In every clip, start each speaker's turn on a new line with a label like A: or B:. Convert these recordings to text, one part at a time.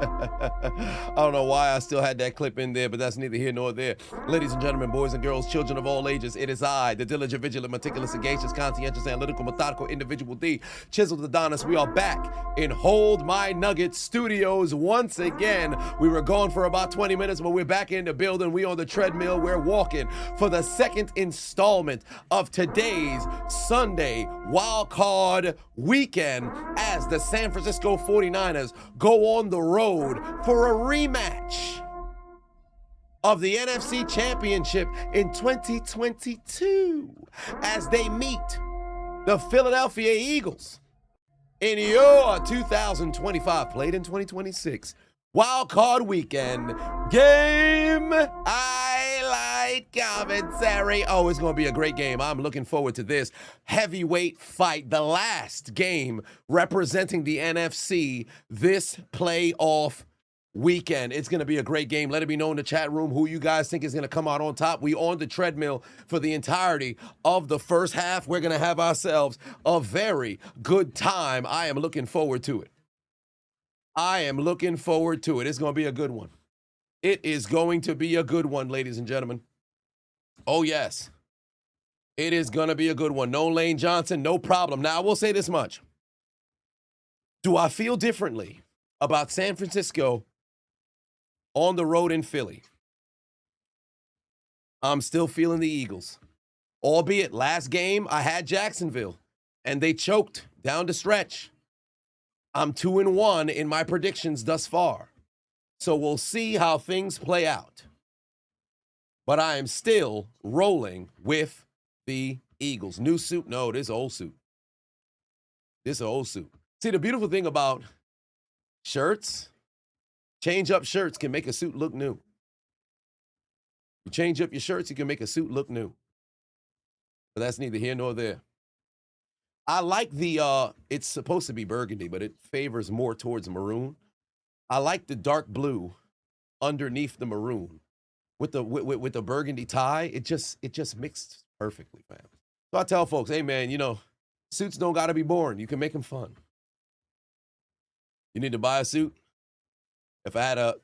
A: I don't know why I still had that clip in there, but that's neither here nor there. Ladies and gentlemen, boys and girls, children of all ages, it is I, the diligent, vigilant, meticulous, sagacious, conscientious, analytical, methodical individual, the Chiseled Adonis. We are back in Hold My Nugget Studios once again. We were gone for about 20 minutes, but we're back in the building. We on the treadmill. We're walking for the second installment of today's Sunday Wildcard weekend as the San Francisco 49ers go on the road for a rematch of the NFC Championship in 2022 as they meet the Philadelphia Eagles in your 2025, played in 2026, Wildcard Weekend game highlight commentary. Oh, it's going to be a great game. I'm looking forward to this heavyweight fight, the last game representing the NFC this playoff weekend. It's going to be a great game. Let it be known in the chat room who you guys think is going to come out on top. We on the treadmill for the entirety of the first half. We're going to have ourselves a very good time. I am looking forward to it. I am looking forward to it. It's going to be a good one. It is going to be a good one, ladies and gentlemen. Oh, yes. It is going to be a good one. No Lane Johnson, no problem. Now, I will say this much. Do I feel differently about San Francisco on the road in Philly? I'm still feeling the Eagles. Albeit, last game, I had Jacksonville, and they choked down the stretch. I'm 2-1 in my predictions thus far. So we'll see how things play out. But I am still rolling with the Eagles. New suit? No, this is old suit. This is old suit. See, the beautiful thing about shirts, change up shirts can make a suit look new. You change up your shirts, you can make a suit look new. But that's neither here nor there. I like the, it's supposed to be burgundy, but it favors more towards maroon. I like the dark blue underneath the maroon with the burgundy tie. It just mixed perfectly, man. So I tell folks, hey man, you know, suits don't got to be boring. You can make them fun. You need to buy a suit. If I had a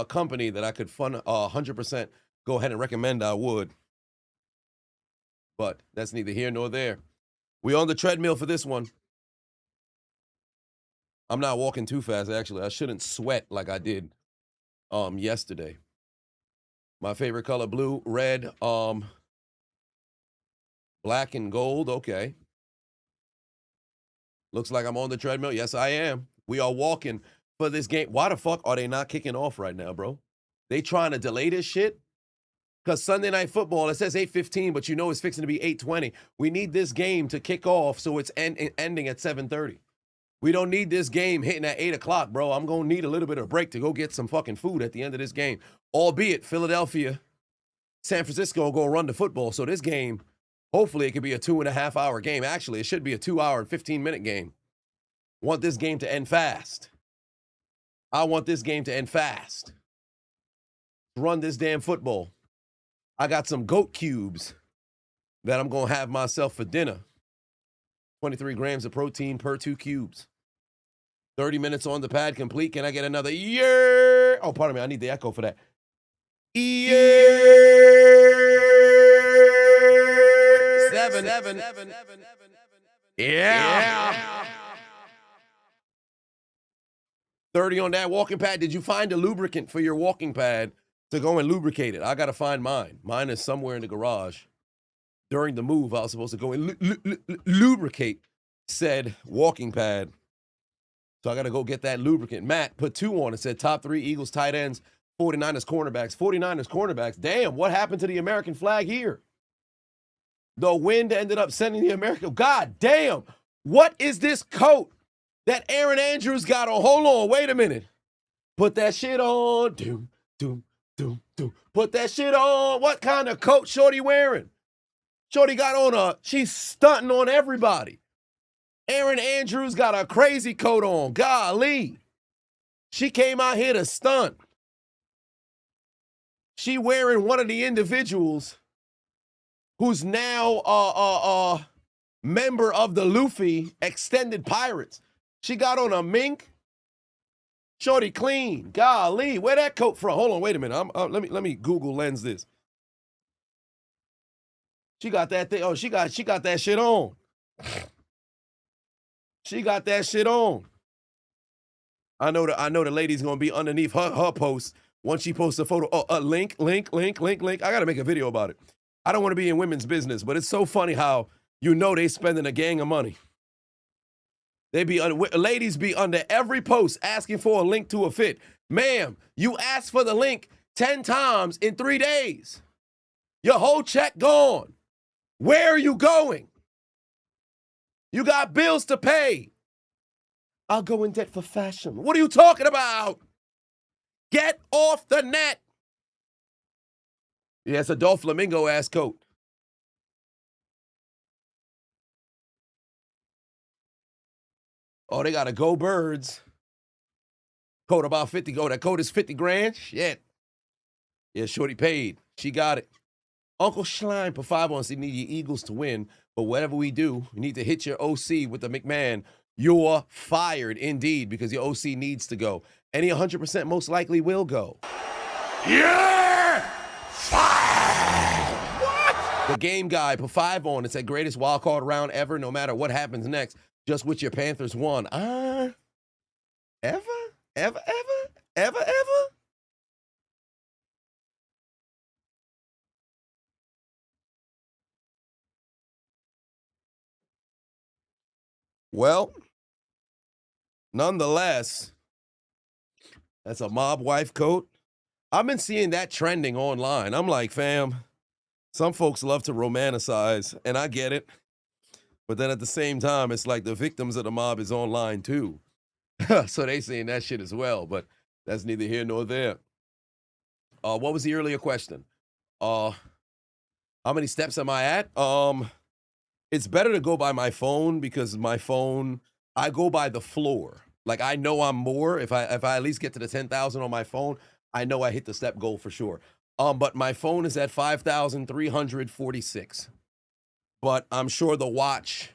A: company that I could fund 100% go ahead and recommend, I would. But that's neither here nor there. We on the treadmill for this one. I'm not walking too fast, actually. I shouldn't sweat like I did yesterday. My favorite color, blue, red, black, and gold. Okay. Looks like I'm on the treadmill. Yes, I am. We are walking for this game. Why the fuck are they not kicking off right now, bro? They trying to delay this shit? Because Sunday Night Football, it says 8:15, but you know it's fixing to be 8:20. We need this game to kick off so it's ending at 7:30. We don't need this game hitting at 8 o'clock, bro. I'm going to need a little bit of a break to go get some fucking food at the end of this game. Albeit Philadelphia, San Francisco go run the football. So this game, hopefully it could be a 2.5-hour game. Actually, it should be a 2-hour and 15-minute game. Want this game to end fast. I want this game to end fast. Run this damn football. I got some goat cubes that I'm going to have myself for dinner. 23 grams of protein per 2 cubes. 30 minutes on the pad complete. Can I get another year? Oh, pardon me. I need the echo for that. Year. 7. Yeah. 30 on that walking pad. Did you find a lubricant for your walking pad to go and lubricate it? I got to find mine. Mine is somewhere in the garage. During the move, I was supposed to go and lubricate said walking pad. So I got to go get that lubricant. Matt put 2 on it, said top 3 Eagles tight ends, 49ers cornerbacks. 49ers cornerbacks. Damn, what happened to the American flag here? The wind ended up sending the American. God damn, what is this coat that Aaron Andrews got on? Hold on, wait a minute. Put that shit on. Doom. Put that shit on. What kind of coat Shorty wearing? Shorty got on she's stunting on everybody. Aaron Andrews got a crazy coat on. Golly. She came out here to stunt. She wearing one of the individuals who's now member of the Luffy Extended Pirates. She got on a mink Shorty clean. Golly, where that coat from? Hold on, wait a minute. Let me Google Lens this. She got that thing. Oh, she got that shit on. She got that shit on. I know the lady's gonna be underneath her post once she posts a photo. Oh, link. I gotta make a video about it. I don't want to be in women's business, but it's so funny how they spending a gang of money. Ladies be under every post asking for a link to a fit. Ma'am, you asked for the link 10 times in 3 days. Your whole check gone. Where are you going? You got bills to pay. I'll go in debt for fashion. What are you talking about? Get off the net. Yeah, it's a Dolph Flamingo ass coat. Oh, they got a Go Birds coat about 50. Oh, that coat is 50 grand? Shit. Yeah, shorty paid. She got it. Uncle Schlein for 5 wants to need your Eagles to win, but whatever we do, you need to hit your OC with the McMahon. You're fired indeed because your OC needs to go. And he 100% most likely will go. You're fired! What? The game guy put 5 on. It's the greatest wildcard round ever, no matter what happens next. Just with your Panthers won. Ever? Well, nonetheless, that's a mob wife coat. I've been seeing that trending online. I'm like, fam, some folks love to romanticize, and I get it. But then at the same time, it's like the victims of the mob is online too. So they saying that shit as well, but that's neither here nor there. What was the earlier question? How many steps am I at? It's better to go by my phone because my phone, I go by the floor. Like I know I'm more. If I at least get to the 10,000 on my phone, I know I hit the step goal for sure. But my phone is at 5,346. But I'm sure the watch,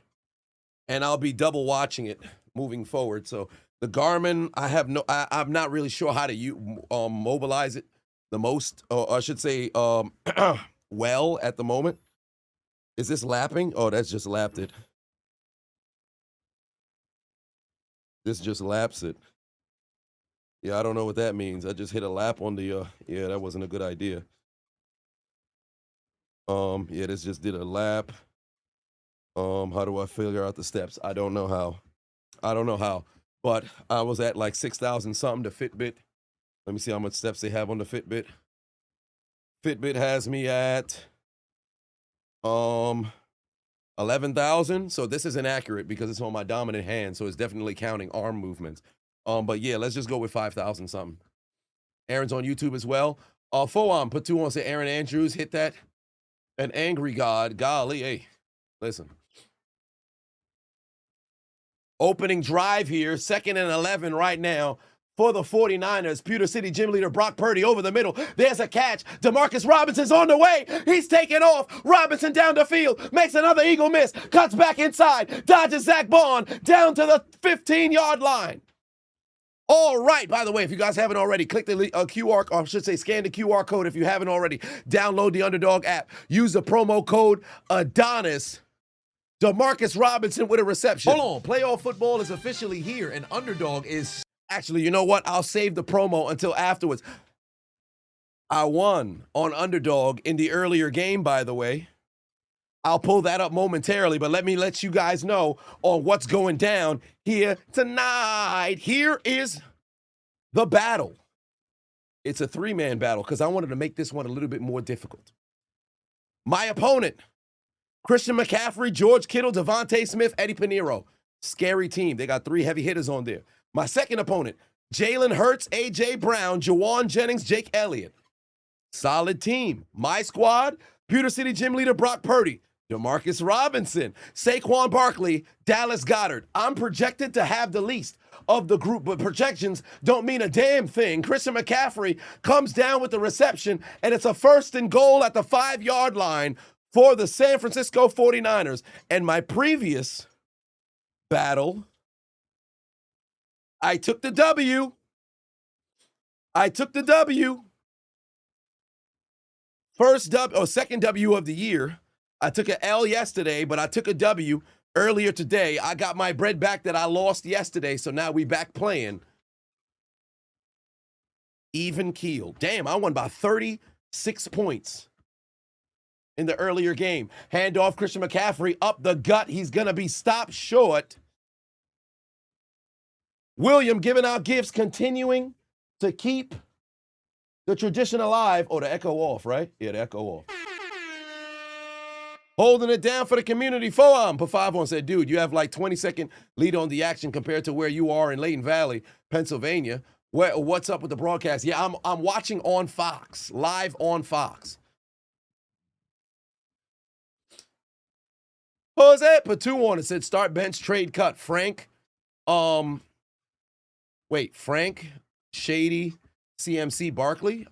A: and I'll be double watching it moving forward. So the Garmin, I'm not really sure how to mobilize it the most, or I should say, well at the moment. Is this lapping? Oh, that's just lapped it. This just laps it. Yeah, I don't know what that means. I just hit a lap on the, yeah, that wasn't a good idea. Yeah, this just did a lap. How do I figure out the steps? I don't know how. But I was at like 6,000 something to Fitbit. Let me see how much steps they have on the Fitbit. Fitbit has me at 11,000. So this is inaccurate because it's on my dominant hand, so it's definitely counting arm movements. But yeah, let's just go with 5,000 something. Aaron's on YouTube as well. Foam put 2 on, say Aaron Andrews hit that. An angry God. Golly, hey, listen. Opening drive here, 2nd and 11 right now for the 49ers. Pewter City gym leader Brock Purdy over the middle. There's a catch. Demarcus Robinson's on the way. He's taking off. Robinson down the field. Makes another Eagle miss. Cuts back inside. Dodges Zach Bond down to the 15-yard line. All right. By the way, if you guys haven't already, click the QR, or I should say scan the QR code if you haven't already. Download the Underdog app. Use the promo code Adonis. Demarcus Robinson with a reception. Hold on. Playoff football is officially here, and Underdog is... Actually, you know what? I'll save the promo until afterwards. I won on Underdog in the earlier game, by the way. I'll pull that up momentarily, but let me let you guys know on what's going down here tonight. Here is the battle. It's a 3-man battle because I wanted to make this one a little bit more difficult. My opponent, Christian McCaffrey, George Kittle, Devontae Smith, Eddie Pinheiro. Scary team. They got 3 heavy hitters on there. My second opponent, Jalen Hurts, A.J. Brown, Jawan Jennings, Jake Elliott. Solid team. My squad, Pewter City gym leader Brock Purdy, Demarcus Robinson, Saquon Barkley, Dallas Goedert. I'm projected to have the least of the group, but projections don't mean a damn thing. Christian McCaffrey comes down with the reception, and it's a 1st and goal at the 5-yard line for the San Francisco 49ers. And my previous battle, I took the W. I took the W. Second W of the year. I took an L yesterday, but I took a W earlier today. I got my bread back that I lost yesterday, so now we back playing. Even keel. Damn, I won by 36 points in the earlier game. Handoff, Christian McCaffrey up the gut. He's going to be stopped short. William giving out gifts, continuing to keep the tradition alive. Oh, the echo off, right? Yeah, the echo off. Holding it down for the community. Foam put 5 on, said, dude, you have like 20-second lead on the action compared to where you are in Layton Valley, Pennsylvania. What's up with the broadcast? Yeah, I'm watching on Fox, live on Fox. Jose put 2 on it, said start bench trade cut. Frank, Frank, Shady, CMC, Barkley,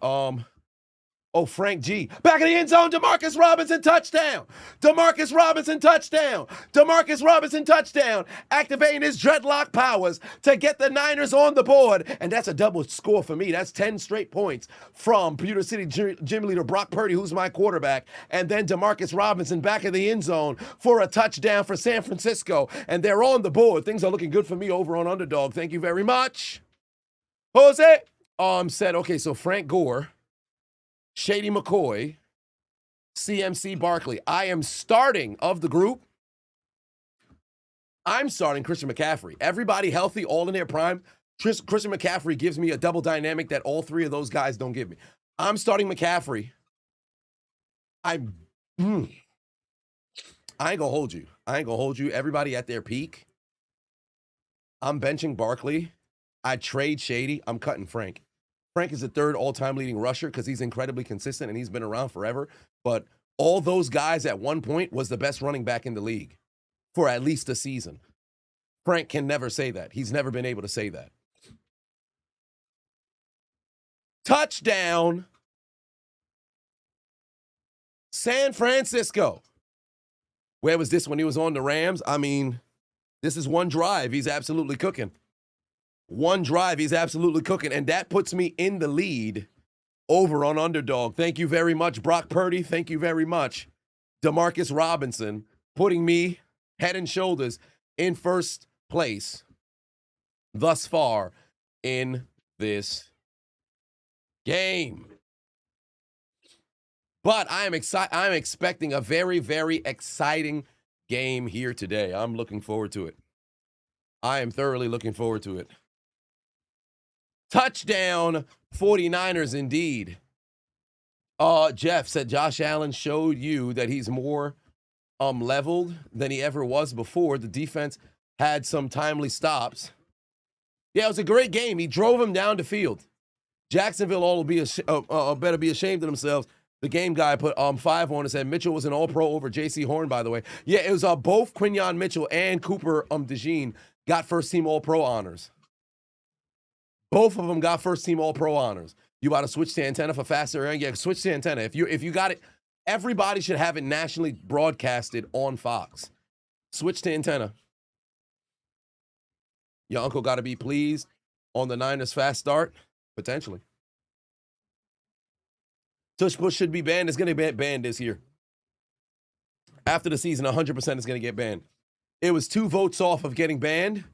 A: Frank G. Back in the end zone, Demarcus Robinson touchdown. Demarcus Robinson touchdown. Demarcus Robinson touchdown. Activating his dreadlock powers to get the Niners on the board. And that's a double score for me. That's 10 straight points from Pewter City gym leader Brock Purdy, who's my quarterback. And then Demarcus Robinson back in the end zone for a touchdown for San Francisco. And they're on the board. Things are looking good for me over on Underdog. Thank you very much. Jose said, okay, so Frank Gore, Shady McCoy, CMC Barkley. I am starting of the group. I'm starting Christian McCaffrey. Everybody healthy, all in their prime. Christian McCaffrey gives me a double dynamic that all 3 of those guys don't give me. I'm starting McCaffrey. I ain't gonna hold you. Everybody at their peak. I'm benching Barkley. I trade Shady. I'm cutting Frank. Frank is the 3rd all-time leading rusher because he's incredibly consistent and he's been around forever. But all those guys at one point was the best running back in the league for at least a season. Frank can never say that. He's never been able to say that. Touchdown, San Francisco. Where was this when he was on the Rams? I mean, this is one drive. He's absolutely cooking. One drive, he's absolutely cooking, and that puts me in the lead over on Underdog. Thank you very much, Brock Purdy. Thank you very much, Demarcus Robinson, putting me head and shoulders in first place thus far in this game. But I am excited. I'm expecting a very, very exciting game here today. I'm looking forward to it. I am thoroughly looking forward to it. Touchdown 49ers indeed. Jeff said Josh Allen showed you that he's more leveled than he ever was before. The defense had some timely stops. Yeah, it was a great game. He drove him down the field. Jacksonville all will be better be ashamed of themselves. The game guy put 5 on and said Mitchell was an all-pro over J.C. Horn, by the way. Yeah, it was both Quinyon Mitchell and Cooper DeJean got first-team all-pro honors. Both of them got first-team all-pro honors. You got to switch to antenna for faster. Yeah, switch to antenna. If you got it, everybody should have it nationally broadcasted on Fox. Switch to antenna. Your uncle got to be pleased on the Niners' fast start? Potentially. Tush push should be banned. It's going to be banned this year. After the season, 100% is going to get banned. It was 2 votes off of getting banned.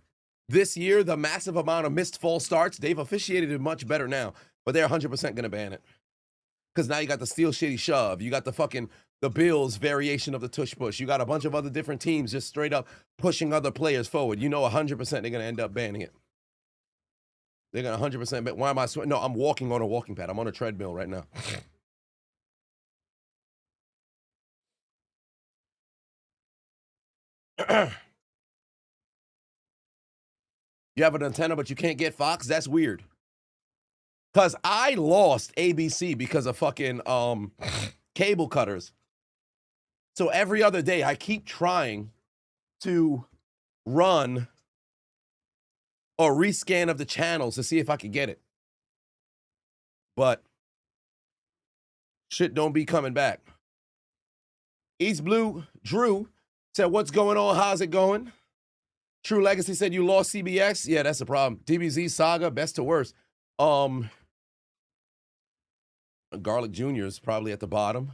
A: This year, the massive amount of missed false starts, they've officiated it much better now, but they're 100% going to ban it. Because now you got the Steel Shitty Shove. You got the Bills variation of the Tush Push. You got a bunch of other different teams just straight up pushing other players forward. You know 100% they're going to end up banning it. They're going to 100% ban. Why am I sweating? No, I'm walking on a walking pad. I'm on a treadmill right now. You have an antenna, but you can't get Fox? That's weird. Because I lost ABC because of fucking cable cutters. So every other day, I keep trying to run a rescan of the channels to see if I can get it. But shit don't be coming back. East Blue Drew said, what's going on? How's it going? True Legacy said you lost CBX. Yeah, that's the problem. DBZ Saga, best to worst. Garlic Jr. is probably at the bottom.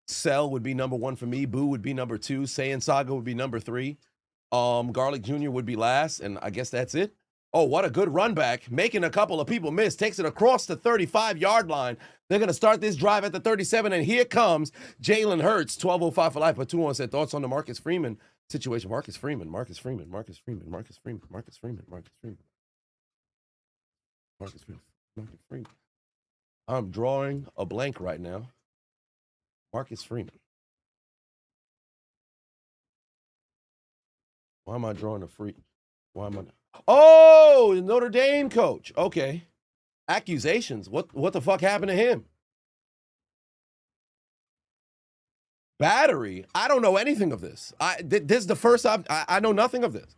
A: Cell would be number 1 for me. Boo would be number 2. Saiyan Saga would be number 3. Garlic Jr. would be last, and I guess that's it. Oh, what a good run back. Making a couple of people miss. Takes it across the 35-yard line. They're going to start this drive at the 37, and here comes Jalen Hurts, 12:05 for life. But 2 on said thoughts on the Marcus Freeman situation. Marcus Freeman. I'm drawing a blank right now. Marcus Freeman. Why am I drawing a free? Why am I? Oh, the Notre Dame coach. Okay. Accusations. What the fuck happened to him? Battery. I don't know anything of this. This is the first I know nothing of this.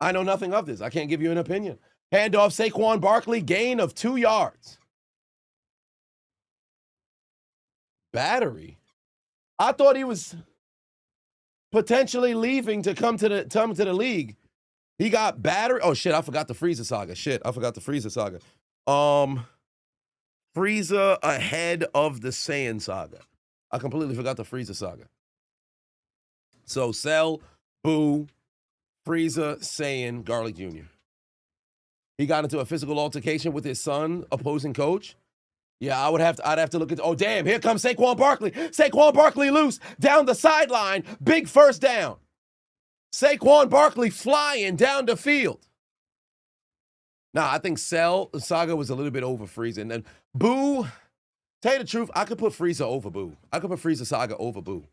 A: I know nothing of this. I can't give you an opinion. Handoff, Saquon Barkley, gain of 2 yards. Battery. I thought he was potentially leaving to come to the league. He got battery. Oh shit, I forgot the Frieza saga. Frieza ahead of the Saiyan saga. I completely forgot the Frieza saga. So Cell, Boo, Frieza, Saiyan, Garlic Jr. He got into a physical altercation with his son, opposing coach. Yeah, I'd have to look at. Oh damn! Here comes Saquon Barkley. Saquon Barkley loose down the sideline. Big first down. Saquon Barkley flying down the field. Nah, I think Cell saga was a little bit over Frieza, and then Boo. Tell you the truth, I could put Frieza over Boo. I could put Frieza saga over Boo.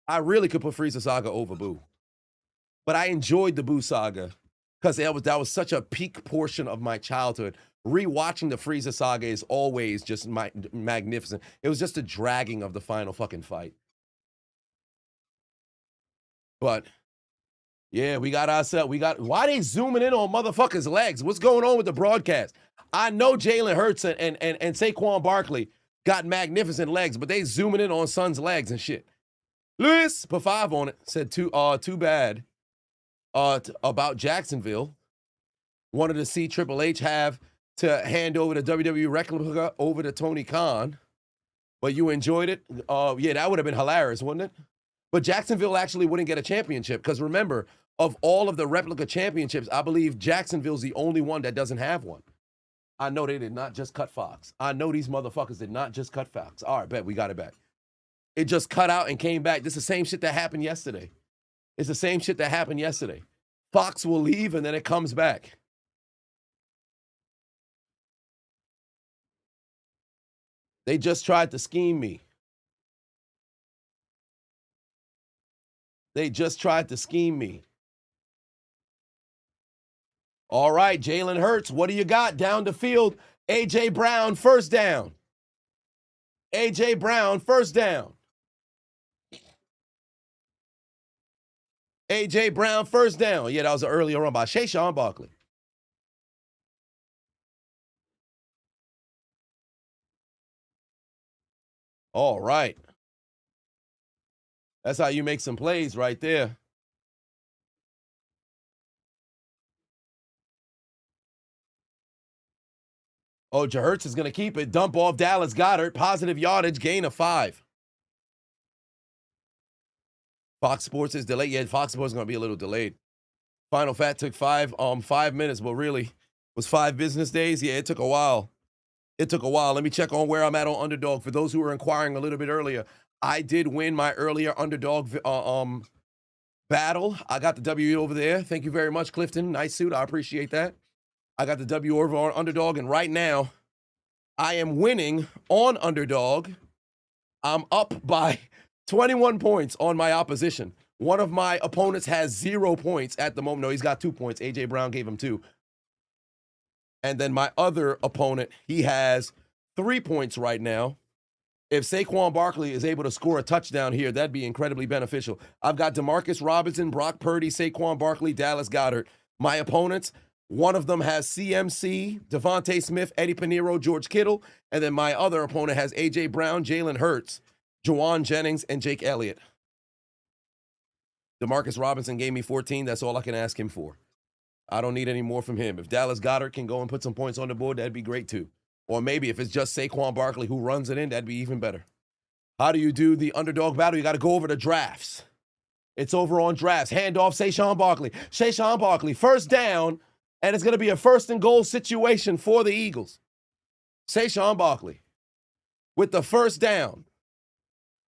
A: I really could put Frieza saga over Boo. But I enjoyed the Boo saga because that was such a peak portion of my childhood. Rewatching the Frieza saga is always just magnificent. It was just a dragging of the final fucking fight. But yeah, we got ourselves. Why they zooming in on motherfuckers' legs? What's going on with the broadcast? I know Jalen Hurts and Saquon Barkley got magnificent legs, but they zooming in on son's legs and shit. Lewis put 5 on it. Said too bad. About Jacksonville. Wanted to see Triple H have to hand over the WWE replica over to Tony Khan, but you enjoyed it. Yeah, that would have been hilarious, wouldn't it? But Jacksonville actually wouldn't get a championship because remember, of all of the replica championships, I believe Jacksonville's the only one that doesn't have one. I know they did not just cut Fox. I know these motherfuckers did not just cut Fox. All right, bet we got it back. It just cut out and came back. This is the same shit that happened yesterday. It's the same shit that happened yesterday. Fox will leave and then it comes back. They just tried to scheme me. They just tried to scheme me. All right, Jalen Hurts, what do you got down the field? A.J. Brown, first down. A.J. Brown, first down. A.J. Brown, first down. Yeah, that was an earlier run by Saquon Barkley. All right. That's how you make some plays right there. Oh, Hurts is going to keep it. Dump off Dallas Goedert. Positive yardage, gain of 5. Fox Sports is delayed. Yeah, Fox Sports is going to be a little delayed. Final Fat took 5 minutes, but really was 5 business days. Yeah, it took a while. Let me check on where I'm at on Underdog. For those who were inquiring a little bit earlier, I did win my earlier Underdog battle. I got the W over there. Thank you very much, Clifton. Nice suit. I appreciate that. I got the W over on Underdog, and right now, I am winning on Underdog. I'm up by 21 points on my opposition. One of my opponents has 0 points at the moment. No, he's got 2 points. A.J. Brown gave him 2. And then my other opponent, he has 3 points right now. If Saquon Barkley is able to score a touchdown here, that'd be incredibly beneficial. I've got Demarcus Robinson, Brock Purdy, Saquon Barkley, Dallas Goedert. My opponents, one of them has CMC, Devontae Smith, Eddie Pinheiro, George Kittle. And then my other opponent has A.J. Brown, Jalen Hurts, Juwan Jennings, and Jake Elliott. Demarcus Robinson gave me 14. That's all I can ask him for. I don't need any more from him. If Dallas Goedert can go and put some points on the board, that'd be great too. Or maybe if it's just Saquon Barkley who runs it in, that'd be even better. How do you do the underdog battle? You got to go over to drafts. It's over on drafts. Handoff, Saquon Barkley. Saquon Barkley, first down, and it's going to be a first and goal situation for the Eagles. Saquon Barkley with the first down.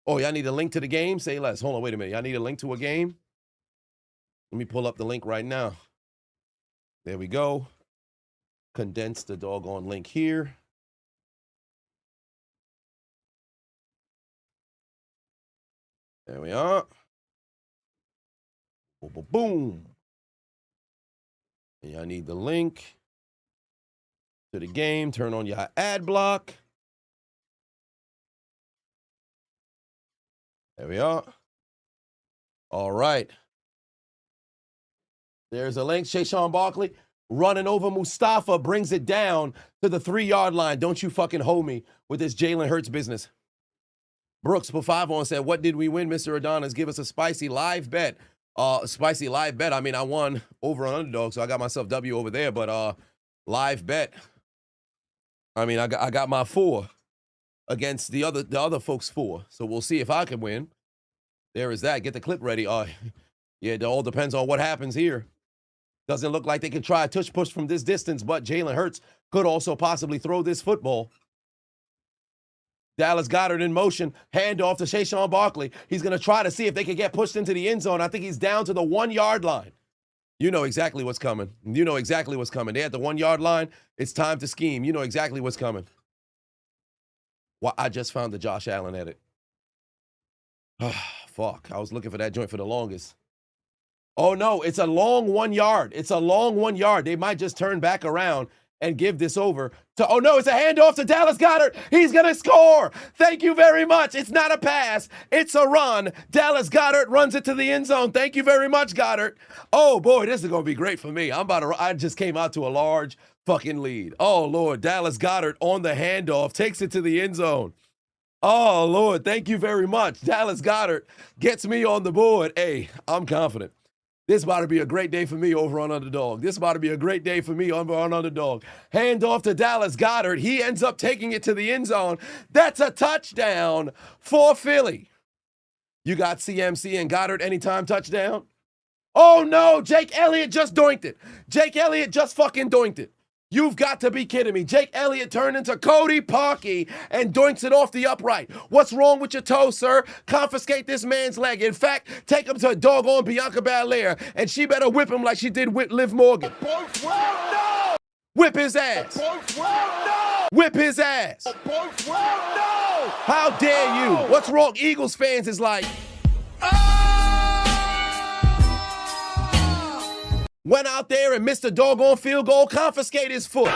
A: Oh, y'all need a link to the game? Say less. Hold on, wait a minute. Y'all need a link to a game? Let me pull up the link right now. There we go. Condense the doggone link here. There we are. Boom, boom, boom. And y'all need the link to the game. Turn on your ad block. There we are. All right. There's a link. Saquon Barkley running over Mustafa, brings it down to the 3-yard line. Don't you fucking hold me with this Jalen Hurts business. Brooks put 5 on, said, what did we win, Mr. Adonis? Give us a spicy live bet. Spicy live bet. I mean, I won over on Underdog, so I got myself W over there. But live bet. I mean, I got my 4 against the other folks' 4. So we'll see if I can win. There is that. Get the clip ready. Yeah, it all depends on what happens here. Doesn't look like they can try a tush push from this distance, but Jalen Hurts could also possibly throw this football. Dallas Goedert in motion, handoff to Saquon Barkley. He's going to try to see if they can get pushed into the end zone. I think he's down to the 1-yard line. You know exactly what's coming. You know exactly what's coming. They're at the 1-yard line. It's time to scheme. You know exactly what's coming. Well, I just found the Josh Allen edit. Fuck. I was looking for that joint for the longest. Oh, no. It's a long 1 yard. It's a long 1 yard. They might just turn back around and give this over to, oh no, it's a handoff to Dallas Goedert. He's going to score. Thank you very much. It's not a pass. It's a run. Dallas Goedert runs it to the end zone. Thank you very much, Goedert. Oh boy, this is going to be great for me. I just came out to a large fucking lead. Oh Lord, Dallas Goedert on the handoff takes it to the end zone. Oh Lord, thank you very much. Dallas Goedert gets me on the board. Hey, I'm confident. This about to be a great day for me over on Underdog. This about to be a great day for me over on Underdog. Hand off to Dallas Goedert. He ends up taking it to the end zone. That's a touchdown for Philly. You got CMC and Goedert anytime touchdown? Oh no, Jake Elliott just doinked it. Jake Elliott just fucking doinked it. You've got to be kidding me. Jake Elliott turned into Cody Parkey and doinks it off the upright. What's wrong with your toe, sir? Confiscate this man's leg. In fact, take him to a doggone Bianca Belair, and she better whip him like she did with Liv Morgan. No! Whip his ass. No! Whip his ass. No! How dare you? What's wrong? Eagles fans is like, went out there and missed a doggone field goal, confiscate his foot.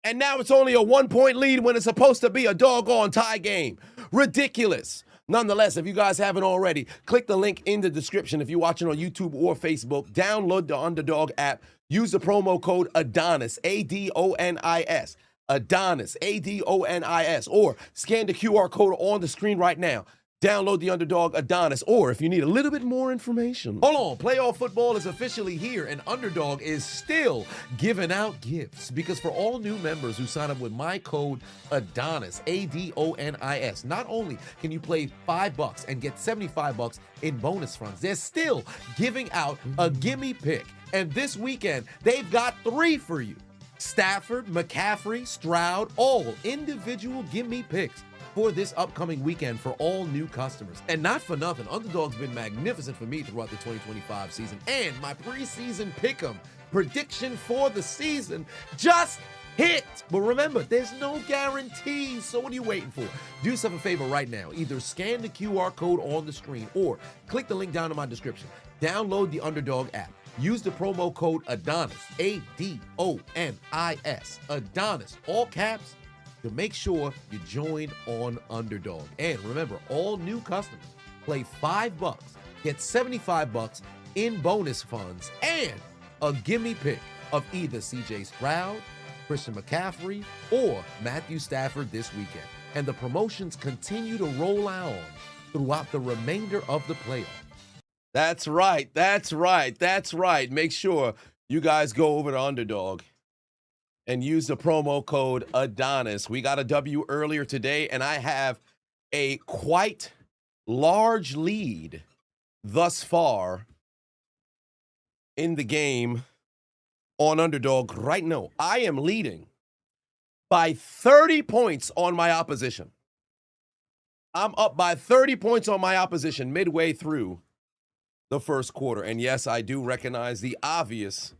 A: And now it's only a 1-point lead when it's supposed to be a doggone tie game. Ridiculous. Nonetheless, if you guys haven't already, click the link in the description if you're watching on YouTube or Facebook. Download the Underdog app. Use the promo code Adonis, A-D-O-N-I-S. Adonis, A-D-O-N-I-S. Or scan the QR code on the screen right now. Download the Underdog Adonis, or if you need a little bit more information. Hold on, playoff football is officially here, and Underdog is still giving out gifts. Because for all new members who sign up with my code Adonis, A-D-O-N-I-S, not only can you play $5 and get $75 in bonus funds, they're still giving out a gimme pick. And this weekend, they've got 3 for you. Stafford, McCaffrey, Stroud, all individual gimme picks for this upcoming weekend for all new customers. And not for nothing, Underdog's been magnificent for me throughout the 2025 season. And my preseason pick'em prediction for the season just hit. But remember, there's no guarantees, so what are you waiting for? Do yourself a favor right now. Either scan the QR code on the screen or click the link down in my description. Download the Underdog app. Use the promo code Adonis, A-D-O-N-I-S, Adonis, all caps, to make sure you join on Underdog. And remember, all new customers play $5, get $75 in bonus funds, and a gimme pick of either CJ Stroud, Christian McCaffrey, or Matthew Stafford this weekend. And the promotions continue to roll on throughout the remainder of the playoffs. That's right. That's right. That's right. Make sure you guys go over to Underdog and use the promo code Adonis. We got a W earlier today, and I have a quite large lead thus far in the game on Underdog right now. I am leading by 30 points on my opposition. I'm up by 30 points on my opposition midway through the first quarter. And yes, I do recognize the obvious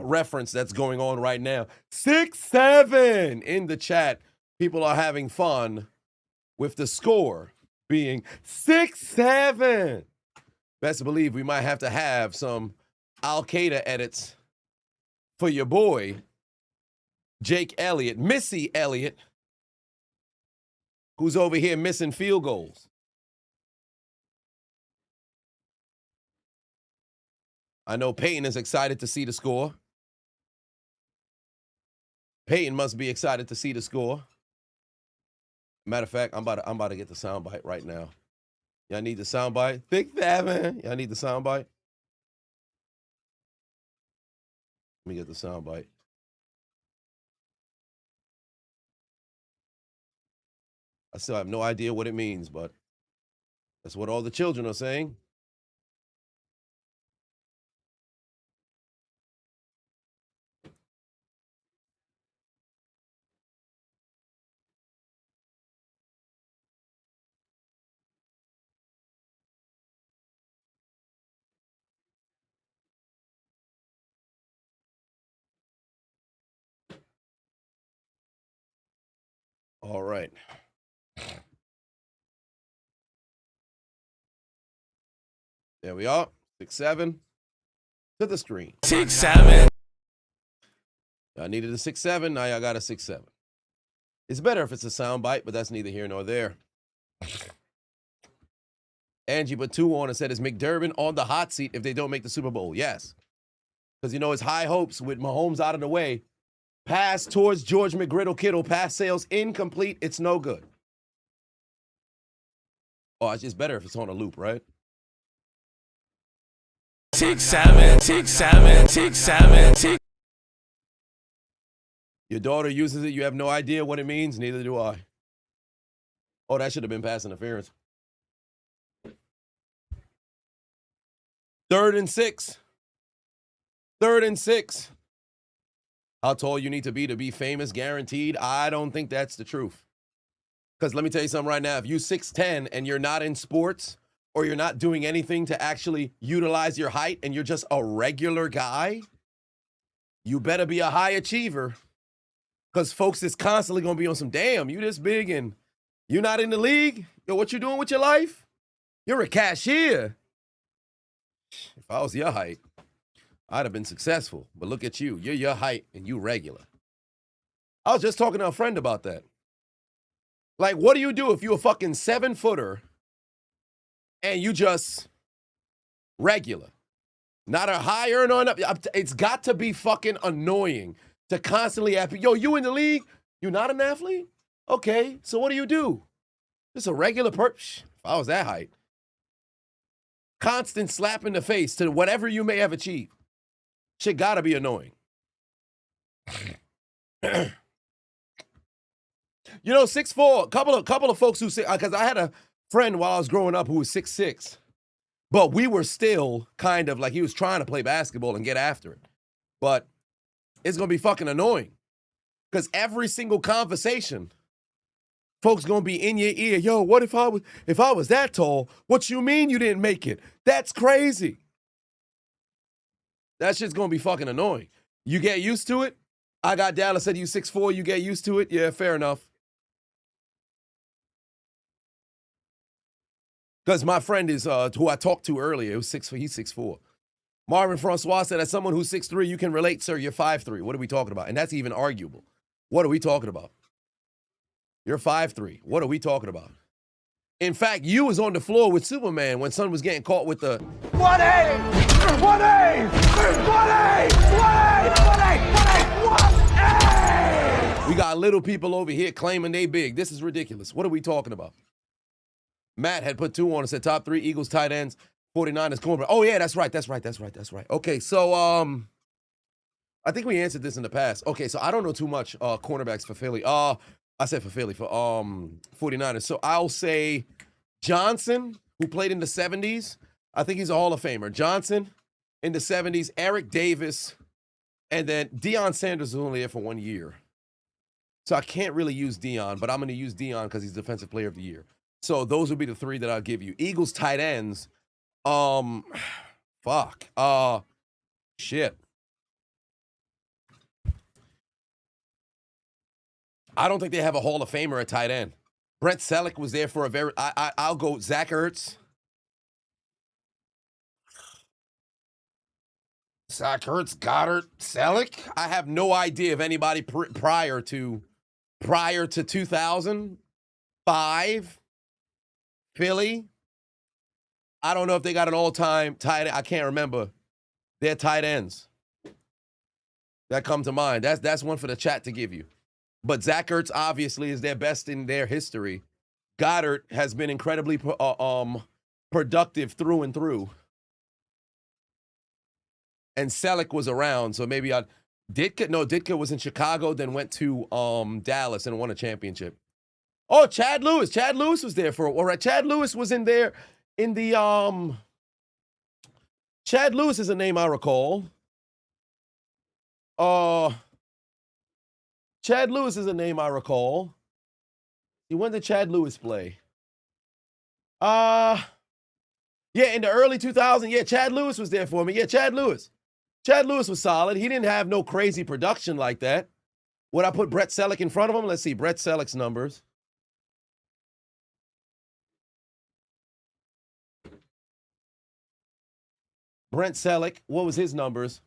A: reference that's going on right now. 6-7 in the chat. People are having fun with the score being 6-7. Best believe we might have to have some Al-Qaeda edits for your boy, Jake Elliott, Missy Elliott, who's over here missing field goals. I know Peyton is excited to see the score. Peyton must be excited to see the score. Matter of fact, I'm about to get the soundbite right now. Y'all need the soundbite? 6-7. Y'all need the soundbite? Let me get the soundbite. I still have no idea what it means, but that's what all the children are saying. All right. There we are. 6-7 to the screen.
B: 6-7.
A: I needed a 6-7. Now y'all got a 6-7. It's better if it's a soundbite, but that's neither here nor there. Angie put 2 on and said, is McDermott on the hot seat if they don't make the Super Bowl? Yes. Because, you know, it's high hopes with Mahomes out of the way. Pass towards George McGriddle Kittle. Pass sales incomplete. It's no good. Oh, it's just better if it's on a loop, right?
B: 6-7, 6-7, 6-7, 6.
A: Your daughter uses it. You have no idea what it means. Neither do I. Oh, that should have been pass interference. 3rd and 6. 3rd and 6. How tall you need to be famous, guaranteed? I don't think that's the truth. Because let me tell you something right now. If you're 6'10 and you're not in sports or you're not doing anything to actually utilize your height and you're just a regular guy, you better be a high achiever. Because folks is constantly going to be on some, damn, you this big and you're not in the league? Yo, what you doing with your life? You're a cashier. If I was your height, I'd have been successful. But look at you. You're your height and you regular. I was just talking to a friend about that. Like, what do you do if you're a fucking 7-footer and you just regular? Not a higher nor up. It's got to be fucking annoying to constantly have, yo, you in the league? You not an athlete? Okay, so what do you do? Just a regular If I was that height. Constant slap in the face to whatever you may have achieved. Shit gotta be annoying. You know, 6'4", couple of folks who say, because I had a friend while I was growing up who was 6'6", but we were still kind of like, he was trying to play basketball and get after it. But it's gonna be fucking annoying. Because every single conversation, folks gonna be in your ear, yo, what if I was that tall? What you mean you didn't make it? That's crazy. That shit's gonna be fucking annoying. You get used to it. I got Dallas said you 6'4", you get used to it. Yeah, fair enough. Because my friend is who I talked to earlier. It was he's 6'4". Marvin Francois said, as someone who's 6'3", you can relate, sir. You're 5'3". What are we talking about? And that's even arguable. What are we talking about? You're 5'3". What are we talking about? In fact, you was on the floor with Superman when son was getting caught with the
B: 1A! 1A! 1A! 1A! 1A! 1A!
A: We got little people over here claiming they big. This is ridiculous. What are we talking about? Matt had put 2 on and said top 3 Eagles tight ends. 49ers cornerback. Oh, yeah, that's right. Okay, so I think we answered this in the past. Okay, so I don't know too much cornerbacks for Philly. I said for Philly, for 49ers. So I'll say Johnson, who played in the 70s. I think he's a Hall of Famer. Johnson in the 70s, Eric Davis, and then Deion Sanders was only there for 1 year. So I can't really use Deion, but I'm going to use Deion because he's Defensive Player of the Year. So those would be the three that I'll give you. Eagles tight ends. Fuck. Shit. I don't think they have a Hall of Famer at tight end. Brent Selleck was there for a very. I'll go Zach Ertz. Zach Ertz, Goddard, Selleck. I have no idea of anybody prior to 2005. Philly. I don't know if they got an all-time tight end. I can't remember their tight ends that come to mind. That's one for the chat to give you. But Zach Ertz obviously is their best in their history. Goddard has been incredibly productive through and through. And Selleck was around, so maybe Ditka was in Chicago, then went to Dallas and won a championship. Oh, Chad Lewis. Chad Lewis was there for all right. Chad Lewis was in there in the Chad Lewis is a name I recall. Chad Lewis is a name I recall. When did Chad Lewis play? Yeah, in the early 2000s. Yeah, Chad Lewis was there for me. Yeah, Chad Lewis. Chad Lewis was solid. He didn't have no crazy production like that. Would I put Brett Selleck in front of him? Let's see, Brett Selleck's numbers. Brent Selleck, what was his numbers?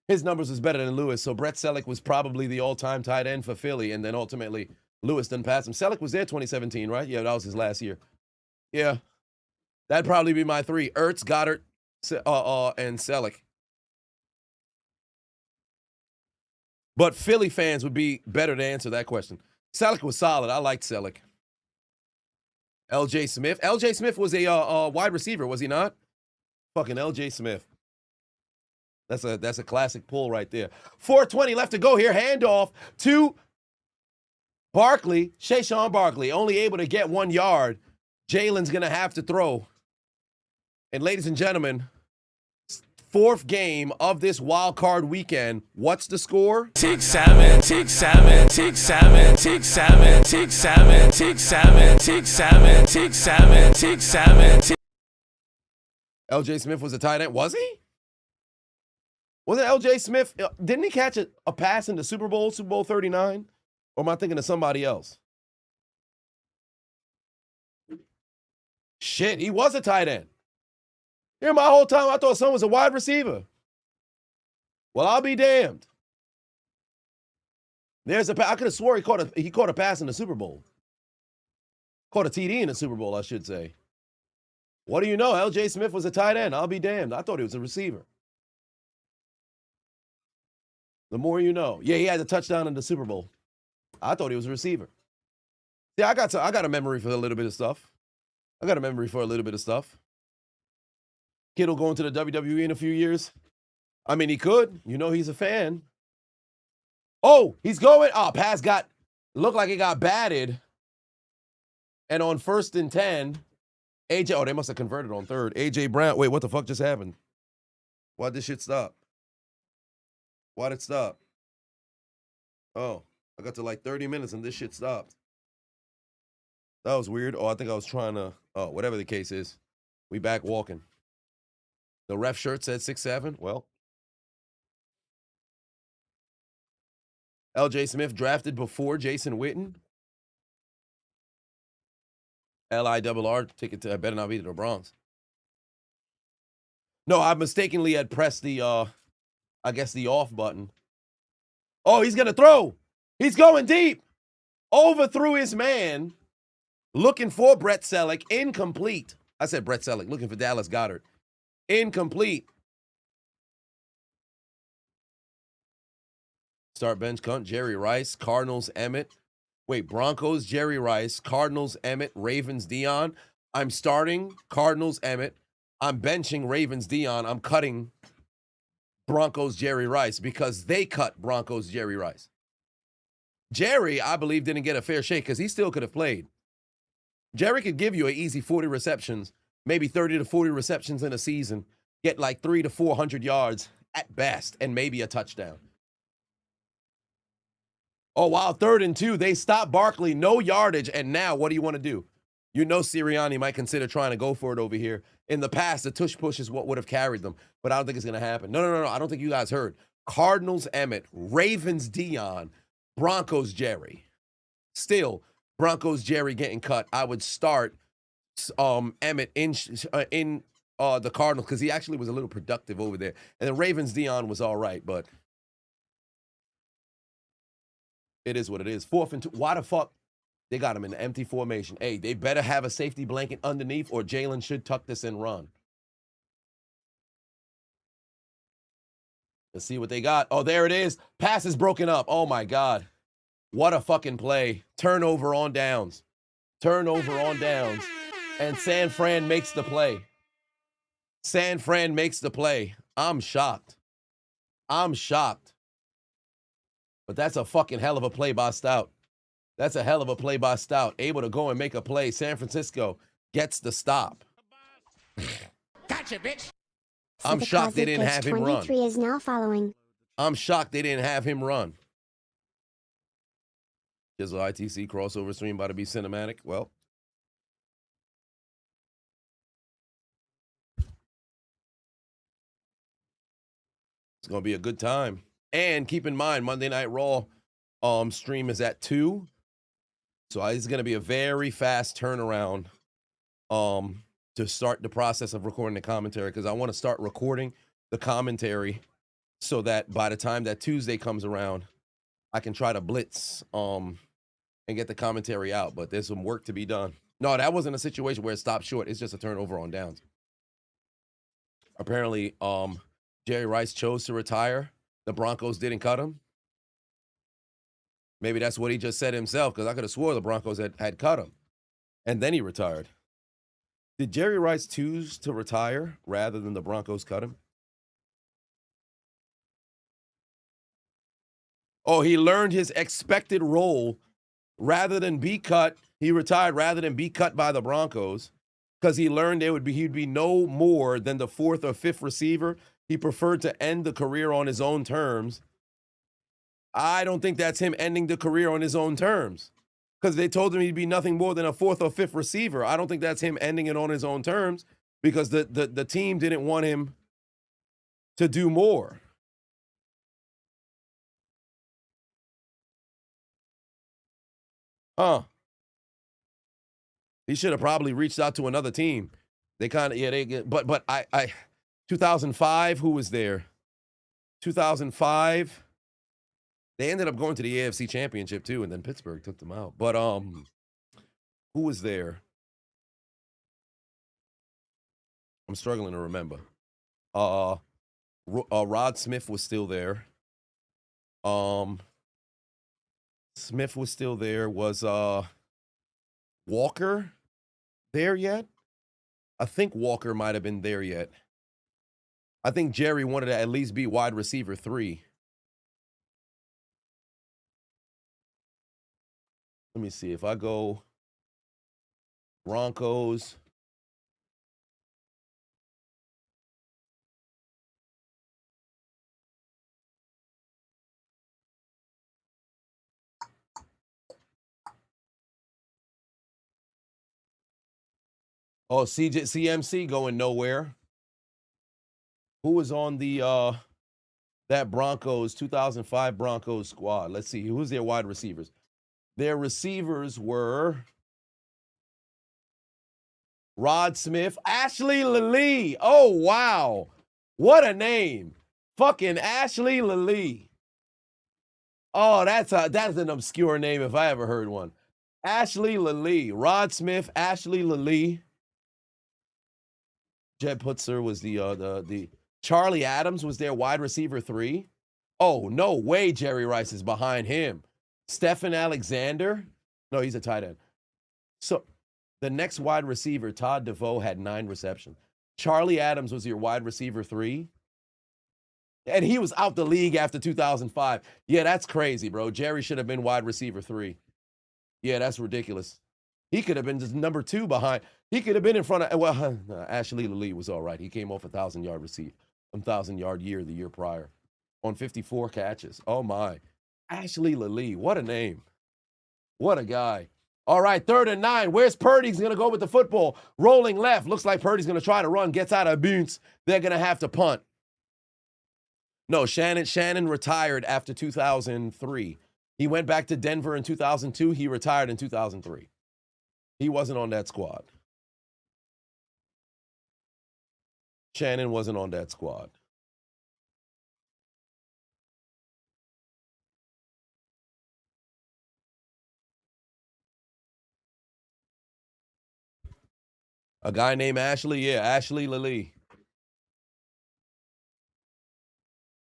A: His numbers was better than Lewis, so Brett Selleck was probably the all-time tight end for Philly, and then ultimately Lewis didn't pass him. Selleck was there 2017, right? Yeah, that was his last year. Yeah. That'd probably be my three. Ertz, Goddard, and Selleck. But Philly fans would be better to answer that question. Selleck was solid. I liked Selleck. L.J. Smith. L.J. Smith was a wide receiver, was he not? Fucking L.J. Smith. That's a classic pull right there. 4:20 left to go here. Handoff to Barkley. Shayshawn Barkley, only able to get 1 yard. Jalen's going to have to throw. And ladies and gentlemen, fourth game of this wild card weekend. What's the score?
B: Tick seven, tick seven, tick seven, tick seven, tick seven, tick seven, tick seven, tick seven, tick seven, tick.
A: L.J. Smith was a tight end. Was he? Wasn't L.J. Smith? Didn't he catch a pass in the Super Bowl 39? Or am I thinking of somebody else? Shit, he was a tight end. Here, my whole time I thought someone was a wide receiver. Well, I'll be damned. I could have swore he caught a pass in the Super Bowl. Caught a TD in the Super Bowl, I should say. What do you know? L.J. Smith was a tight end. I'll be damned. I thought he was a receiver. The more you know. Yeah, he had a touchdown in the Super Bowl. I thought he was a receiver. Yeah, I got a memory for a little bit of stuff. Kittle going to the WWE in a few years. I mean, he could. You know he's a fan. Oh, he's going. Oh, pass looked like it got batted. And on 1st and 10, they must have converted on 3rd. A.J. Brown. Wait, what the fuck just happened? Why'd this shit stop? Why'd it stop? Oh, I got to like 30 minutes and this shit stopped. That was weird. Oh, I think I was trying to, whatever the case is. We back walking. The ref shirt said 6'7". Well. L.J. Smith drafted before Jason Witten. LIRR ticket to, I better not be to the Bronx. No, I mistakenly had pressed the, I guess the off button. Oh, he's going to throw. He's going deep. Overthrew his man. Looking for Brett Selleck. Incomplete. I said Brett Selleck. Looking for Dallas Goedert. Incomplete. Start bench cunt. Jerry Rice. Cardinals Emmett. Wait, Broncos Jerry Rice. Cardinals Emmett. Ravens Dion. I'm starting Cardinals Emmett. I'm benching Ravens Dion. I'm cutting Broncos Jerry Rice because they cut Broncos Jerry Rice. Jerry, I believe, didn't get a fair shake because he still could have played. Jerry could give you an easy 40 receptions, maybe 30 to 40 receptions in a season, get like 300 to 400 yards at best, and maybe a touchdown. Oh, wow, 3rd and 2. They stopped Barkley, no yardage, and now what do you want to do? You know Sirianni might consider trying to go for it over here. In the past, the tush push is what would have carried them, but I don't think it's going to happen. No. I don't think you guys heard. Cardinals Emmett, Ravens Dion, Broncos Jerry. Still, Broncos Jerry getting cut. I would start Emmett in the Cardinals because he actually was a little productive over there. And the Ravens Dion was all right, but it is what it is. 4th and 2. Why the fuck? They got him in the empty formation. Hey, they better have a safety blanket underneath or Jalen should tuck this and run. Let's see what they got. Oh, there it is. Pass is broken up. Oh, my God. What a fucking play. Turnover on downs. Turnover on downs. And San Fran makes the play. San Fran makes the play. I'm shocked. I'm shocked. But that's a fucking hell of a play by Stout. That's a hell of a play by Stout. Able to go and make a play. San Francisco gets the stop.
C: Gotcha, bitch.
A: I'm shocked they didn't have him run.
D: 23 is now following.
A: I'm shocked they didn't have him run. Chiseled ITC crossover stream about to be cinematic. Well, it's going to be a good time. And keep in mind, Monday Night Raw stream is at 2. So it's going to be a very fast turnaround to start the process of recording the commentary because I want to start recording the commentary so that by the time that Tuesday comes around, I can try to blitz and get the commentary out. But there's some work to be done. No, that wasn't a situation where it stopped short. It's just a turnover on downs. Apparently, Jerry Rice chose to retire. The Broncos didn't cut him. Maybe that's what he just said himself, because I could have swore the Broncos had cut him. And then he retired. Did Jerry Rice choose to retire rather than the Broncos cut him? Oh, he learned his expected role. Rather than be cut, he retired rather than be cut by the Broncos because he learned he'd be no more than the 4th or 5th receiver. He preferred to end the career on his own terms. I don't think that's him ending the career on his own terms because they told him he'd be nothing more than a 4th or 5th receiver. I don't think that's him ending it on his own terms because the team didn't want him to do more. Huh. He should have probably reached out to another team. They kind of, yeah, they get, but I 2005, who was there? 2005. They ended up going to the AFC Championship too, and then Pittsburgh took them out. But who was there? I'm struggling to remember. Rod Smith was still there. Smith was still there. Was Walker there yet? I think Walker might have been there yet. I think Jerry wanted to at least be wide receiver 3. Let me see. If I go Broncos. Oh, CMC going nowhere. Who was on the that Broncos 2005 Broncos squad? Let's see. Who's their wide receivers? Their receivers were Rod Smith, Ashley Lilly. Oh, wow. What a name. Fucking Ashley Lilly. Oh, that's an obscure name if I ever heard one. Ashley Lilly. Rod Smith, Ashley Lilly. Jed Putzer was the Charlie Adams was their wide receiver 3. Oh, no way Jerry Rice is behind him. Stephen Alexander. No, he's a tight end. So the next wide receiver, Todd DeVoe, had 9 receptions. Charlie Adams was your wide receiver 3. And he was out the league after 2005. Yeah, that's crazy, bro. Jerry should have been wide receiver 3. Yeah, that's ridiculous. He could have been just number 2 behind. He could have been in front of, well, Ashley Lee was all right. He came off a 1,000-yard receipt, 1,000-yard year the year prior on 54 catches. Oh, my. Ashley Lee, what a name. What a guy. All right, 3rd and 9. Where's Purdy? He's going to go with the football. Rolling left. Looks like Purdy's going to try to run. Gets out of bounds. They're going to have to punt. No, Shannon retired after 2003. He went back to Denver in 2002. He retired in 2003. He wasn't on that squad. Shannon wasn't on that squad. A guy named Ashley? Yeah, Ashley Lee.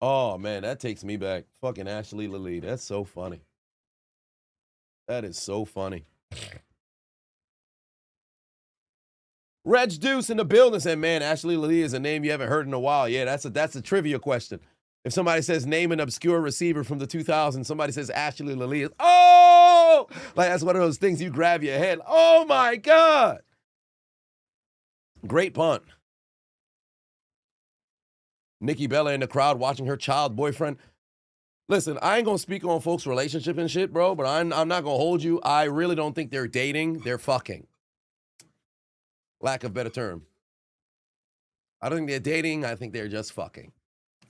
A: Oh, man, that takes me back. Fucking Ashley Lee. That's so funny. That is so funny. Reg Deuce in the building said, man, Ashley Lee is a name you haven't heard in a while. Yeah, that's a trivia question. If somebody says name an obscure receiver from the 2000s, somebody says Ashley Lee. Oh! Like, that's one of those things you grab your head. Oh, my God. Great punt. Nikki Bella in the crowd watching her child boyfriend. Listen, I ain't going to speak on folks' relationship and shit, bro, but I'm not going to hold you. I really don't think they're dating. They're fucking. Lack of better term. I don't think they're dating. I think they're just fucking.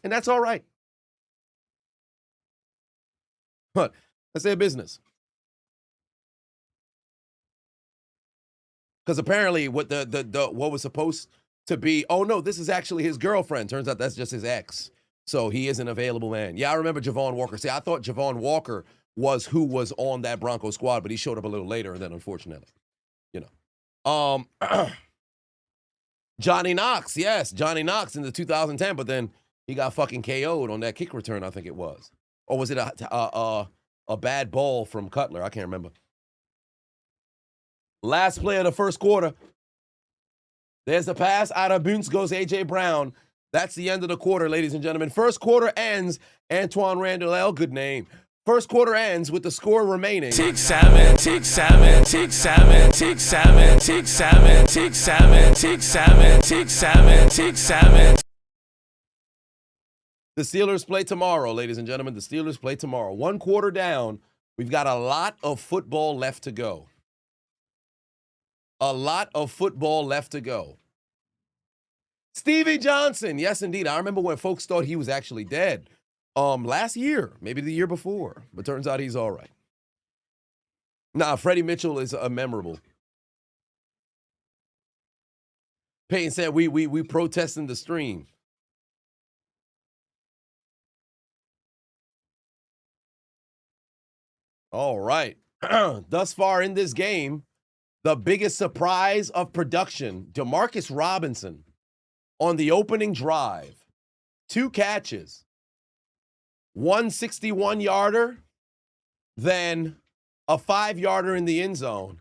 A: And that's all right. But that's their business. Because apparently what what was supposed to be, oh no, this is actually his girlfriend. Turns out that's just his ex. So he is an available man. Yeah, I remember Javon Walker. See, I thought Javon Walker was who was on that Bronco squad, but he showed up a little later, and then unfortunately, you know. Johnny Knox, yes, Johnny Knox in the 2010, but then he got fucking KO'd on that kick return, I think it was. Or was it a bad ball from Cutler? I can't remember. Last play of the first quarter. There's the pass. Out of bounds goes A.J. Brown. That's the end of the quarter, ladies and gentlemen. First quarter ends. Antoine Randall, good name. First quarter ends with the score remaining.
B: Tick 7, tick 7, tick 7, tick 7, tick 7, tick 7, tick 7, tick 7, tick 7.
A: The Steelers play tomorrow, ladies and gentlemen. The Steelers play tomorrow. 1 quarter down. We've got a lot of football left to go. A lot of football left to go. Stevie Johnson. Yes, indeed. I remember when folks thought he was actually dead. Last year, maybe the year before. But turns out he's all right. Nah, Freddie Mitchell is memorable. Peyton said we protesting the stream. All right. Thus far in this game, the biggest surprise of production, Demarcus Robinson on the opening drive. 2 catches. 161-yarder, then a 5-yarder in the end zone.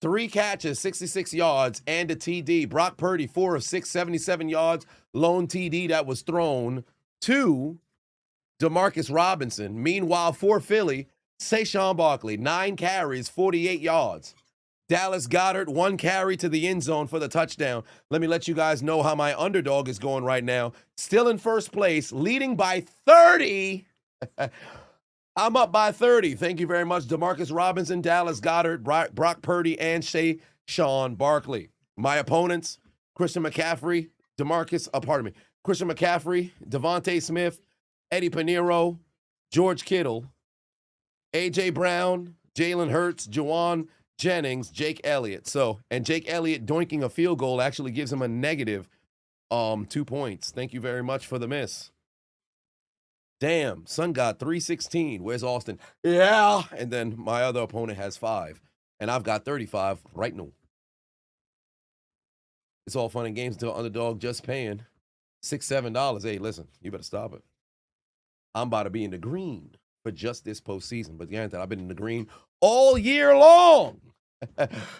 A: 3 catches, 66 yards, and a TD. Brock Purdy, 4 of 6, 77 yards. Lone TD that was thrown to Demarcus Robinson. Meanwhile, for Philly, Saquon Barkley, 9 carries, 48 yards. Dallas Goedert, 1 carry to the end zone for the touchdown. Let me let you guys know how my underdog is going right now. Still in first place, leading by 30. I'm up by 30. Thank you very much, Demarcus Robinson, Dallas Goedert, Brock Purdy, and Saquon Barkley. My opponents, Christian McCaffrey, Christian McCaffrey, Devontae Smith, Eddie Pinheiro, George Kittle, A.J. Brown, Jalen Hurts, Juwan Jennings, Jake Elliott. And Jake Elliott doinking a field goal actually gives him a negative 2 points. Thank you very much for the miss. Damn, son got 316. Where's Austin? Yeah. And then my other opponent has 5. And I've got 35 right now. It's all fun and games until Underdog just paying $6, $7. Hey, listen, you better stop it. I'm about to be in the green for just this postseason. But granted, I've been in the green all year long.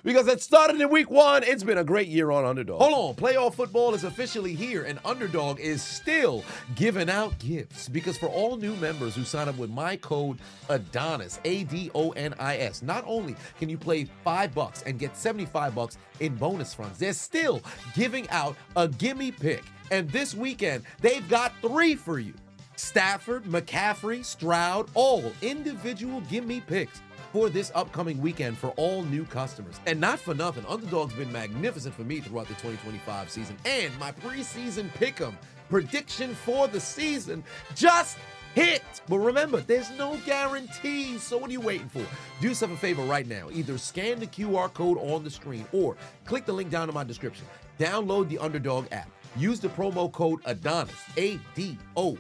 A: Because it started in week 1. It's been a great year on Underdog. Hold on. Playoff football is officially here, and Underdog is still giving out gifts. Because for all new members who sign up with my code Adonis, ADONIS, not only can you play $5 and get $75 in bonus funds, they're still giving out a gimme pick. And this weekend, they've got 3 for you. Stafford, McCaffrey, Stroud, all individual gimme picks for this upcoming weekend for all new customers. And not for nothing, Underdog's been magnificent for me throughout the 2025 season. And my preseason pick'em prediction for the season just hit. But remember, there's no guarantees. So what are you waiting for? Do yourself a favor right now. Either scan the QR code on the screen or click the link down in my description. Download the Underdog app. Use the promo code Adonis, ADONIS,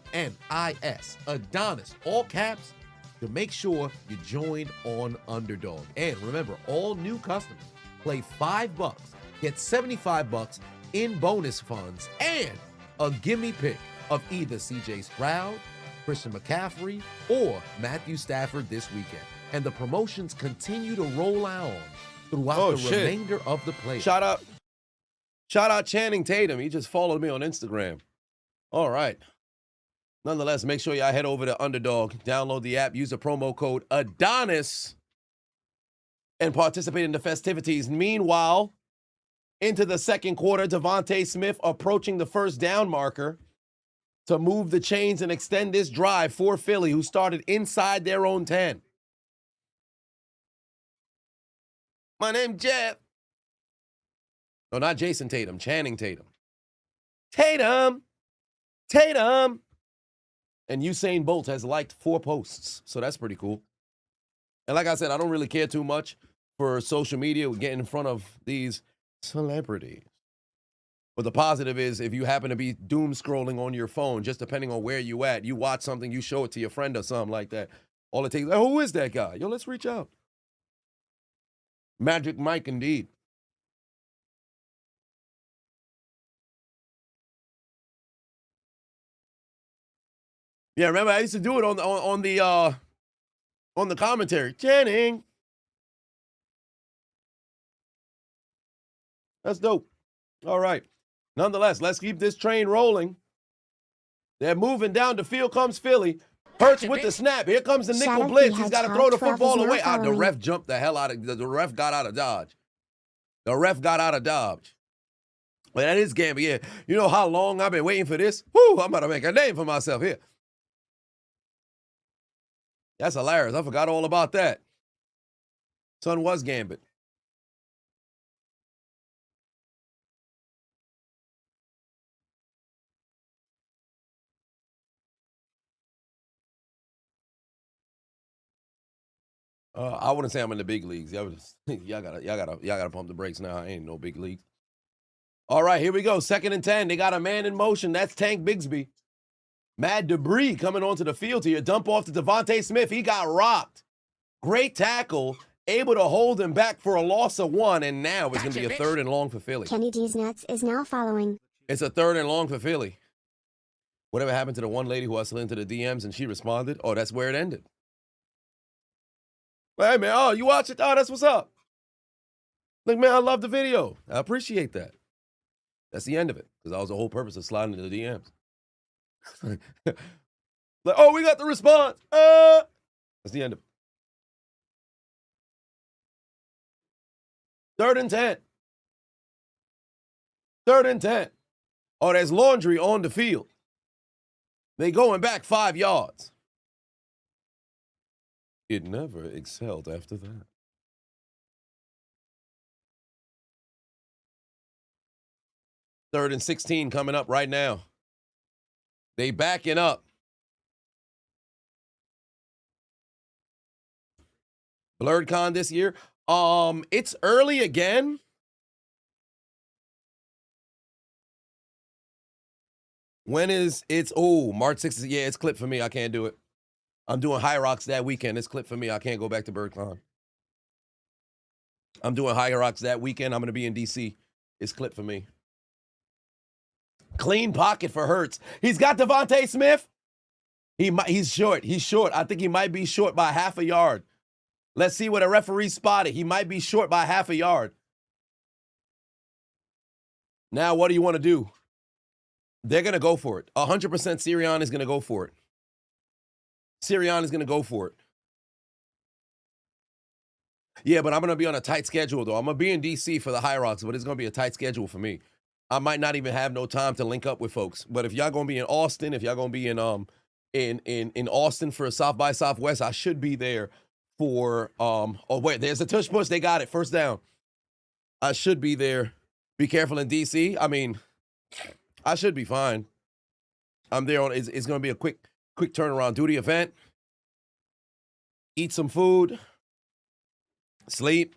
A: Adonis, all caps, to make sure you join on Underdog. And remember, all new customers play $5, get $75 in bonus funds, and a gimme pick of either CJ Stroud, Christian McCaffrey, or Matthew Stafford this weekend. And the promotions continue to roll on throughout remainder of the play. Shout out Channing Tatum. He just followed me on Instagram. All right. Nonetheless, make sure y'all head over to Underdog, download the app, use the promo code Adonis, and participate in the festivities. Meanwhile, into the second quarter, Devontae Smith approaching the first down marker to move the chains and extend this drive for Philly, who started inside their own 10. My name's Jeff. No, not Jason Tatum, Channing Tatum. Tatum! And Usain Bolt has liked 4 posts, so that's pretty cool. And like I said, I don't really care too much for social media, getting in front of these celebrities. But the positive is, if you happen to be doom scrolling on your phone, just depending on where you at, you watch something, you show it to your friend or something like that. All it takes, oh, who is that guy? Yo, let's reach out. Magic Mike, indeed. Yeah, remember I used to do it on the commentary. Channing. That's dope. All right. Nonetheless, let's keep this train rolling. They're moving down the field. Comes Philly. Hurts with the snap. Here comes the nickel blitz. He's got to throw the football away. The ref jumped the hell out of the ref got out of dodge. The ref got out of dodge. But that is Gambit. Yeah. You know how long I've been waiting for this? Whoo, I'm about to make a name for myself here. That's hilarious. I forgot all about that. Son was Gambit. I wouldn't say I'm in the big leagues. Y'all gotta pump the brakes now. I ain't no big leagues. All right, here we go. 2nd and 10. They got a man in motion. That's Tank Bigsby. Mad debris coming onto the field here. Dump off to Devontae Smith. He got rocked. Great tackle. Able to hold him back for a loss of 1. And now it's going to be a 3rd and long for Philly.
D: Kenny D's Nuts is now following.
A: It's a 3rd and long for Philly. Whatever happened to the one lady who hustled into the DMs and she responded? Oh, that's where it ended. Hey, man. Oh, you watch it? Oh, that's what's up. Look, man, I love the video. I appreciate that. That's the end of it. Because that was the whole purpose of sliding into the DMs. Like, oh, we got the response. That's the end of it. 3rd and 10. 3rd and 10. Oh, there's laundry on the field. They going back 5 yards. It never excelled after that. 3rd and 16 coming up right now. They backing up. Blurred Con this year. It's early again. When is it's March 6th? Yeah, it's clipped for me. I can't do it. I'm doing High Rocks that weekend. It's clipped for me. I can't go back to BirdCon. I'm doing High Rocks that weekend. I'm gonna be in DC. It's clipped for me. Clean pocket for Hurts. He's got Devontae Smith. He's short. He's short. I think he might be short by half a yard. Let's see what a referee spotted. He might be short by half a yard. Now, what do you want to do? They're going to go for it. 100% Sirianni is going to go for it. Sirianni is going to go for it. Yeah, but I'm going to be on a tight schedule, though. I'm going to be in D.C. for the High Rocks, but it's going to be a tight schedule for me. I might not even have no time to link up with folks. But if y'all going to be in Austin, if y'all going to be in Austin for South by Southwest, I should be there for oh wait, there's a tush push. They got it. First down. I should be there. Be careful in DC. I mean, I should be fine. I'm there on it's gonna be a quick turnaround. Do the event, eat some food, sleep,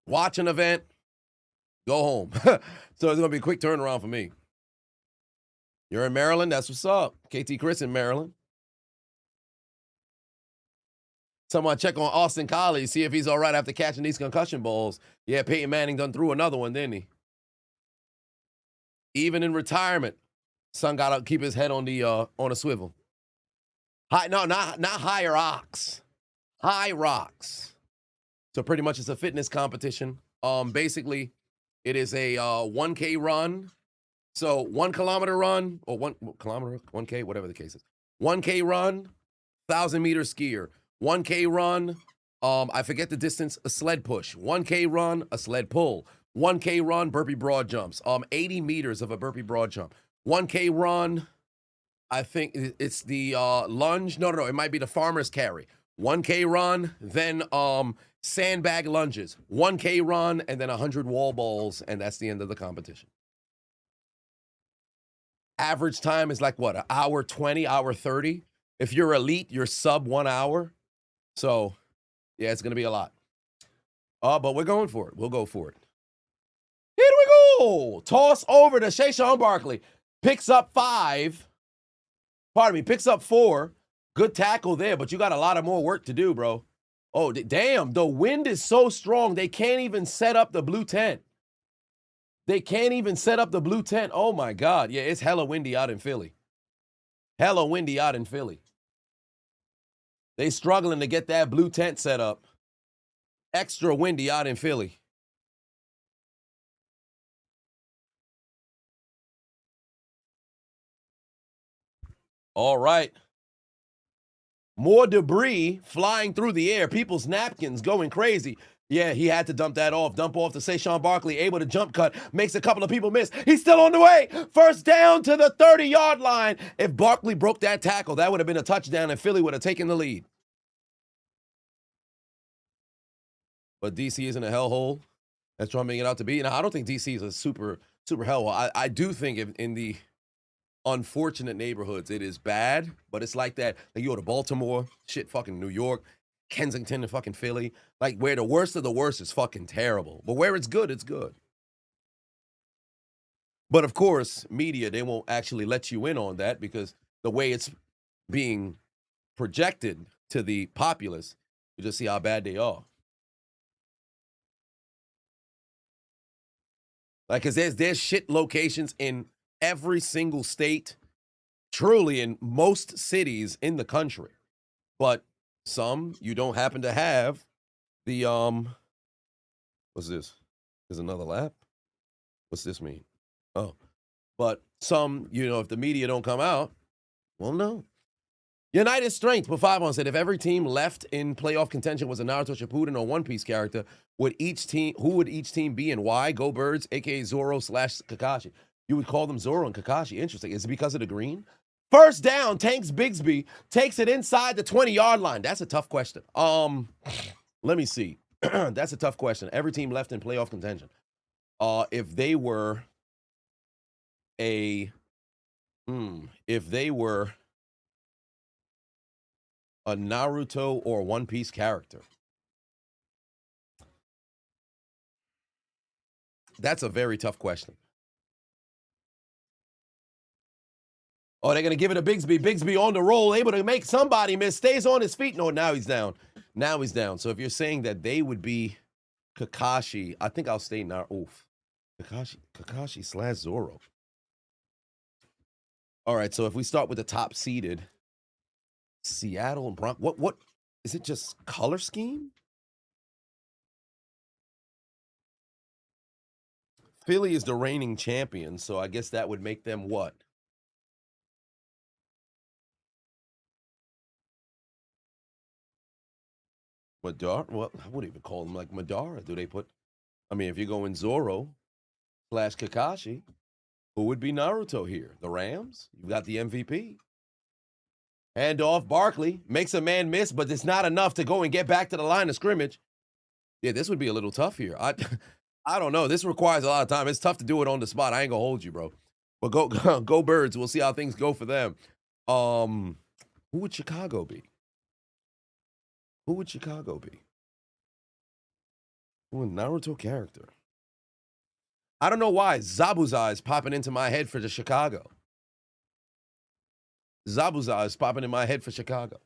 A: watch an event, go home. So it's gonna be a quick turnaround for me. You're in Maryland, that's what's up. KT Chris in Maryland. Someone check on Austin Collie, see if he's all right after catching these concussion balls. Yeah, Peyton Manning done threw another one, didn't he? Even in retirement, son got to keep his head on a swivel. Not higher rocks. High rocks. So pretty much it's a fitness competition. Basically, it is a 1K run. So 1 kilometer run, or 1 kilometer, 1K, whatever the case is. 1K run, 1,000-meter skier. 1K run, I forget the distance, a sled push. 1K run, a sled pull. 1K run, burpee broad jumps. 80 meters of a burpee broad jump. 1K run, I think it's the lunge. No, it might be the farmer's carry. 1K run, then sandbag lunges. 1K run, and then 100 wall balls, and that's the end of the competition. Average time is like what, an hour 20, hour 30? If you're elite, you're sub 1 hour. So, yeah, it's going to be a lot. But we're going for it. We'll go for it. Here we go. Toss over to Saquon Barkley. Picks up 5. Pardon me, picks up 4. Good tackle there, but you got a lot of more work to do, bro. Oh, damn. The wind is so strong, they can't even set up the blue tent. They can't even set up the blue tent. Oh, my God. Yeah, it's hella windy out in Philly. Hella windy out in Philly. They struggling to get that blue tent set up. Extra windy out in Philly. All right. More debris flying through the air. People's napkins going crazy. Yeah, he had to dump that off. Dump off to Saquon Barkley, able to jump cut. Makes a couple of people miss. He's still on the way. First down to the 30-yard line. If Barkley broke that tackle, that would have been a touchdown and Philly would have taken the lead. But DC isn't a hellhole. That's what I'm making it out to be. Now, I don't think DC is a super hellhole. I do think in the unfortunate neighborhoods, it is bad, but it's like that. Like you go to Baltimore, shit, fucking New York, Kensington and fucking Philly. Like where the worst of the worst is fucking terrible. But where it's good, it's good. But of course, media, they won't actually let you in on that because the way it's being projected to the populace, you just see how bad they are. Like, cause there's shit locations in every single state, truly in most cities in the country. But some you don't happen to have the what's this? There's another lap? What's this mean? Oh. But some, if the media don't come out, well, no. United Strength with 5 on said if every team left in playoff contention was a Naruto Shippuden or One Piece character, who would each team be and why? Go Birds, aka Zoro/Kakashi. You would call them Zoro and Kakashi. Interesting. Is it because of the green? First down, Tanks Bigsby takes it inside the 20-yard line. That's a tough question. Let me see. That's a tough question. Every team left in playoff contention. If they were a Naruto or One Piece character. That's a very tough question. Oh, they're going to give it to Bigsby. Bigsby on the roll, able to make somebody miss, stays on his feet. No, now he's down. Now he's down. So if you're saying that they would be Kakashi, I think I'll stay now. Oof. Kakashi / Zoro. All right, so if we start with the top seeded, Seattle and Broncos. What is it? Just color scheme? Philly is the reigning champion, so I guess that would make them what? Madara? Well, I wouldn't even call them like Madara. Do they put? I mean, if you're going Zoro / Kakashi, who would be Naruto here? The Rams? You've got the MVP. Hand off, Barkley makes a man miss, but it's not enough to go and get back to the line of scrimmage. Yeah, this would be a little tough here. I don't know. This requires a lot of time. It's tough to do it on the spot. I ain't gonna hold you, bro. But go Birds. We'll see how things go for them. Who would Chicago be? Who would Chicago be? Who a Naruto character? I don't know why Zabuza is popping into my head for the Chicago. Zabuza is popping in my head for Chicago.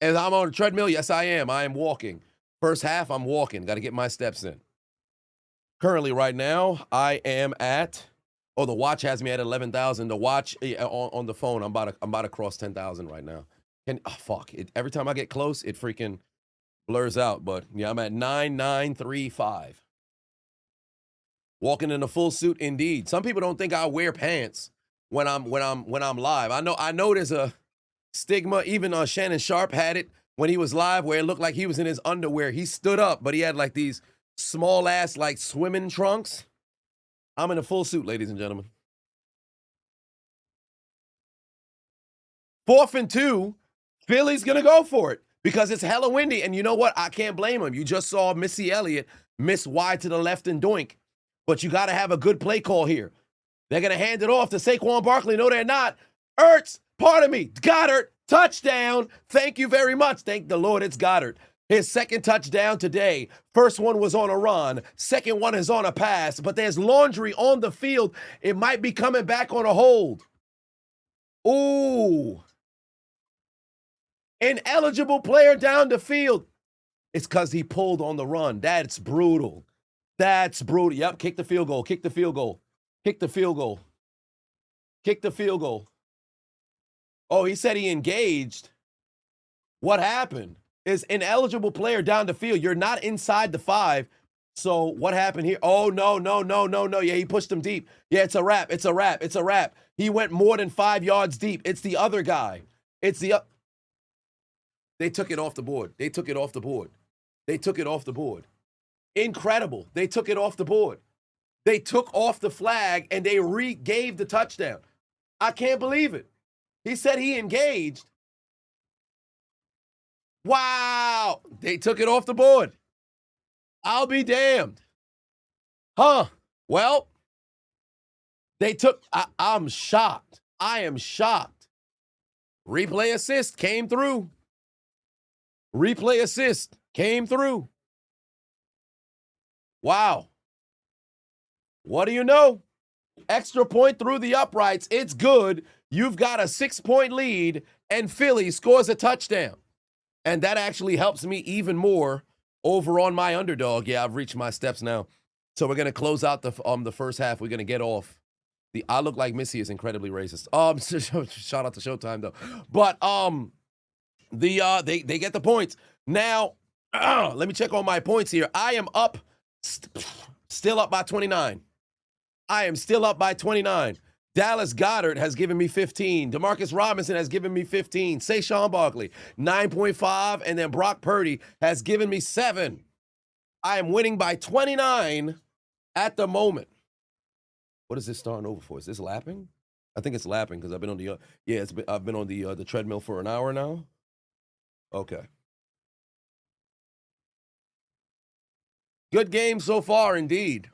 A: And I'm on a treadmill. Yes, I am. I am walking. First half, I'm walking. Got to get my steps in. Currently, right now, I am at. Oh, the watch has me at 11,000. The watch on the phone, I'm about to cross 10,000 right now. Fuck it. Every time I get close, it freaking blurs out. But yeah, I'm at 9935. Walking in a full suit, indeed. Some people don't think I wear pants when I'm live. I know there's a stigma. Even Shannon Sharp had it when he was live, where it looked like he was in his underwear. He stood up, but he had like these small ass like swimming trunks. I'm in a full suit, ladies and gentlemen. 4th and 2, Philly's gonna go for it because it's hella windy. And you know what? I can't blame him. You just saw Missy Elliott miss wide to the left and doink. But you got to have a good play call here. They're going to hand it off to Saquon Barkley. No, they're not. Ertz, pardon me, Goddard, touchdown. Thank you very much. Thank the Lord it's Goddard. His second touchdown today. First one was on a run. Second one is on a pass. But there's laundry on the field. It might be coming back on a hold. Ooh. Ineligible player down the field. It's because he pulled on the run. That's brutal. That's brutal. Yep, kick the field goal. Kick the field goal. Kick the field goal. Kick the field goal. Oh, he said he engaged. What happened? Is ineligible player down the field. You're not inside the 5. So what happened here? Oh, no. Yeah, he pushed him deep. Yeah, it's a wrap. It's a wrap. It's a wrap. He went more than 5 yards deep. It's the other guy. It's the They took it off the board. They took it off the board. They took it off the board. Incredible. They took it off the board. They took off the flag and they gave the touchdown. I can't believe it. He said he engaged. Wow. They took it off the board. I'll be damned. Huh. Well, they took, I'm shocked. I am shocked. Replay assist came through. Replay assist came through. Wow. What do you know? Extra point through the uprights. It's good. You've got a 6-point lead, and Philly scores a touchdown. And that actually helps me even more over on my underdog. Yeah, I've reached my steps now. So we're going to close out the first half. We're going to get off. I look like Missy is incredibly racist. Shout out to Showtime, though. But they get the points. Now, let me check on my points here. I am up. Still up by 29. I am still up by 29. Dallas Goedert has given me 15. Demarcus Robinson has given me 15. Saquon Barkley, 9.5. And then Brock Purdy has given me 7. I am winning by 29 at the moment. What is this starting over for? Is this lapping? I think it's lapping because I've been on the I've been on the treadmill for an hour now. Okay. Good game so far, indeed.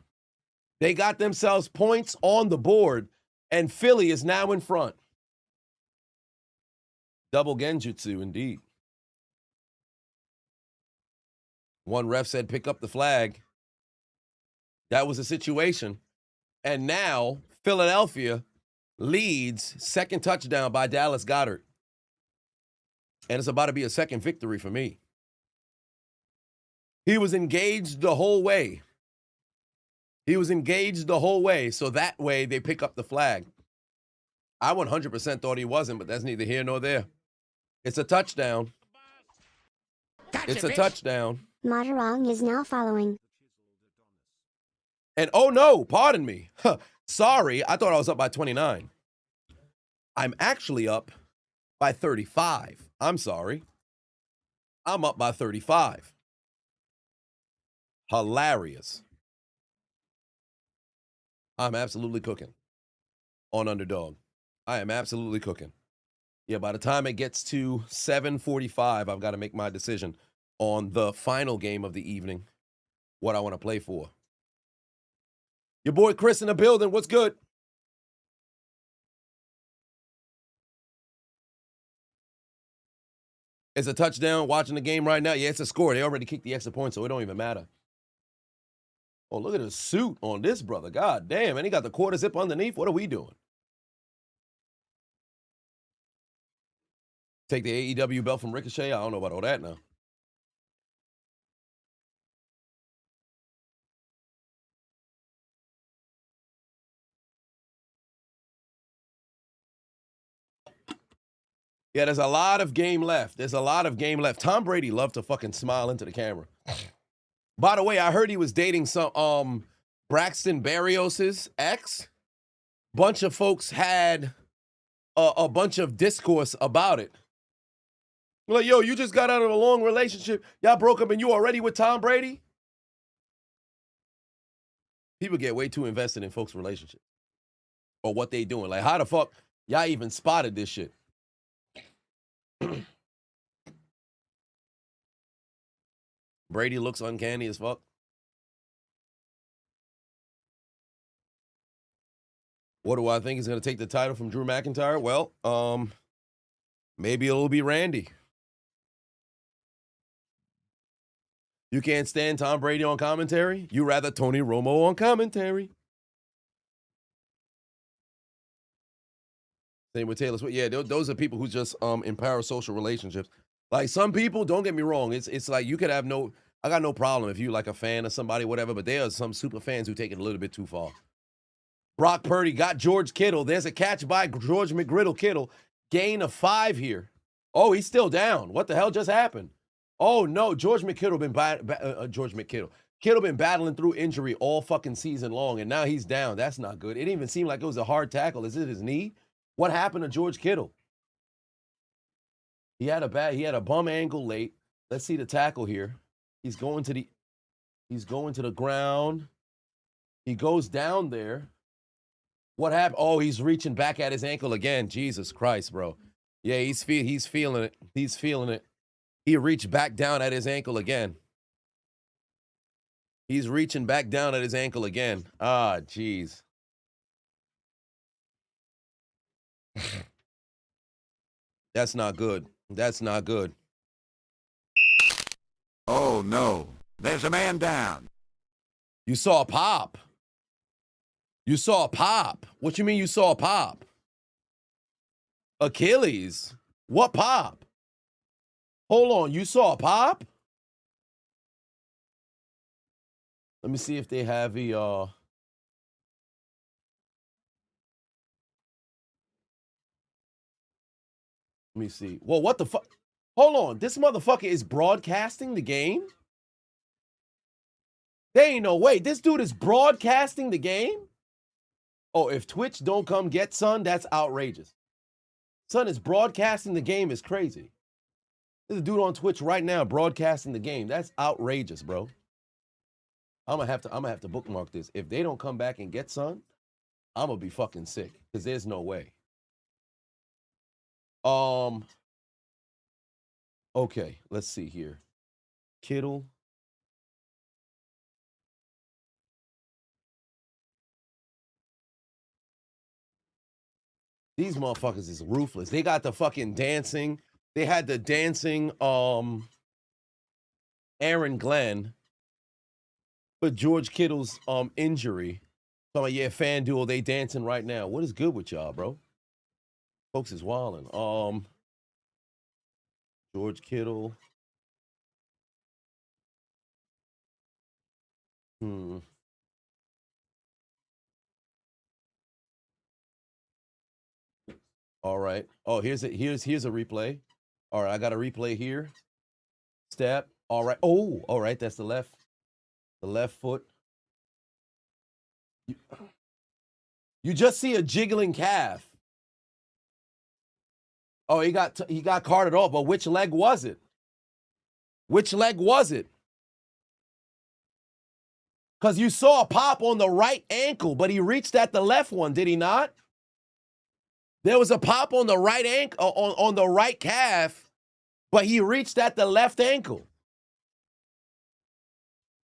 A: They got themselves points on the board, and Philly is now in front. Double Genjutsu, indeed. One ref said, pick up the flag. That was the situation. And now, Philadelphia leads, second touchdown by Dallas Goedert. And it's about to be a second victory for me. He was engaged the whole way. He was engaged the whole way, so that way they pick up the flag. I 100% thought he wasn't, but that's neither here nor there. It's a touchdown.
C: Gotcha,
A: It's a
C: bitch.
A: touchdown.
D: Matarong is now following.
A: And oh no, pardon me. Sorry, I thought I was up by 29. I'm actually up by 35. I'm sorry. I'm up by 35. Hilarious. I'm absolutely cooking on Underdog. I am absolutely cooking. Yeah, by the time it gets to 7:45, I've got to make my decision on the final game of the evening, what I want to play for. Your boy Chris in the building. What's good? It's a touchdown. Watching the game right now. Yeah, it's a score. They already kicked the extra point, so it don't even matter. Oh, look at the suit on this brother. God damn, and he got the quarter zip underneath. What are we doing? Take the AEW belt from Ricochet? I don't know about all that now. Yeah, there's a lot of game left. There's a lot of game left. Tom Brady loved to fucking smile into the camera. By the way, I heard he was dating some Braxton Berrios' ex. Bunch of folks had a bunch of discourse about it. Like, yo, you just got out of a long relationship. Y'all broke up and you already with Tom Brady? People get way too invested in folks' relationships or what they doing. Like, how the fuck y'all even spotted this shit? Brady looks uncanny as fuck. What do I think is going to take the title from Drew McIntyre? Well, maybe it'll be Randy. You can't stand Tom Brady on commentary? You rather Tony Romo on commentary? Same with Taylor Swift. Yeah, those are people who just in parasocial relationships. Like some people, don't get me wrong, it's like you could have I got no problem if you like a fan of somebody, whatever, but there are some super fans who take it a little bit too far. Brock Purdy got George Kittle. There's a catch by George McGriddle Kittle. Gain of 5 here. Oh, he's still down. What the hell just happened? Oh no, Kittle been battling through injury all fucking season long, and now he's down. That's not good. It didn't even seem like it was a hard tackle. Is it his knee? What happened to George Kittle? He had a bum ankle late. Let's see the tackle here. He's going to the ground. He goes down there. What happened? Oh, he's reaching back at his ankle again. Jesus Christ, bro. Yeah, he's feeling it. He's feeling it. He reached back down at his ankle again. He's reaching back down at his ankle again. Ah, jeez. That's not good. That's not good.
C: Oh, no. There's a man down.
A: You saw a pop. You saw a pop. What you mean you saw a pop? Achilles. What pop? Hold on. You saw a pop? Let me see if they have a let me see. Well, what the fuck? Hold on. This motherfucker is broadcasting the game? There ain't no way. This dude is broadcasting the game? Oh, if Twitch don't come get Son, that's outrageous. Son is broadcasting the game is crazy. There's a dude on Twitch right now broadcasting the game. That's outrageous, bro. I'm gonna have to bookmark this. If they don't come back and get Son, I'm gonna be fucking sick because there's no way. Okay, let's see here. Kittle. These motherfuckers is ruthless. They got the fucking dancing. They had the dancing Aaron Glenn for George Kittle's injury. So I'm like, yeah, FanDuel, they dancing right now. What is good with y'all, bro? Folks is wilding. George Kittle. All right. Oh, here's a replay. All right, I got a replay here. Step. All right. Oh, all right. That's the left foot. You just see a jiggling calf. Oh, he got carted off, but which leg was it? Which leg was it? Because you saw a pop on the right ankle, but he reached at the left one, did he not? There was a pop on the right ankle, on the right calf, but he reached at the left ankle.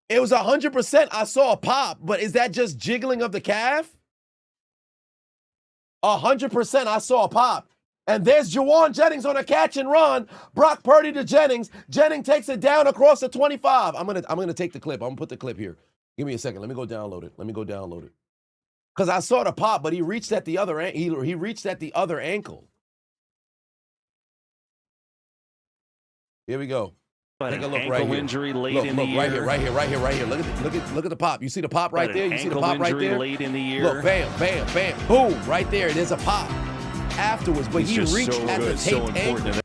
A: It was 100% I saw a pop, but is that just jiggling of the calf? 100% I saw a pop. And there's Juwan Jennings on a catch and run. Brock Purdy to Jennings. Jennings takes it down across the 25. I'm gonna take the clip. I'm gonna put the clip here. Give me a second. Let me go download it. Because I saw the pop, but he reached at the other he reached at the other ankle. Here we go.
E: But
A: Take a
E: an
A: look
E: ankle
A: right here.
E: injury late
A: Look,
E: in the
A: right
E: year.
A: here. Look at the pop. You see the pop right
E: But
A: there?
E: an
A: You see the
E: ankle
A: pop right
E: injury
A: there?
E: late in the year.
A: Look, bam, boom, right there. There's a pop afterwards, but
E: It's
A: he
E: just
A: reached
E: so
A: at the
E: good, so
A: taped
E: important.
A: ankle.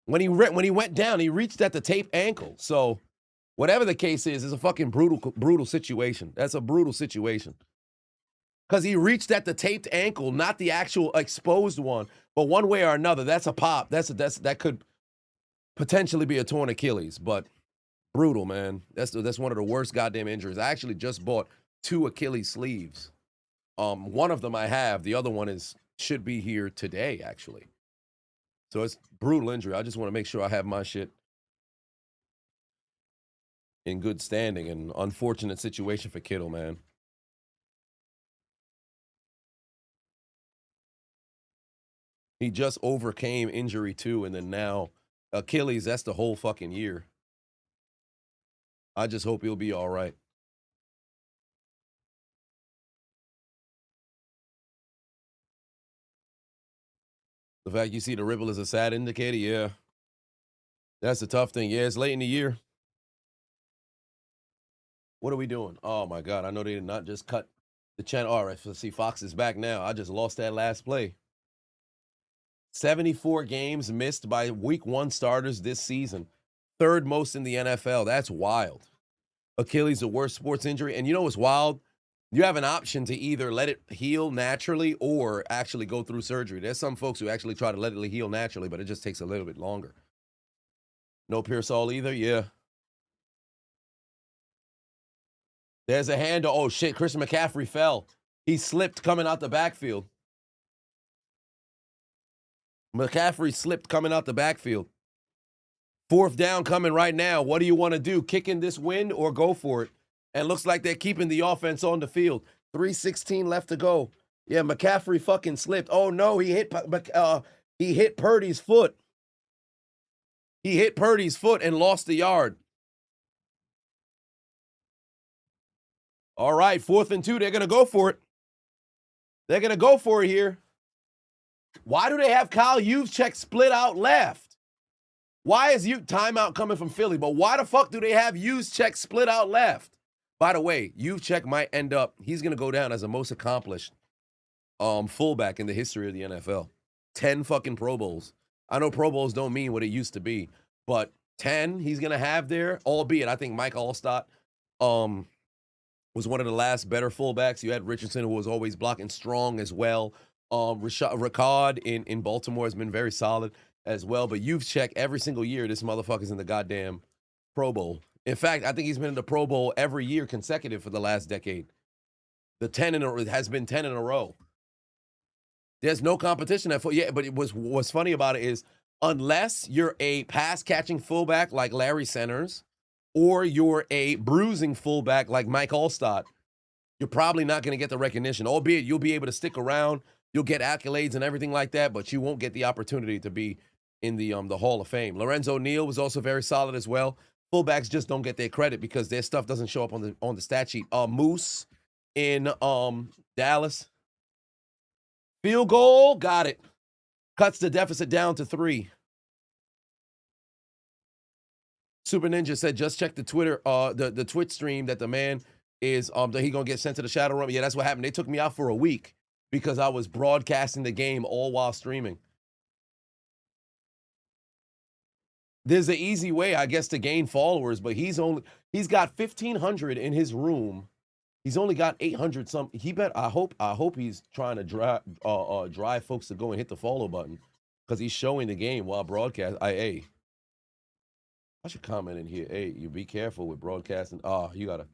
A: When he went down, he reached at the taped ankle. So whatever the case is, it's a fucking brutal situation. That's a brutal situation. Because he reached at the taped ankle, not the actual exposed one. But one way or another, that's a pop. That could potentially be a torn Achilles, but brutal, man. That's one of the worst goddamn injuries. I actually just bought 2 Achilles sleeves. One of them I have. The other one should be here today, actually. So it's brutal injury. I just want to make sure I have my shit in good standing. And unfortunate situation for Kittle, man. He just overcame injury too, and then now Achilles, that's the whole fucking year. I just hope he'll be all right. The fact you see the ripple is a sad indicator, yeah. That's the tough thing. Yeah, it's late in the year. What are we doing? Oh my God, I know they did not just cut the channel. All right, let's see, Fox is back now. I just lost that last play. 74 games missed by week 1 starters this season. 3rd most in the NFL. That's wild. Achilles, the worst sports injury. And you know what's wild? You have an option to either let it heal naturally or actually go through surgery. There's some folks who actually try to let it heal naturally, but it just takes a little bit longer. No Pearsall either? Yeah. There's a hand. Oh, shit. Christian McCaffrey fell. He slipped coming out the backfield. McCaffrey slipped coming out the backfield. 4th down coming right now. What do you want to do? Kick in this wind or go for it? And looks like they're keeping the offense on the field. 3:16 left to go. Yeah, McCaffrey fucking slipped. Oh no, he hit Purdy's foot. He hit Purdy's foot and lost the yard. All right, 4th and 2. They're gonna go for it. They're gonna go for it here. Why do they have Kyle Juszczyk split out left? Why is timeout coming from Philly? But why the fuck do they have Juszczyk split out left? By the way, Juszczyk might end up, he's going to go down as the most accomplished fullback in the history of the NFL. 10 fucking Pro Bowls. I know Pro Bowls don't mean what it used to be, but 10 he's going to have there, albeit I think Mike Allstott was one of the last better fullbacks. You had Richardson, who was always blocking strong as well. Ricard in Baltimore has been very solid as well. But Juszczyk, every single year, this motherfucker's in the goddamn Pro Bowl. In fact, I think he's been in the Pro Bowl every year consecutive for the last decade. It has been 10 in a row. There's no competition but what's funny about it is unless you're a pass-catching fullback like Larry Centers or you're a bruising fullback like Mike Allstott, you're probably not going to get the recognition, albeit you'll be able to stick around. You'll get accolades and everything like that, but you won't get the opportunity to be in the Hall of Fame. Lorenzo Neal was also very solid as well. Fullbacks just don't get their credit because their stuff doesn't show up on the stat sheet. Moose in Dallas. Field goal, got it. Cuts the deficit down to 3. Super Ninja said, just check the Twitter, the Twitch stream that the man is that he gonna get sent to the shadow room. Yeah, that's what happened. They took me out for a week because I was broadcasting the game all while streaming. There's an easy way, I guess, to gain followers, but he's got 1,500 in his room. He's only got 800 something. I hope he's trying to drive folks to go and hit the follow button because he's showing the game while broadcast. I should comment in here. Hey, you be careful with broadcasting. You gotta.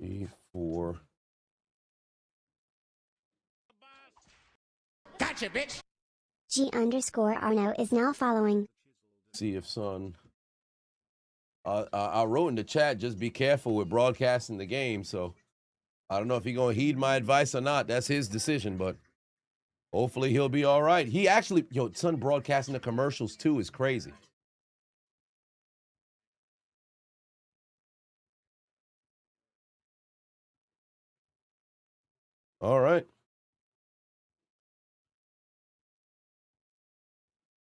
A: E4.
C: Gotcha, bitch.
D: G_Arno is now following.
A: See if son. I wrote in the chat, just be careful with broadcasting the game. So I don't know if he's gonna heed my advice or not. That's his decision, but hopefully he'll be all right. He actually, son broadcasting the commercials too is crazy. All right.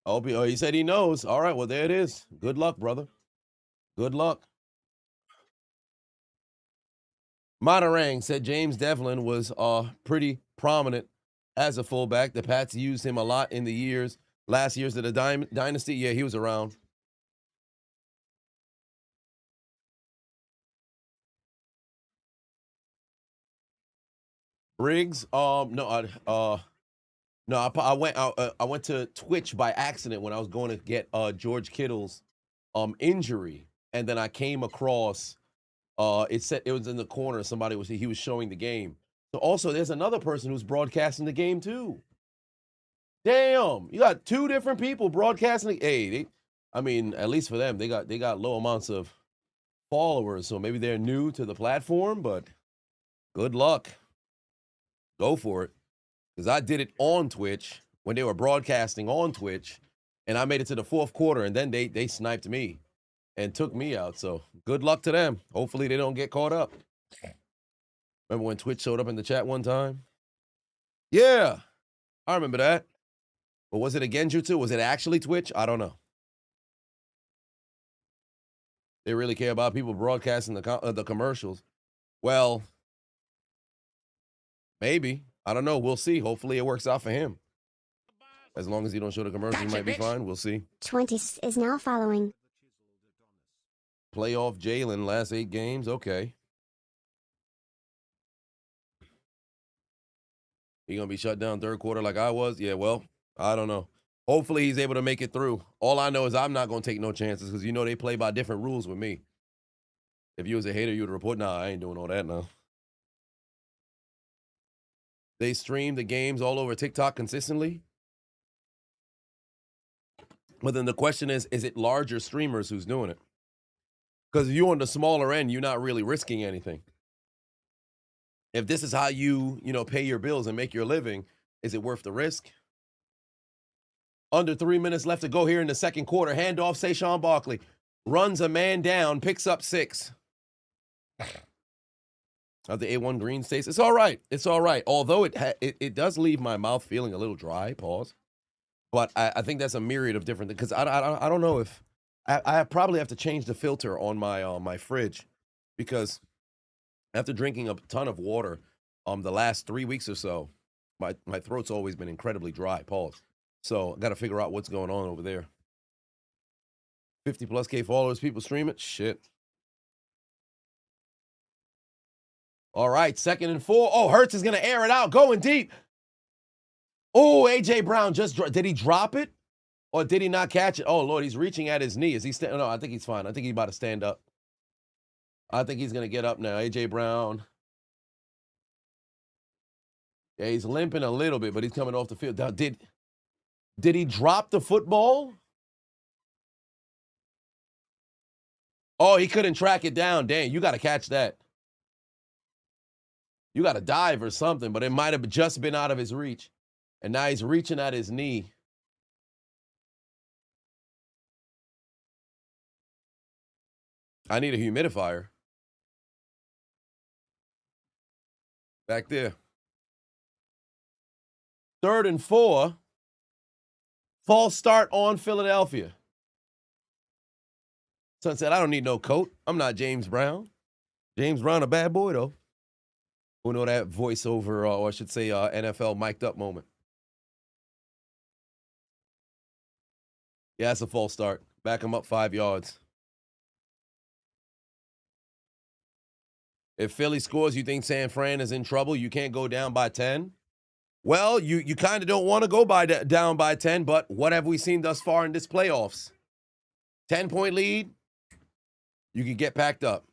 A: He said he knows. All right, well, there it is. Good luck, brother. Good luck. Matarang said James Devlin was pretty prominent as a fullback. The Pats used him a lot in the last years of the dynasty. Yeah, he was around. Briggs, no, I went to Twitch by accident when I was going to get George Kittle's injury, and then I came across it said it was in the corner. He was showing the game. So also there's another person who's broadcasting the game too. Damn, you got two different people broadcasting. Hey, at least for them, they got low amounts of followers, so maybe they're new to the platform, but good luck. Go for it. Because I did it on Twitch when they were broadcasting on Twitch, and I made it to the fourth quarter, and then they sniped me and took me out. So good luck to them. Hopefully they don't get caught up. Remember when Twitch showed up in the chat one time? Yeah, I remember that. But was it a Genjutsu? Was it actually Twitch? I don't know. They really care about people broadcasting the commercials. Well, maybe. I don't know. We'll see. Hopefully it works out for him. As long as he don't show the commercials, he might be fine. We'll see.
D: 20 is now following.
A: Playoff Jalen, last 8 games. Okay. He going to be shut down third quarter like I was? Yeah, well, I don't know. Hopefully he's able to make it through. All I know is I'm not going to take no chances because they play by different rules with me. If you was a hater, you would report, nah, I ain't doing all that now. They stream the games all over TikTok consistently. But then the question is it larger streamers who's doing it? Because if you're on the smaller end, you're not really risking anything. If this is how you pay your bills and make your living, is it worth the risk? Under 3 minutes left to go here in the second quarter. Handoff, Saquon Barkley runs a man down, picks up 6. Of the A1 Green States. It's all right. It's all right. Although it does leave my mouth feeling a little dry. Pause. But I think that's a myriad of different things. Because I don't know if I probably have to change the filter on my fridge, because after drinking a ton of water the last 3 weeks or so, my throat's always been incredibly dry. Pause. So I got to figure out what's going on over there. 50+ K followers, people stream it. Shit. All right, 2nd and 4. Oh, Hurts is going to air it out, going deep. Oh, A.J. Brown did he drop it? Or did he not catch it? Oh, Lord, he's reaching at his knee. Is he No, I think he's fine. I think he's about to stand up. I think he's going to get up now. A.J. Brown. Yeah, he's limping a little bit, but he's coming off the field. Now, did he drop the football? Oh, he couldn't track it down. Dang, you got to catch that. You got to dive or something, but it might have just been out of his reach. And now he's reaching at his knee. I need a humidifier. Back there. 3rd and 4. False start on Philadelphia. Son said, I don't need no coat. I'm not James Brown. James Brown, a bad boy, though. Who know that voiceover, or I should say NFL mic'd up moment. Yeah, that's a false start. Back him up 5 yards. If Philly scores, you think San Fran is in trouble? You can't go down by 10? Well, you kind of don't want to go down by 10, but what have we seen thus far in this playoffs? 10-point lead, you can get packed up.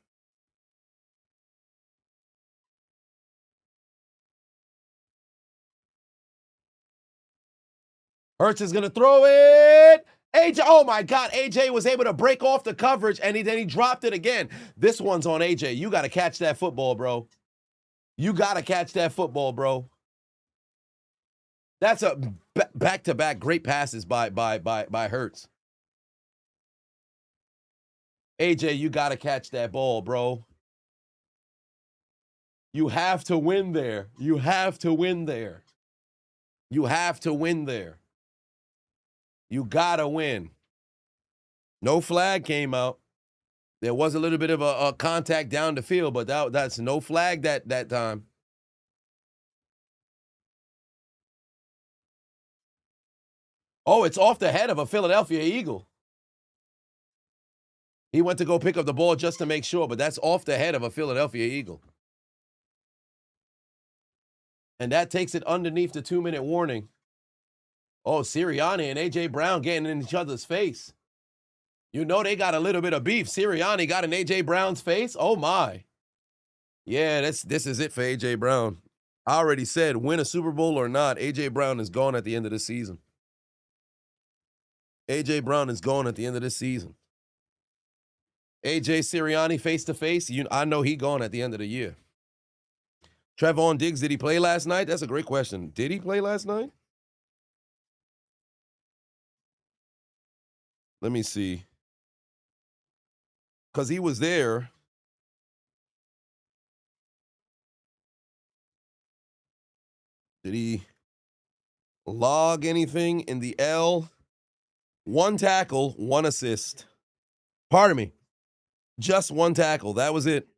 A: Hurts is going to throw it. AJ, oh my God, AJ was able to break off the coverage, and then he dropped it again. This one's on AJ. You got to catch that football, bro. You got to catch that football, bro. That's a back-to-back great passes by Hurts. AJ, you got to catch that ball, bro. You have to win there. You have to win there. You have to win there. You got to win. No flag came out. There was a little bit of a contact down the field, but that's no flag that time. Oh, it's off the head of a Philadelphia Eagle. He went to go pick up the ball just to make sure, but that's off the head of a Philadelphia Eagle. And that takes it underneath the 2-minute warning. Oh, Sirianni and A.J. Brown getting in each other's face. You know they got a little bit of beef. Sirianni got in A.J. Brown's face. Oh, my. Yeah, this is it for A.J. Brown. I already said, win a Super Bowl or not, A.J. Brown is gone at the end of the season. A.J. Brown is gone at the end of this season. A.J. Sirianni face-to-face, I know he gone at the end of the year. Trevon Diggs, did he play last night? That's a great question. Did he play last night? Let me see. Because he was there. Did he log anything in the L? 1 tackle, 1 assist. Pardon me. Just 1 tackle. That was it.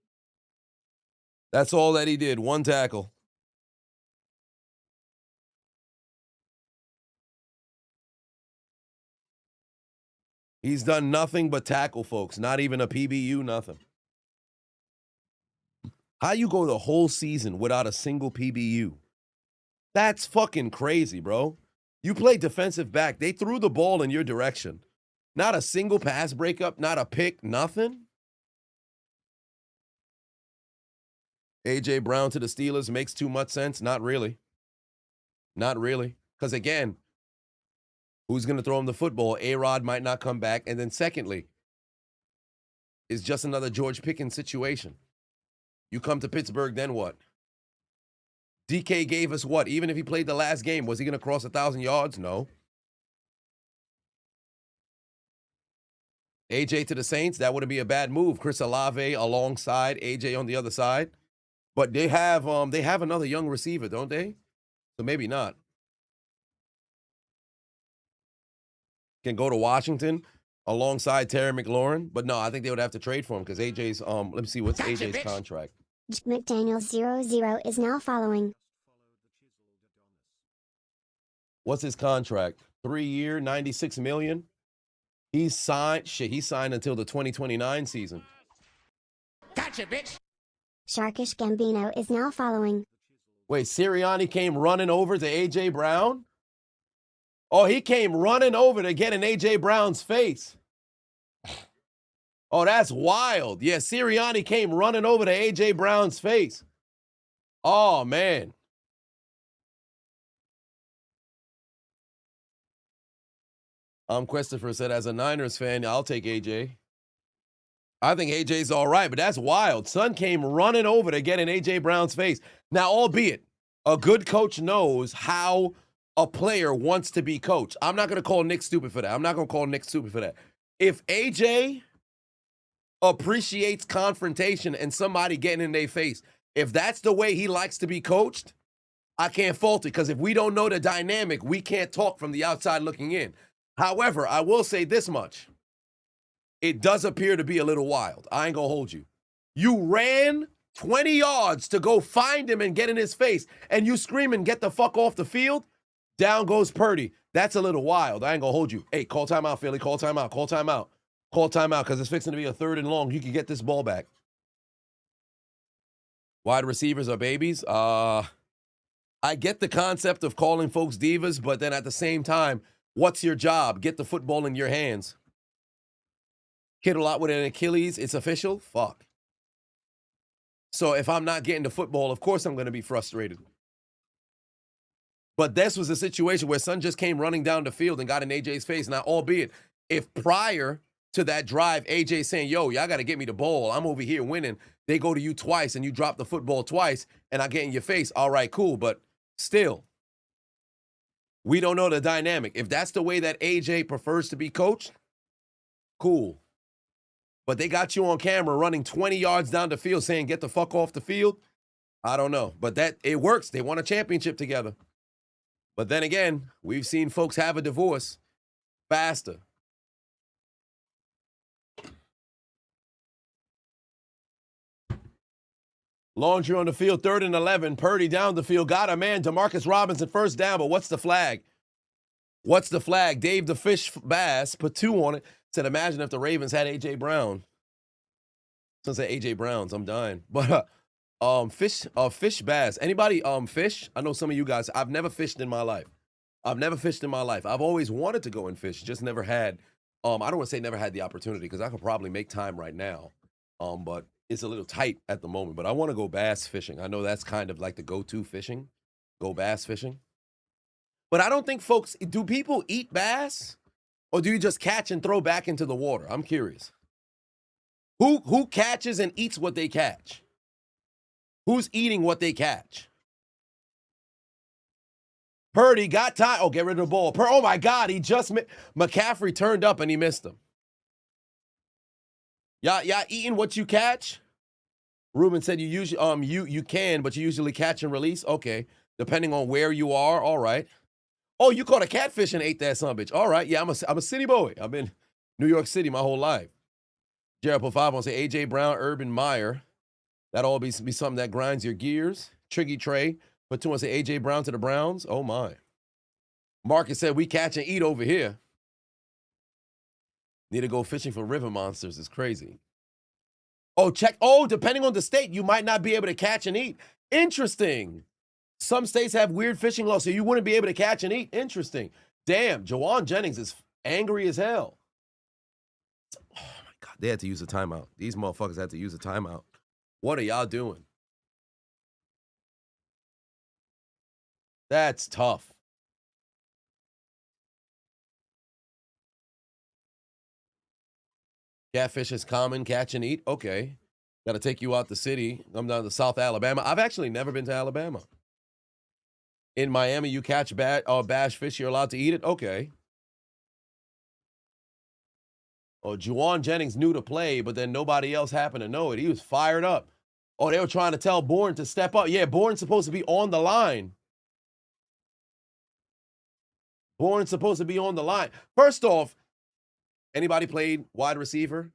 A: That's all that he did. 1 tackle. He's done nothing but tackle, folks. Not even a PBU, nothing. How you go the whole season without a single PBU? That's fucking crazy, bro. You play defensive back. They threw the ball in your direction. Not a single pass breakup, not a pick, nothing. A.J. Brown to the Steelers makes too much sense. Not really. Not really. Because, again, who's going to throw him the football? A-Rod might not come back. And then secondly, it's just another George Pickens situation. You come to Pittsburgh, then what? DK gave us what? Even if he played the last game, was he going to cross 1,000 yards? No. AJ to the Saints, that wouldn't be a bad move. Chris Olave alongside AJ on the other side. But they have another young receiver, don't they? So maybe not. Can go to Washington alongside Terry McLaurin. But no, I think they would have to trade for him because AJ's, let me see, what's AJ's contract?
D: McDaniel 00 is now following.
A: What's his contract? 3-year, $96 million. He signed until the 2029 season.
C: Gotcha, bitch.
D: Sharkish Gambino is now following.
A: Wait, Sirianni came running over to A.J. Brown? Oh, he came running over to get in A.J. Brown's face. Oh, that's wild. Yeah, Sirianni came running over to A.J. Brown's face. Oh, man. Christopher said, as a Niners fan, I'll take A.J. I think A.J.'s all right, but that's wild. Son came running over to get in A.J. Brown's face. Now, albeit, a good coach knows how a player wants to be coached. I'm not going to call Nick stupid for that. If A.J. appreciates confrontation and somebody getting in their face, if that's the way he likes to be coached, I can't fault it because if we don't know the dynamic, we can't talk from the outside looking in. However, I will say this much. It does appear to be a little wild. I ain't gonna hold you. You ran 20 yards to go find him and get in his face, and you screaming, get the fuck off the field? Down goes Purdy. That's a little wild. I ain't gonna hold you. Hey, call timeout, Philly. Call timeout. Call timeout. Call timeout because it's fixing to be a 3rd and long. You can get this ball back. Wide receivers are babies. I get the concept of calling folks divas, but then at the same time, what's your job? Get the football in your hands. Kittle out with an Achilles. It's official? Fuck. So if I'm not getting the football, of course I'm going to be frustrated. But this was a situation where Son just came running down the field and got in AJ's face. Now, albeit, if prior to that drive, AJ saying, yo, y'all got to get me the ball. I'm over here winning. They go to you twice and you drop the football twice and I get in your face. All right, cool. But still, we don't know the dynamic. If that's the way that AJ prefers to be coached, cool. But they got you on camera running 20 yards down the field saying, get the fuck off the field. I don't know. But it works. They won a championship together. But then again, we've seen folks have a divorce faster. Laundry on the field, 3rd and 11. Purdy down the field. Got a man. Demarcus Robinson first down. But what's the flag? What's the flag? Dave the Fish Bass put 2 on it. Said, imagine if the Ravens had A.J. Brown. Since I said A.J. Browns, I'm dying. But Fish Bass. Anybody fish? I know some of you guys. I've never fished in my life. I've always wanted to go and fish. Just never had. I don't want to say never had the opportunity because I could probably make time right now. But it's a little tight at the moment. But I want to go bass fishing. I know that's kind of like the go-to fishing. Go bass fishing. But I don't think folks, do people eat bass? Or do you just catch and throw back into the water? I'm curious. Who catches and eats what they catch? Who's eating what they catch? Purdy got time. Oh, get rid of the ball. Oh, my God. He just McCaffrey turned up and he missed him. Y'all eating what you catch? Ruben said you usually you can, but you usually catch and release. Okay. Depending on where you are. All right. Oh, you caught a catfish and ate that son of a bitch. All right. Yeah, I'm a city boy. I've been New York City my whole life. Jared put 5 on say A.J. Brown, Urban Meyer. That all be something that grinds your gears. Triggy Trey put 2 on say A.J. Brown to the Browns. Oh, my. Marcus said we catch and eat over here. Need to go fishing for river monsters. It's crazy. Oh, check. Oh, depending on the state, you might not be able to catch and eat. Interesting. Some states have weird fishing laws, so you wouldn't be able to catch and eat. Interesting. Damn, Jawan Jennings is angry as hell. Oh, my God. They had to use a timeout. These motherfuckers had to use a timeout. What are y'all doing? That's tough. Catfish is common, catch and eat. Okay. Got to take you out the city. I'm down to South Alabama. I've actually never been to Alabama. In Miami, you catch bass fish. You're allowed to eat it? Okay. Oh, Juwan Jennings knew to play, but then nobody else happened to know it. He was fired up. Oh, they were trying to tell Bourne to step up. Yeah, Bourne's supposed to be on the line. Bourne's supposed to be on the line. First off, anybody played wide receiver?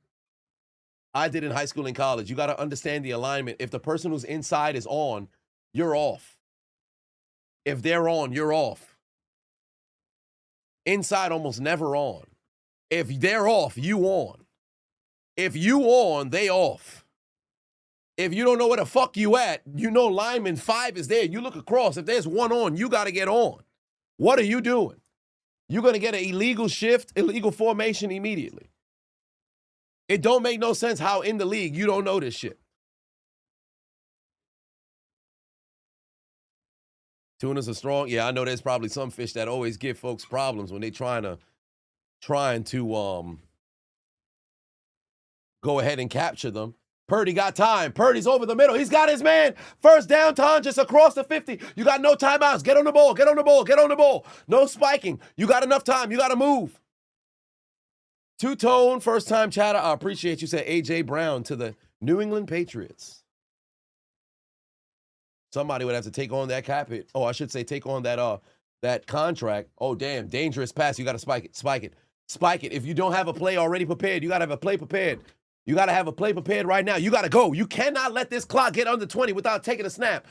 A: I did in high school and college. You got to understand the alignment. If the person who's inside is on, you're off. If they're on, you're off. Inside almost never on. If they're off, you on. If you on, they off. If you don't know where the fuck you at, you know lineman 5 is there. You look across. If there's one on, you got to get on. What are you doing? You're going to get an illegal shift, illegal formation immediately. It don't make no sense how in the league you don't know this shit. Tunas are strong. Yeah, I know there's probably some fish that always give folks problems when they trying to go ahead and capture them. Purdy got time. Purdy's over the middle. He's got his man. First down, Tom, just across the 50. You got no timeouts. Get on the ball. Get on the ball. Get on the ball. No spiking. You got enough time. You got to move. Two-tone, first-time chatter. I appreciate you. Said A.J. Brown to the New England Patriots. Somebody would have to take on that cap hit. Oh, I should say take on that contract. Oh, damn, dangerous pass. You got to spike it. Spike it. If you don't have a play already prepared, you got to have a play prepared. You got to have a play prepared right now. You got to go. You cannot let this clock get under 20 without taking a snap.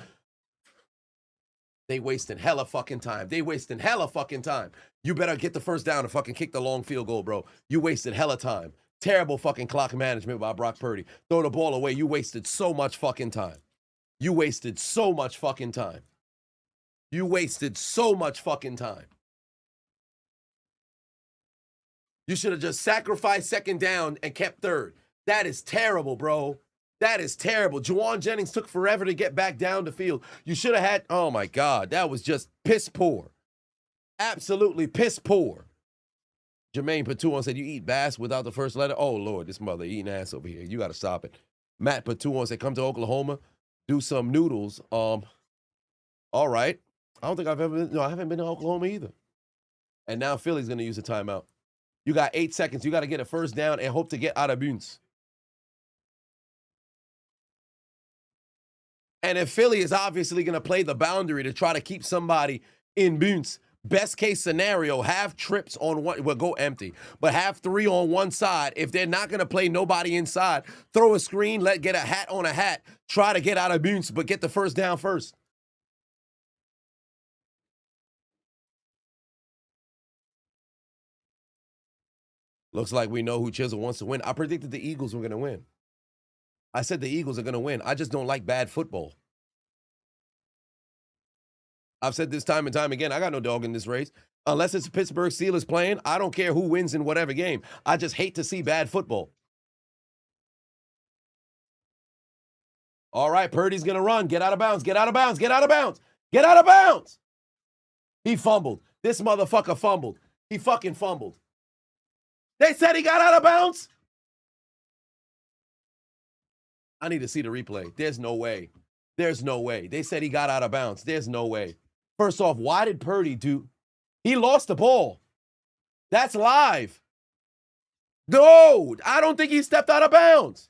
A: They wasting hella fucking time. You better get the first down and fucking kick the long field goal, bro. You wasted hella time. Terrible fucking clock management by Brock Purdy. Throw the ball away. You wasted so much fucking time. You should have just sacrificed second down and kept third. That is terrible, bro. That is terrible. Juwan Jennings took forever to get back down the field. You should have had, oh my God, that was just piss poor. Absolutely piss poor. Jermaine Patuon said, you eat bass without the first letter? Oh, Lord, this mother eating ass over here. You got to stop it. Matt Patuon said, come to Oklahoma, do some noodles. All right. I don't think I've ever been, no, I haven't been to Oklahoma either. And now Philly's going to use a timeout. You got 8 seconds. You got to get a first down and hope to get out of bounds. And if Philly is obviously going to play the boundary to try to keep somebody in bounds, best case scenario, have trips on one, well, go empty, but have 3 on one side. If they're not going to play nobody inside, throw a screen, get a hat on a hat, try to get out of bounds, but get the first down first. Looks like we know who Chiseled wants to win. I predicted the Eagles were going to win. I said the Eagles are going to win. I just don't like bad football. I've said this time and time again, I got no dog in this race. Unless it's Pittsburgh Steelers playing, I don't care who wins in whatever game. I just hate to see bad football. All right, Purdy's going to run. Get out of bounds. He fumbled. This motherfucker fumbled. He fucking fumbled. They said he got out of bounds. I need to see the replay. There's no way. They said he got out of bounds. There's no way. First off, why did Purdy do? He lost the ball. That's live. No, I don't think he stepped out of bounds.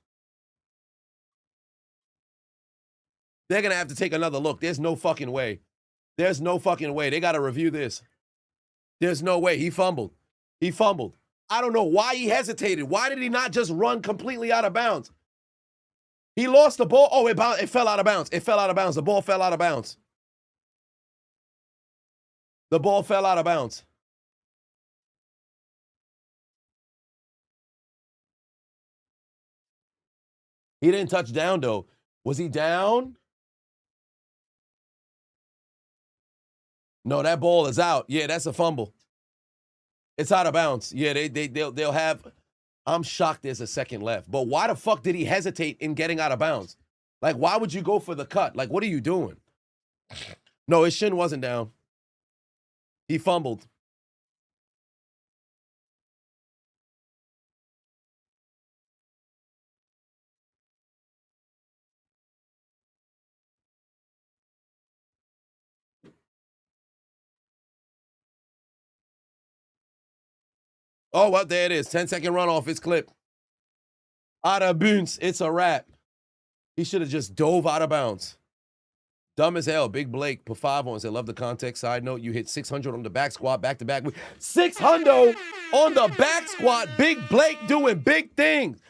A: They're going to have to take another look. There's no fucking way. They got to review this. There's no way. He fumbled. I don't know why he hesitated. Why did he not just run completely out of bounds? He lost the ball. Oh, it fell out of bounds. The ball fell out of bounds. He didn't touch down, though. Was he down? No, that ball is out. Yeah, that's a fumble. It's out of bounds. Yeah, they'll have. I'm shocked there's a second left. But why the fuck did he hesitate in getting out of bounds? Like, why would you go for the cut? Like, what are you doing? No, his shin wasn't down. He fumbled. Oh, well, there it is. 10-second runoff. It's clipped. Out of bounds. It's a wrap. He should have just dove out of bounds. Dumb as hell. Big Blake put 5 on. Said, love the context. Side note, you hit 600 on the back squat back-to-back. 600 on the back squat. Big Blake doing big things.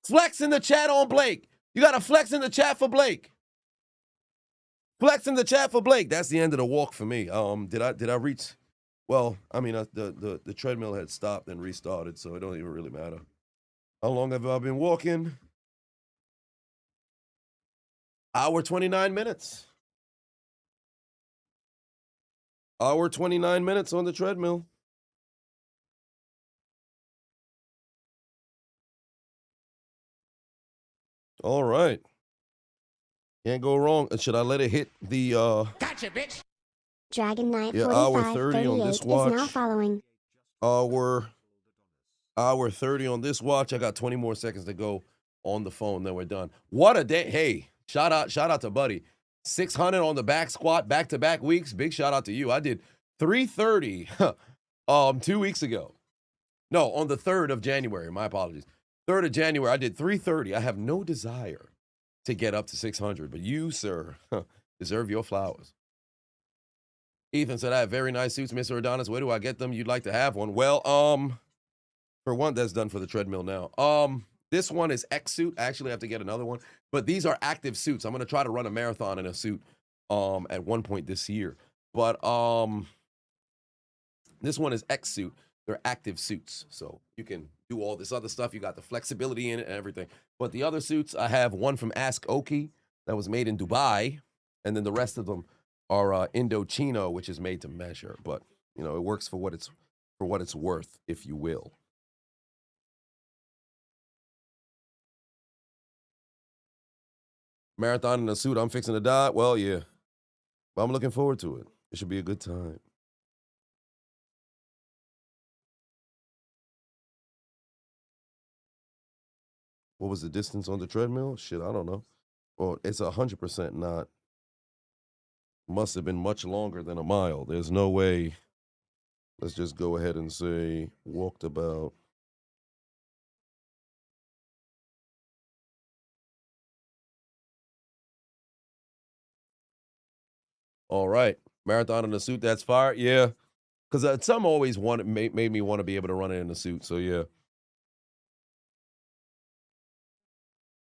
A: Flex in the chat on Blake. You got to flex in the chat for Blake. That's the end of the walk for me. Did I reach? Well, I mean, the treadmill had stopped and restarted, so it don't even really matter. How long have I been walking? Hour 29 minutes. Hour 29 minutes on the treadmill. All right. Can't go wrong. Should I let it hit the
C: Gotcha, bitch.
D: Dragon Knight
A: Yeah, hour 30
D: 4538
A: on this
D: is
A: watch.
D: now following.
A: Hour 30 on this watch. I got 20 more seconds to go on the phone, then we're done. What a day. Hey, shout out to Buddy. 600 on the back squat, back-to-back weeks. Big shout out to you. I did 330 2 weeks ago. No, on the 3rd of January. My apologies. 3rd of January, I did 330. I have no desire to get up to 600, but you, sir, Deserve your flowers. Ethan said, I have very nice suits, Mr. Adonis. Where do I get them? You'd like to have one. Well, for one, that's done for the treadmill now. This one is X suit. I actually have to get another one. But these are active suits. I'm going to try to run a marathon in a suit at one point this year. But this one is X suit. They're active suits. So you can do all this other stuff. You got the flexibility in it and everything. But the other suits, I have one from Ask Oki that was made in Dubai. And then the rest of them are Indochino, which is made to measure. But, you know, it works for what it's worth, if you will. Marathon in a suit, I'm fixing to die. Well, yeah. But I'm looking forward to it. It should be a good time. What was the distance on the treadmill? Shit, I don't know. Well, it's 100% not. Must have been much longer than a mile. There's no way. Let's just go ahead and say walked about. All right. Marathon in a suit, that's fire. Yeah. Because some always made me want to be able to run it in a suit. So, yeah.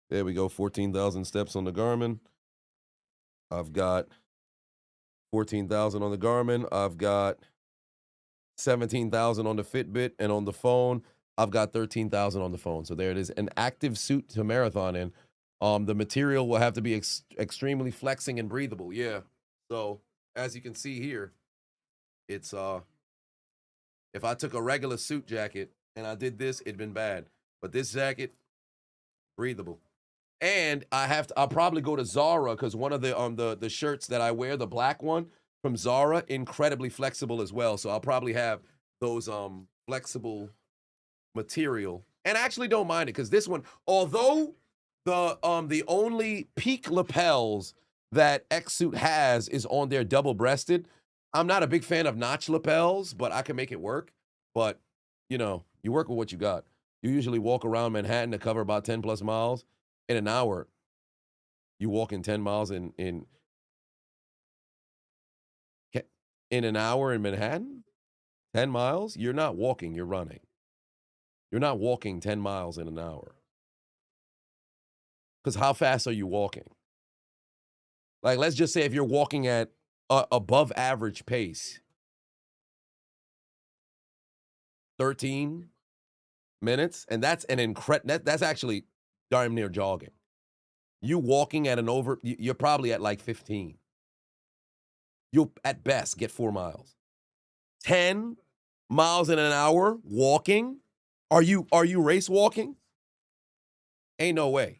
A: There we go. 14,000 steps on the Garmin. I've got 14,000 on the Garmin. I've got 17,000 on the Fitbit. And on the phone, I've got 13,000 on the phone. So there it is. An active suit to marathon in. The material will have to be extremely flexing and breathable. Yeah. So as you can see here, it's if I took a regular suit jacket and I did this, it'd been bad. But this jacket, breathable. And I'll probably go to Zara because one of the shirts that I wear, the black one from Zara, incredibly flexible as well. So I'll probably have those flexible material. And I actually don't mind it because this one, although the only peak lapels that X-Suit has is on their double-breasted, I'm not a big fan of notch lapels, but I can make it work. But, you know, you work with what you got. You usually walk around Manhattan to cover about 10 plus miles. In an hour, you walk in 10 miles in an hour in Manhattan? 10 miles? You're not walking, you're running. You're not walking 10 miles in an hour. Because how fast are you walking? Like, let's just say if you're walking at above average pace, 13 minutes, and that's that's actually darn near jogging. You walking at you're probably at like 15. You'll at best get 4 miles. 10 miles in an hour walking? Are you race walking? Ain't no way.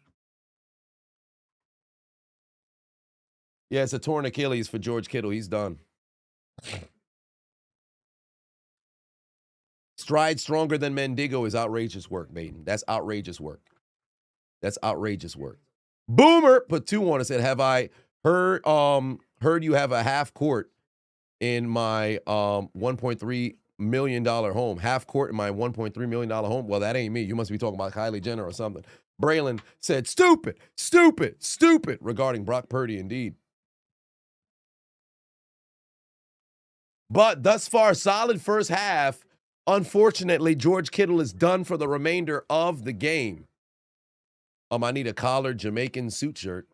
A: Yeah, it's a torn Achilles for George Kittle. He's done. Stride stronger than Mendigo is outrageous work, Maiden. That's outrageous work. That's outrageous work. Boomer put 2 on and said, have I heard you have a half court in my $1.3 million home? Half court in my $1.3 million home? Well, that ain't me. You must be talking about Kylie Jenner or something. Braylon said, stupid regarding Brock Purdy indeed. But thus far, solid first half. Unfortunately, George Kittle is done for the remainder of the game. I need a collared Jamaican suit shirt.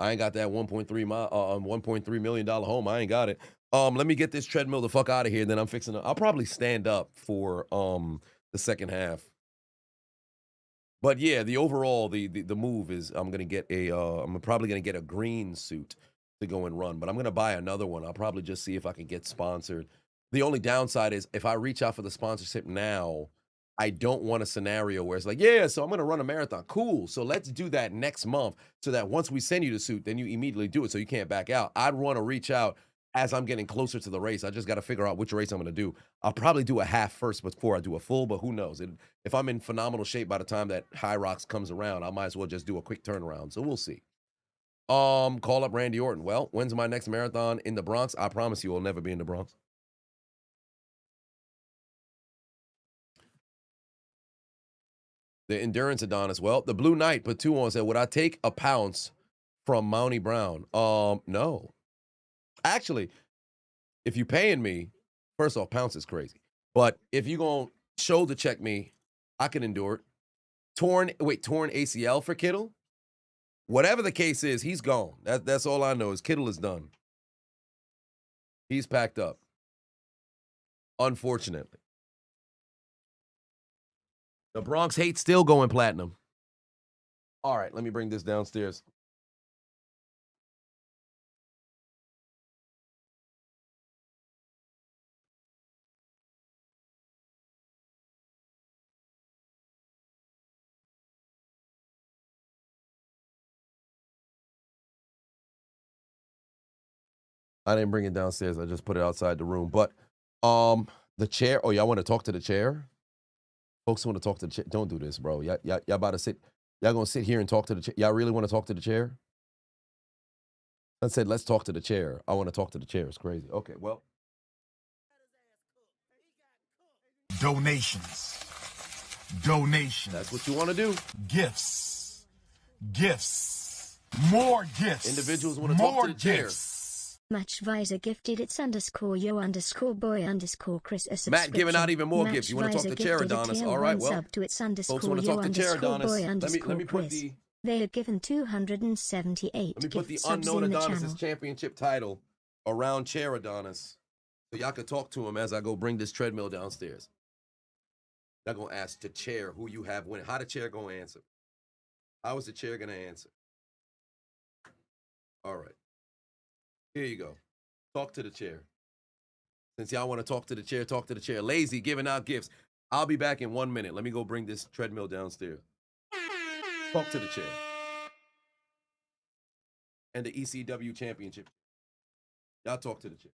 A: I ain't got that $1.3 million home. I ain't got it. Let me get this treadmill the fuck out of here. Then I'll probably stand up for the second half. But yeah, the overall the move is I'm probably gonna get a green suit to go and run. But I'm gonna buy another one. I'll probably just see if I can get sponsored. The only downside is if I reach out for the sponsorship now, I don't want a scenario where it's like, yeah, so I'm going to run a marathon. Cool. So let's do that next month so that once we send you the suit, then you immediately do it so you can't back out. I'd want to reach out as I'm getting closer to the race. I just got to figure out which race I'm going to do. I'll probably do a half first before I do a full, but who knows? If I'm in phenomenal shape by the time that High Rocks comes around, I might as well just do a quick turnaround. So we'll see. Call up Randy Orton. Well, when's my next marathon in the Bronx? I promise you, it'll never be in the Bronx. The endurance Adonis. Well, the Blue Knight put 2 on, said, would I take a pounce from Mountie Brown? No. Actually, if you paying me, first off, pounce is crazy. But if you going to shoulder check me, I can endure it. Torn ACL for Kittle? Whatever the case is, he's gone. That's all I know is Kittle is done. He's packed up. Unfortunately. The Bronx hate still going platinum. All right, let me bring this downstairs. I didn't bring it downstairs. I just put it outside the room. But the chair. Oh, y'all want to talk to the chair? Folks want to talk to the chair. Don't do this, bro. Y'all about to sit. Y'all going to sit here and talk to the chair? Y'all really want to talk to the chair? I said, let's talk to the chair. I want to talk to the chair. It's crazy. Okay, well.
E: Donations.
A: That's what you want to do.
E: Gifts. More gifts.
A: Individuals want to talk to the chair.
D: Matchvisor gifted its_yo_boy_Chris a subscription.
A: Matt giving out even more gifts. You want to talk to the chair, Adonis? All right, well.
D: To its
A: folks want to talk to the chair, Adonis. Let me put the.
D: They had given 278.
A: Let me put the unknown Adonis' championship title around chair Adonis, so y'all can talk to him as I go bring this treadmill downstairs. Y'all gonna ask the chair who you have winning. How the chair gonna answer? How is the chair gonna answer? All right. Here you go. Talk to the chair. Since y'all want to talk to the chair, talk to the chair. Lazy giving out gifts. I'll be back in 1 minute. Let me go bring this treadmill downstairs. Talk to the chair. And the ECW championship. Y'all talk to the chair.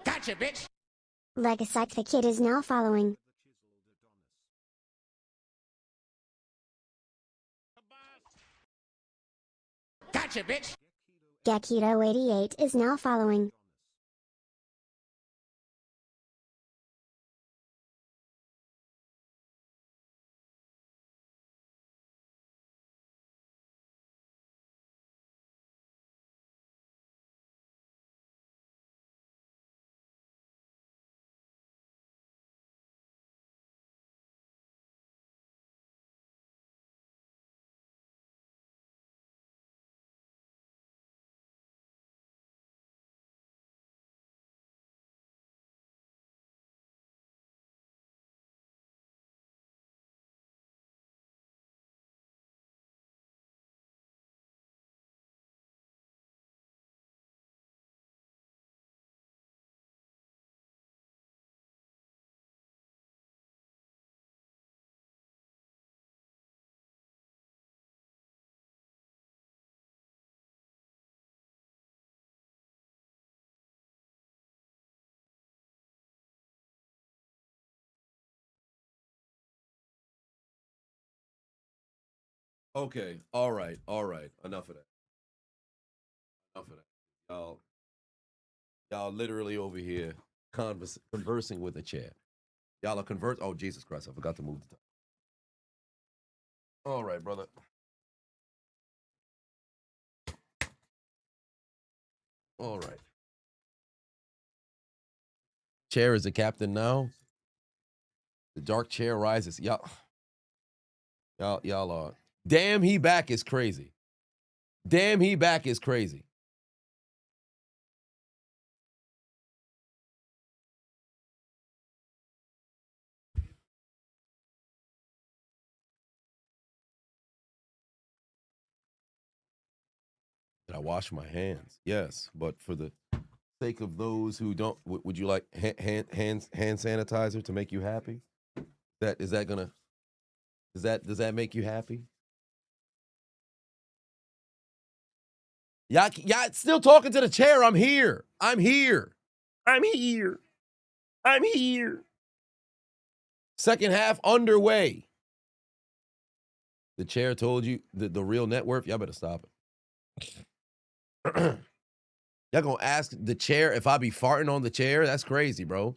C: Gotcha, bitch.
D: Legacyte the kid is now following.
C: Gotcha, bitch.
D: Gekito88 is now following.
A: Okay. All right. Enough of that. Y'all literally over here conversing with a chair. Y'all are Oh, Jesus Christ. I forgot to move the top. All right, brother. All right. Chair is the captain now. The dark chair rises. Y'all are. Damn, he back is crazy. Damn, he back is crazy. Did I wash my hands? Yes, but for the sake of those who don't, would you like hand sanitizer to make you happy? Does that make you happy? Y'all still talking to the chair. I'm here. Second half underway. The chair told you the real net worth. Y'all better stop it. Y'all gonna ask the chair if I be farting on the chair? That's crazy, bro.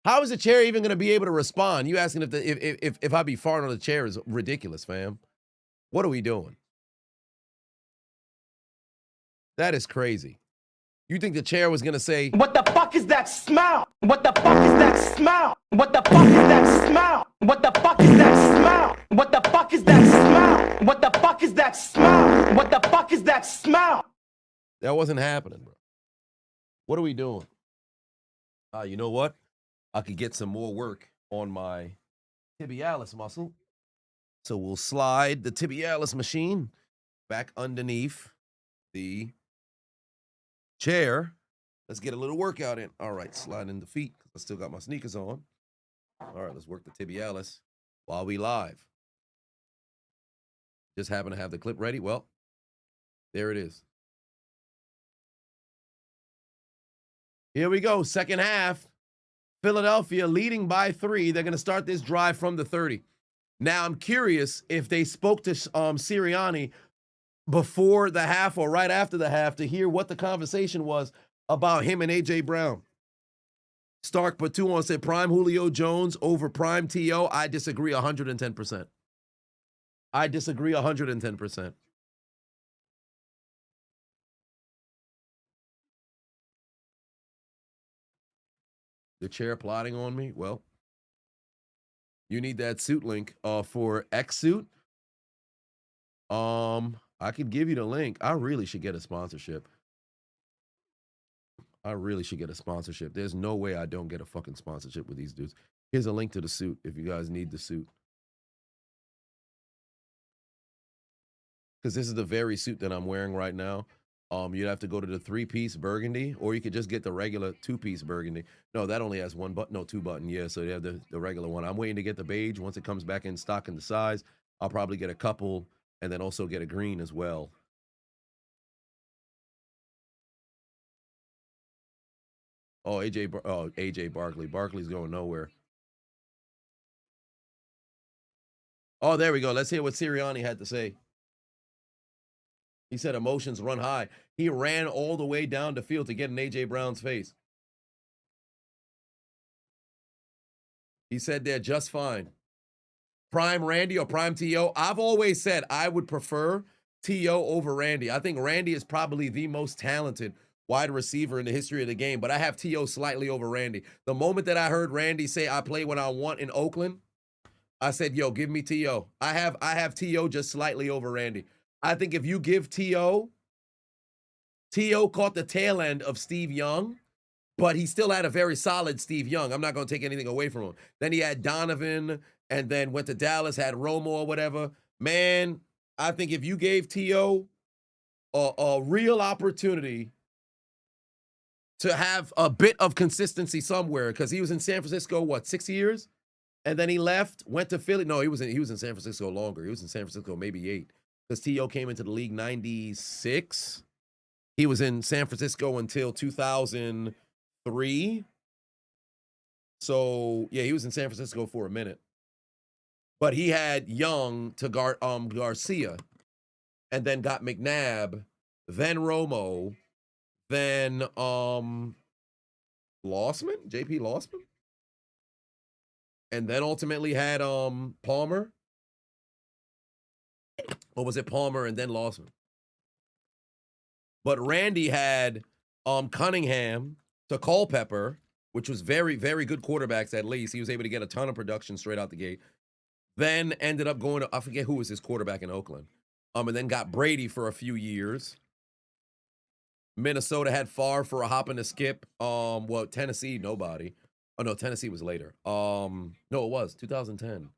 A: How is the chair even gonna be able to respond? You asking if I be farting on the chair is ridiculous, fam. What are we doing? That is crazy. You think the chair was gonna say,
F: "What the fuck is that smell? What the fuck is that smell? What the fuck is that smell? What the fuck is that smell? What the fuck is that smell? What the fuck is that smell? What the fuck is that smell?"
A: That wasn't happening, bro. What are we doing? You know what? I could get some more work on my tibialis muscle. So we'll slide the tibialis machine back underneath the chair. Let's get a little workout in. All right, slide in the feet. I still got my sneakers on. All right, let's work the tibialis while we live. Just happen to have the clip ready. Well, there it is. Here we go, second half. Philadelphia leading by 3. They're going to start this drive from the 30. Now, I'm curious if they spoke to Sirianni before the half or right after the half to hear what the conversation was about him and A.J. Brown. Stark Batuan said prime Julio Jones over prime T.O. I disagree 110%. I disagree 110%. The chair plotting on me? Well, you need that suit link for X suit. I could give you the link. I really should get a sponsorship. There's no way I don't get a fucking sponsorship with these dudes. Here's a link to the suit if you guys need the suit. Because this is the very suit that I'm wearing right now. You'd have to go to the 3-piece burgundy, or you could just get the regular 2-piece burgundy. No, that only has 1 button, no 2 button. Yeah, so you have the regular one. I'm waiting to get the beige. Once it comes back in stock in the size, I'll probably get a couple and then also get a green as well. Oh, AJ Barkley. Barkley's going nowhere. Oh, there we go. Let's hear what Sirianni had to say. He said emotions run high. He ran all the way down the field to get in A.J. Brown's face. He said they're just fine. Prime Randy or prime T.O.? I've always said I would prefer T.O. over Randy. I think Randy is probably the most talented wide receiver in the history of the game, but I have T.O. slightly over Randy. The moment that I heard Randy say I play when I want in Oakland, I said, yo, give me T.O. I have T.O. just slightly over Randy. I think if you give T.O. caught the tail end of Steve Young, but he still had a very solid Steve Young. I'm not going to take anything away from him. Then he had Donovan and then went to Dallas, had Romo or whatever. Man, I think if you gave T.O. a real opportunity to have a bit of consistency somewhere, because he was in San Francisco, 6 years? And then he left, went to Philly. No, he was in San Francisco longer. He was in San Francisco maybe 8. Because T.O. came into the league 96. He was in San Francisco until 2003. So, yeah, he was in San Francisco for a minute. But he had Young to Garcia. and then got McNabb, then Romo, then Lossman, JP Lossman, and then ultimately had Palmer. Or was it Palmer and then Lossman? But Randy had Cunningham to Culpepper, which was very, very good quarterbacks at least. He was able to get a ton of production straight out the gate. Then ended up going to, I forget who was his quarterback in Oakland. And then got Brady for a few years. Minnesota had Favre for a hop and a skip. Well, Tennessee, nobody. Oh, no, Tennessee was later. No, it was 2010.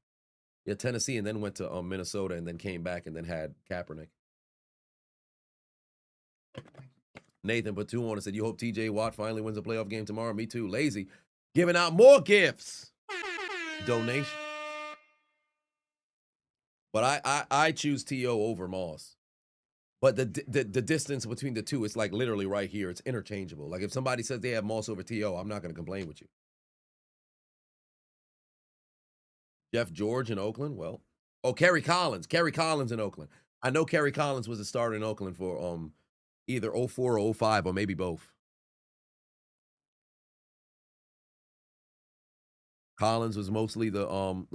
A: Yeah, Tennessee, and then went to Minnesota, and then came back, and then had Kaepernick. Nathan put 2 on and said, you hope TJ Watt finally wins a playoff game tomorrow? Me too. Lazy. Giving out more gifts. Donation. But I choose T.O. over Moss. But the distance between the two, it's like literally right here. It's interchangeable. Like if somebody says they have Moss over T.O., I'm not going to complain with you. Jeff George in Oakland? Well, oh, Kerry Collins. Kerry Collins in Oakland. I know Kerry Collins was a starter in Oakland for either 04 or 05 or maybe both. Collins was mostly the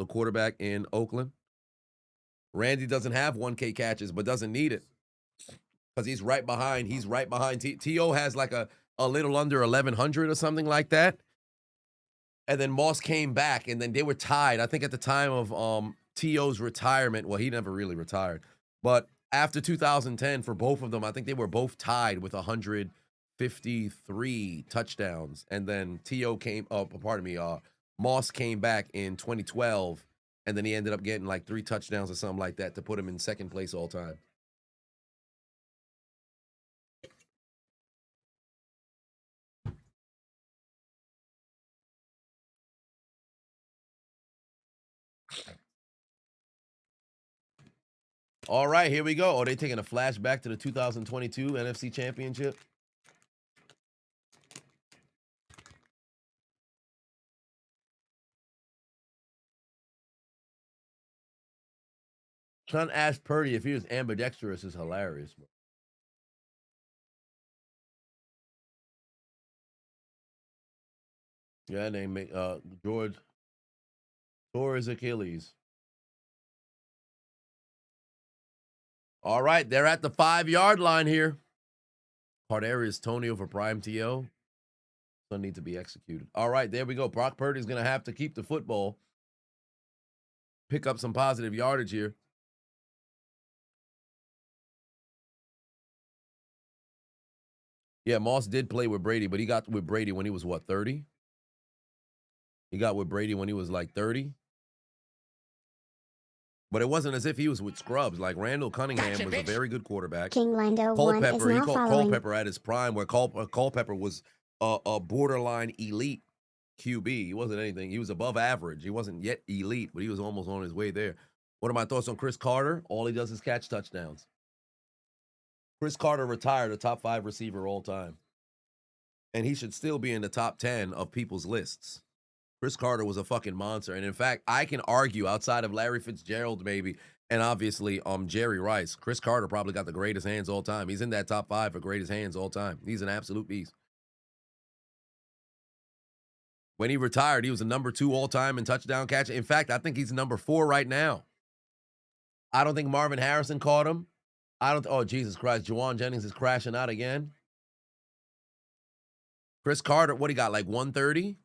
A: quarterback in Oakland. Randy doesn't have 1K catches, but doesn't need it because he's right behind. He's right behind. T.O. has like a little under 1,100 or something like that. And then Moss came back, and then they were tied. I think at the time of T.O.'s retirement, well, he never really retired. But after 2010, for both of them, I think they were both tied with 153 touchdowns. And then T.O. Moss came back in 2012, and then he ended up getting like 3 touchdowns or something like that to put him in second place all time. All right, here we go. Oh, they taking a flashback to the 2022 NFC Championship. Trying to ask Purdy if he was ambidextrous is hilarious, bro. Yeah, name George tore his Achilles. All right, they're at the 5-yard line here. Cardarius Tonio for prime TO. Doesn't need to be executed. All right, there we go. Brock Purdy's going to have to keep the football. Pick up some positive yardage here. Yeah, Moss did play with Brady, but he got with Brady when he was, what, 30? He got with Brady when he was like 30. But it wasn't as if he was with scrubs. Like Randall Cunningham was a very good quarterback.
D: King Lando 1 is
A: Culpepper, he
D: now
A: called
D: following.
A: Culpepper at his prime, where Culpepper was a borderline elite QB. He wasn't anything. He was above average. He wasn't yet elite, but he was almost on his way there. What are my thoughts on Chris Carter? All he does is catch touchdowns. Chris Carter retired, a top 5 receiver all time. And he should still be in the top 10 of people's lists. Chris Carter was a fucking monster. And in fact, I can argue outside of Larry Fitzgerald, maybe, and obviously Jerry Rice, Chris Carter probably got the greatest hands all time. He's in that top 5 for greatest hands all time. He's an absolute beast. When he retired, he was a number 2 all time in touchdown catch. In fact, I think he's number 4 right now. I don't think Marvin Harrison caught him. Oh, Jesus Christ. Juwan Jennings is crashing out again. Chris Carter, what he got, like 130?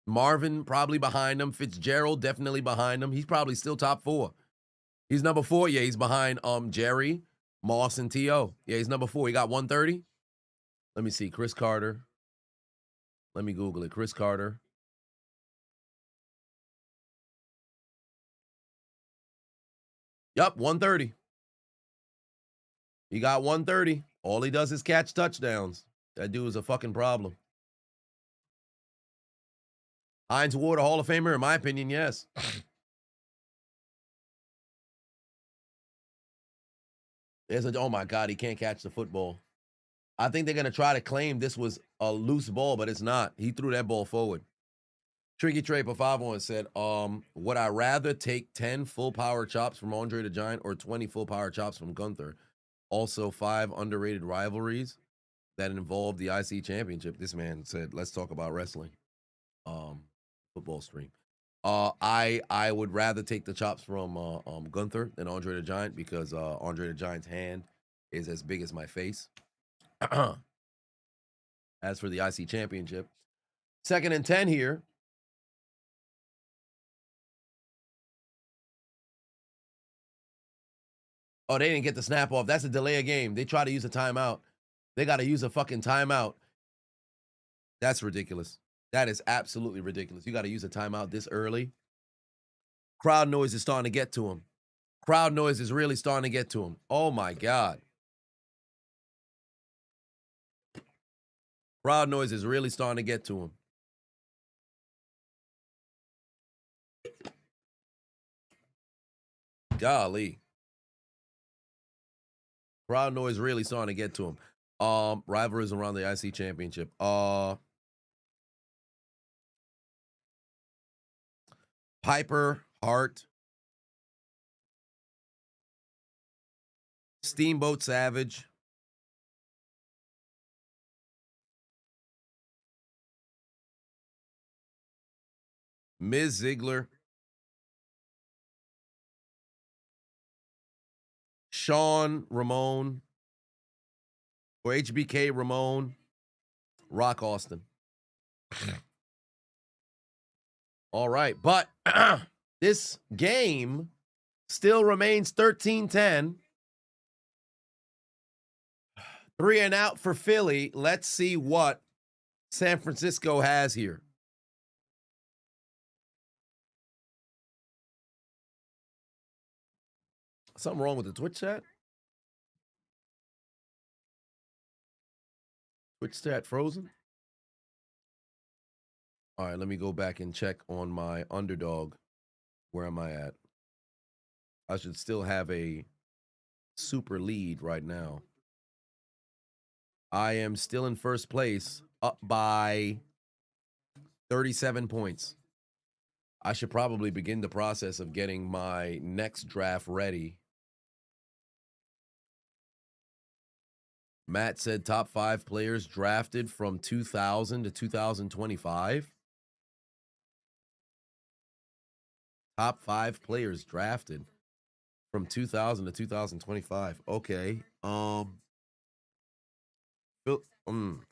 A: Marvin probably behind him. Fitzgerald definitely behind him. He's probably still top 4. He's number 4. Yeah, he's behind Jerry, Moss, and T.O. Yeah, he's number 4. He got 130. Let me see. Chris Carter. Let me Google it. Chris Carter. Yup, 130. He got 130. All he does is catch touchdowns. That dude is a fucking problem. Hines Ward, a Hall of Famer, in my opinion, yes. Oh my God, he can't catch the football. I think they're going to try to claim this was a loose ball, but it's not. He threw that ball forward. Tricky Trey for 5-1 said, would I rather take 10 full power chops from Andre the Giant or 20 full power chops from Gunther? Also, 5 underrated rivalries that involved the IC championship. This man said, let's talk about wrestling. Football stream. I would rather take the chops from Gunther than Andre the Giant because Andre the Giant's hand is as big as my face. As for the IC championship, 2nd and 10 here. Oh, they didn't get the snap off. That's a delay of game. They try to use a timeout. They got to use a fucking timeout. That's ridiculous. That is absolutely ridiculous. You got to use a timeout this early. Crowd noise is starting to get to him. Crowd noise is really starting to get to him. Oh, my God. Crowd noise is really starting to get to him. Golly. Crowd noise really starting to get to him. Rivalries around the IC championship. Piper, Hart, Steamboat Savage, Ms. Ziggler, Sean Ramon, or HBK Ramon, Rock Austin. All right, but this game still remains 13-10. 3 and out for Philly. Let's see what San Francisco has here. Something wrong with the Twitch chat? Twitch chat frozen? All right, let me go back and check on my Underdog. Where am I at? I should still have a super lead right now. I am still in first place, up by 37 points. I should probably begin the process of getting my next draft ready. Matt said top 5 players drafted from 2000 to 2025. Top 5 players drafted from 2000 to 2025. Okay.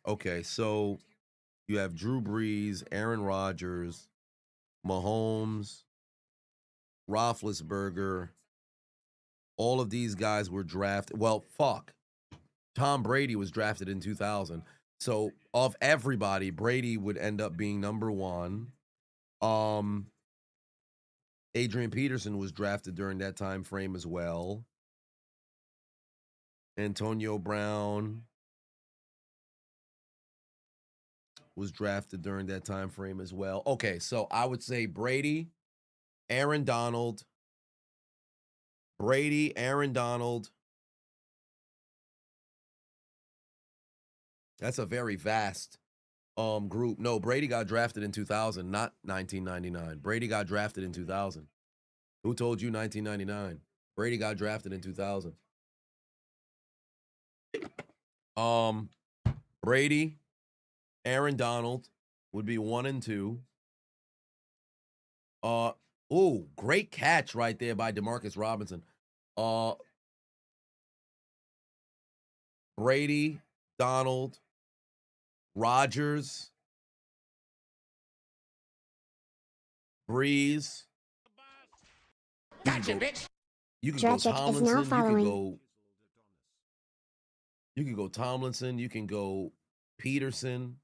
A: Okay, so you have Drew Brees, Aaron Rodgers, Mahomes, Roethlisberger. All of these guys were drafted. Well, fuck. Tom Brady was drafted in 2000. So of everybody, Brady would end up being number 1. Adrian Peterson was drafted during that time frame as well. Antonio Brown was drafted during that time frame as well. Okay, so I would say Brady, Aaron Donald. Brady, Aaron Donald. That's a very vast group. No, Brady got drafted in 2000, not 1999. Brady got drafted in 2000. Who told you 1999? Brady got drafted in 2000. Brady, Aaron Donald would be 1 and 2. Great catch right there by DeMarcus Robinson. Brady, Donald, Rodgers, Breeze.
C: Gotcha, bitch.
A: You can go
D: Dragic is now
A: Tomlinson.
D: following.
A: You can go Tomlinson. You can go Peterson.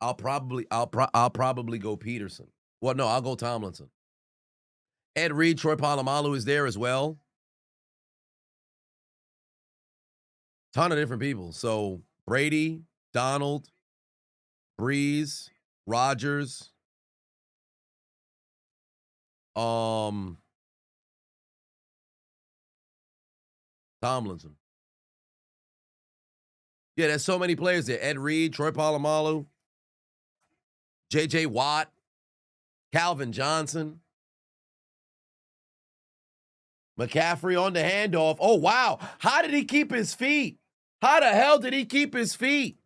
A: I'll probably go Peterson. Well, no, I'll go Tomlinson. Ed Reed, Troy Polamalu is there as well. Ton of different people. So Brady, Donald, Breeze, Rodgers, Tomlinson. Yeah, there's so many players there. Ed Reed, Troy Polamalu, J.J. Watt, Calvin Johnson. McCaffrey on the handoff. Oh, wow. How did he keep his feet? How the hell did he keep his feet?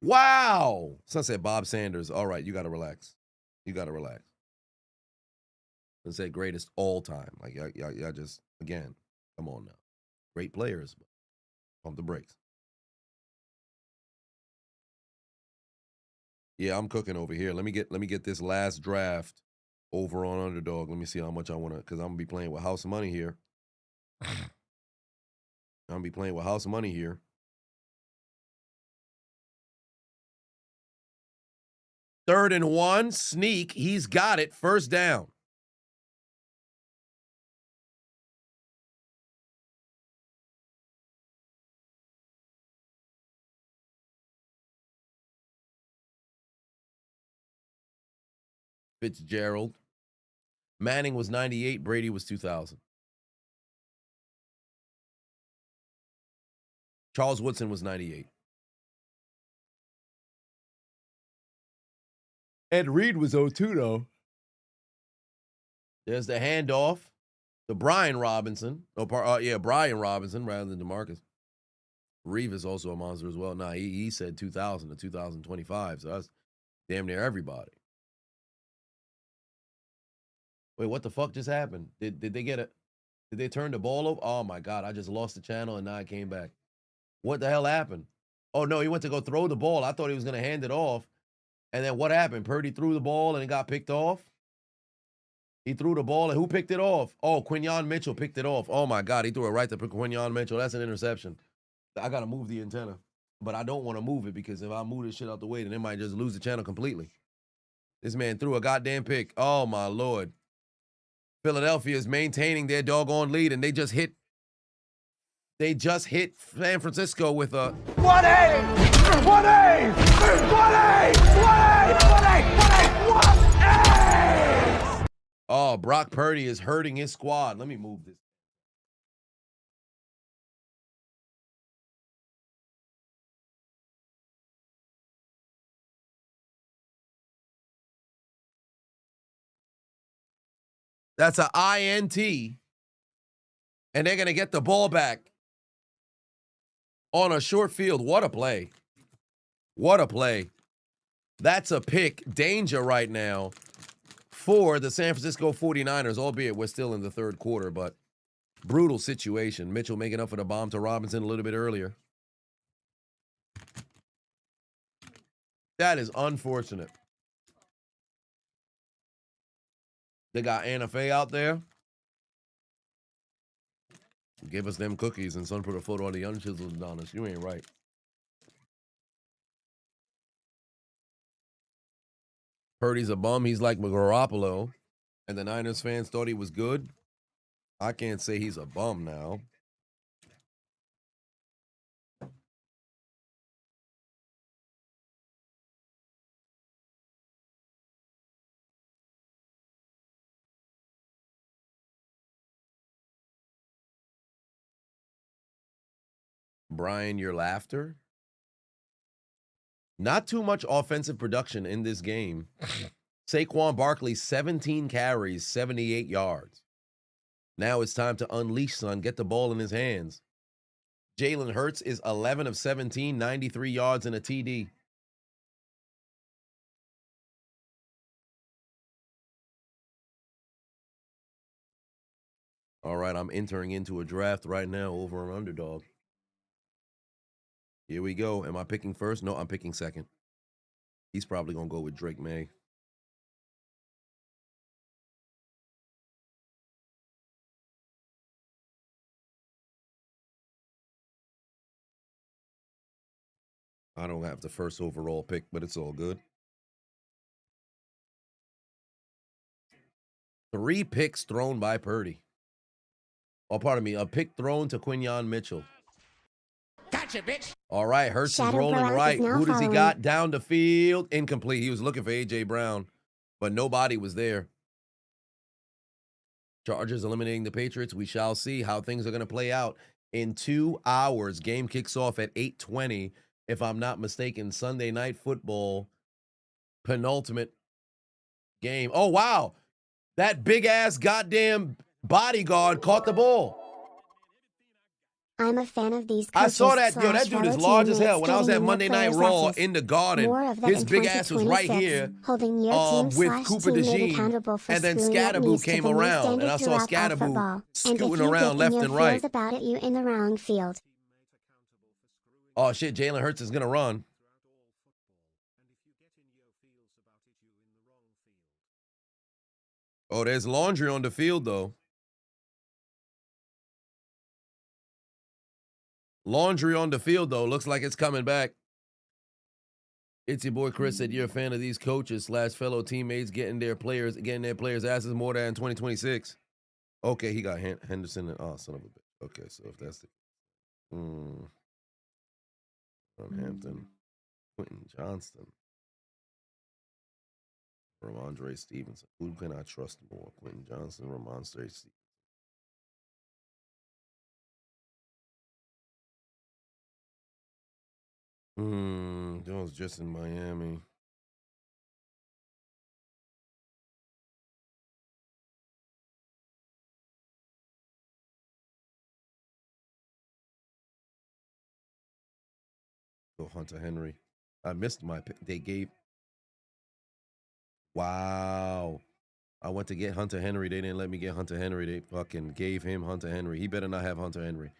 A: Wow. Sunset Bob Sanders. All right, you got to relax. You got to relax. Let's say greatest all time. Like, y'all just, again, come on now. Great players, but pump the brakes. Yeah, I'm cooking over here. Let me get this last draft over on Underdog. Let me see how much I want to, because I'm going to be playing with house money here. I'm going to be playing with house money here. Third and 1, sneak. He's got it. First down. Fitzgerald. Manning was 98. Brady was 2000. Charles Woodson was 98. Ed Reed was 02, though. There's the handoff to Brian Robinson. Brian Robinson rather than DeMarcus. Reeve is also a monster as well. Nah, he said 2000 to 2025, so that's damn near everybody. Wait, what the fuck just happened? Did they turn the ball over? Oh my God, I just lost the channel and now I came back. What the hell happened? Oh no, he went to go throw the ball. I thought he was gonna hand it off. And then what happened? Purdy threw the ball and it got picked off. He threw the ball and who picked it off? Oh, Quinyon Mitchell picked it off. Oh my God, he threw it right to Quinyon Mitchell. That's an interception. I gotta move the antenna. But I don't want to move it because if I move this shit out the way, then it might just lose the channel completely. This man threw a goddamn pick. Oh my Lord. Philadelphia is maintaining their doggone lead, and they just hit San Francisco with a 1-8. Oh, Brock Purdy is hurting his squad. Let me move this. That's an INT. And they're going to get the ball back on a short field. What a play. What a play. That's a pick. Danger right now for the San Francisco 49ers, albeit we're still in the third quarter, but brutal situation. Mitchell making up for the bomb to Robinson a little bit earlier. That is unfortunate. They got Anna Faye out there. Give us them cookies and son put a photo on the young Chiseled Adonis. You ain't right. Purdy's a bum. He's like Garoppolo. And the Niners fans thought he was good. I can't say he's a bum now. Brian, your laughter. Not too much offensive production in this game. Saquon Barkley, 17 carries, 78 yards. Now it's time to unleash, son. Get the ball in his hands. Jalen Hurts is 11 of 17, 93 yards and a TD. All right, I'm entering into a draft right now over on Underdog. Here we go. Am I picking first? No, I'm picking second. He's probably going to go with Drake May. I don't have the first overall pick, but it's all good. 3 picks thrown by Purdy. Oh, pardon me. A pick thrown to Quinyon Mitchell.
C: Gotcha, bitch.
A: All right, Hurts is
D: Shadow
A: rolling
D: Brown
A: right.
D: is now
A: Who does he
D: following.
A: got down the field? Incomplete. He was looking for A.J. Brown, but nobody was there. Chargers eliminating the Patriots. We shall see how things are going to play out in 2 hours. Game kicks off at 8:20, if I'm not mistaken. Sunday Night Football, penultimate game. Oh, wow. That big-ass goddamn bodyguard caught the ball.
D: I'm a fan of these
A: I
D: coaches
A: saw that. Yo,
D: slash
A: that dude is
D: fellow
A: large as hell.
D: teammates
A: When I was at
D: getting in
A: Monday
D: their
A: Night
D: players'
A: Raw
D: asses.
A: in the Garden,
D: More of that
A: his
D: in
A: big ass was right
D: 2026,
A: here
D: holding your team
A: with
D: slash
A: Cooper
D: teammate
A: DeJean,
D: accountable for
A: and then
D: screwing up
A: Scatterboo
D: needs to
A: came
D: the new
A: around,
D: standard
A: and I saw
D: throughout all
A: Scatterboo
D: football. And if
A: scooting
D: you
A: around
D: get in
A: left
D: your
A: and right.
D: feels about it, you in the wrong field.
A: Oh shit, Jalen Hurts is gonna run. Oh, there's laundry on the field though. Laundry on the field though. Looks like it's coming back. It's your boy Chris said you're a fan of these coaches slash fellow teammates getting their players asses more than 2026. Okay, he got Henderson and son of a bitch. Okay, so if that's the Hampton, Quentin Johnston, Ramondre Stevenson. Who can I trust more? Quentin Johnston, Ramondre Stevenson. That was just in Miami. Go Hunter Henry. I missed my pick. They gave. Wow. I went to get Hunter Henry. They didn't let me get Hunter Henry. They fucking gave him Hunter Henry. He better not have Hunter Henry.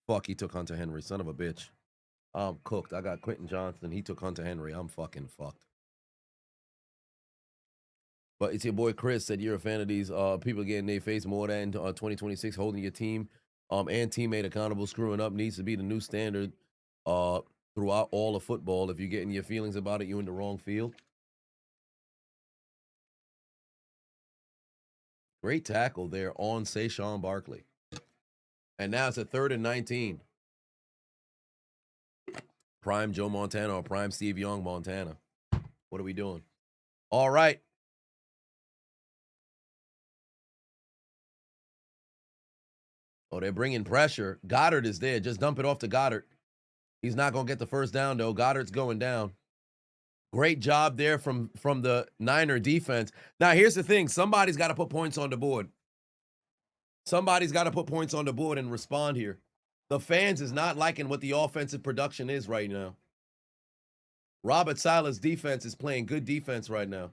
A: Fuck, he took Hunter Henry. Son of a bitch. I'm cooked. I got Quentin Johnston. He took Hunter Henry. I'm fucking fucked. But it's your boy Chris said you're a fan of these people getting their face more than 2026, holding your team and teammate accountable. Screwing up needs to be the new standard throughout all of football. If you're getting your feelings about it, you're in the wrong field. Great tackle there on Saquon Barkley. And now it's a 3rd and 19. Prime Joe Montana or prime Steve Young Montana. What are we doing? All right. Oh, they're bringing pressure. Goddard is there. Just dump it off to Goddard. He's not going to get the first down, though. Goddard's going down. Great job there from the Niner defense. Now, here's the thing. Somebody's got to put points on the board. Somebody's got to put points on the board and respond here. The fans is not liking what the offensive production is right now. Robert Saleh's defense is playing good defense right now.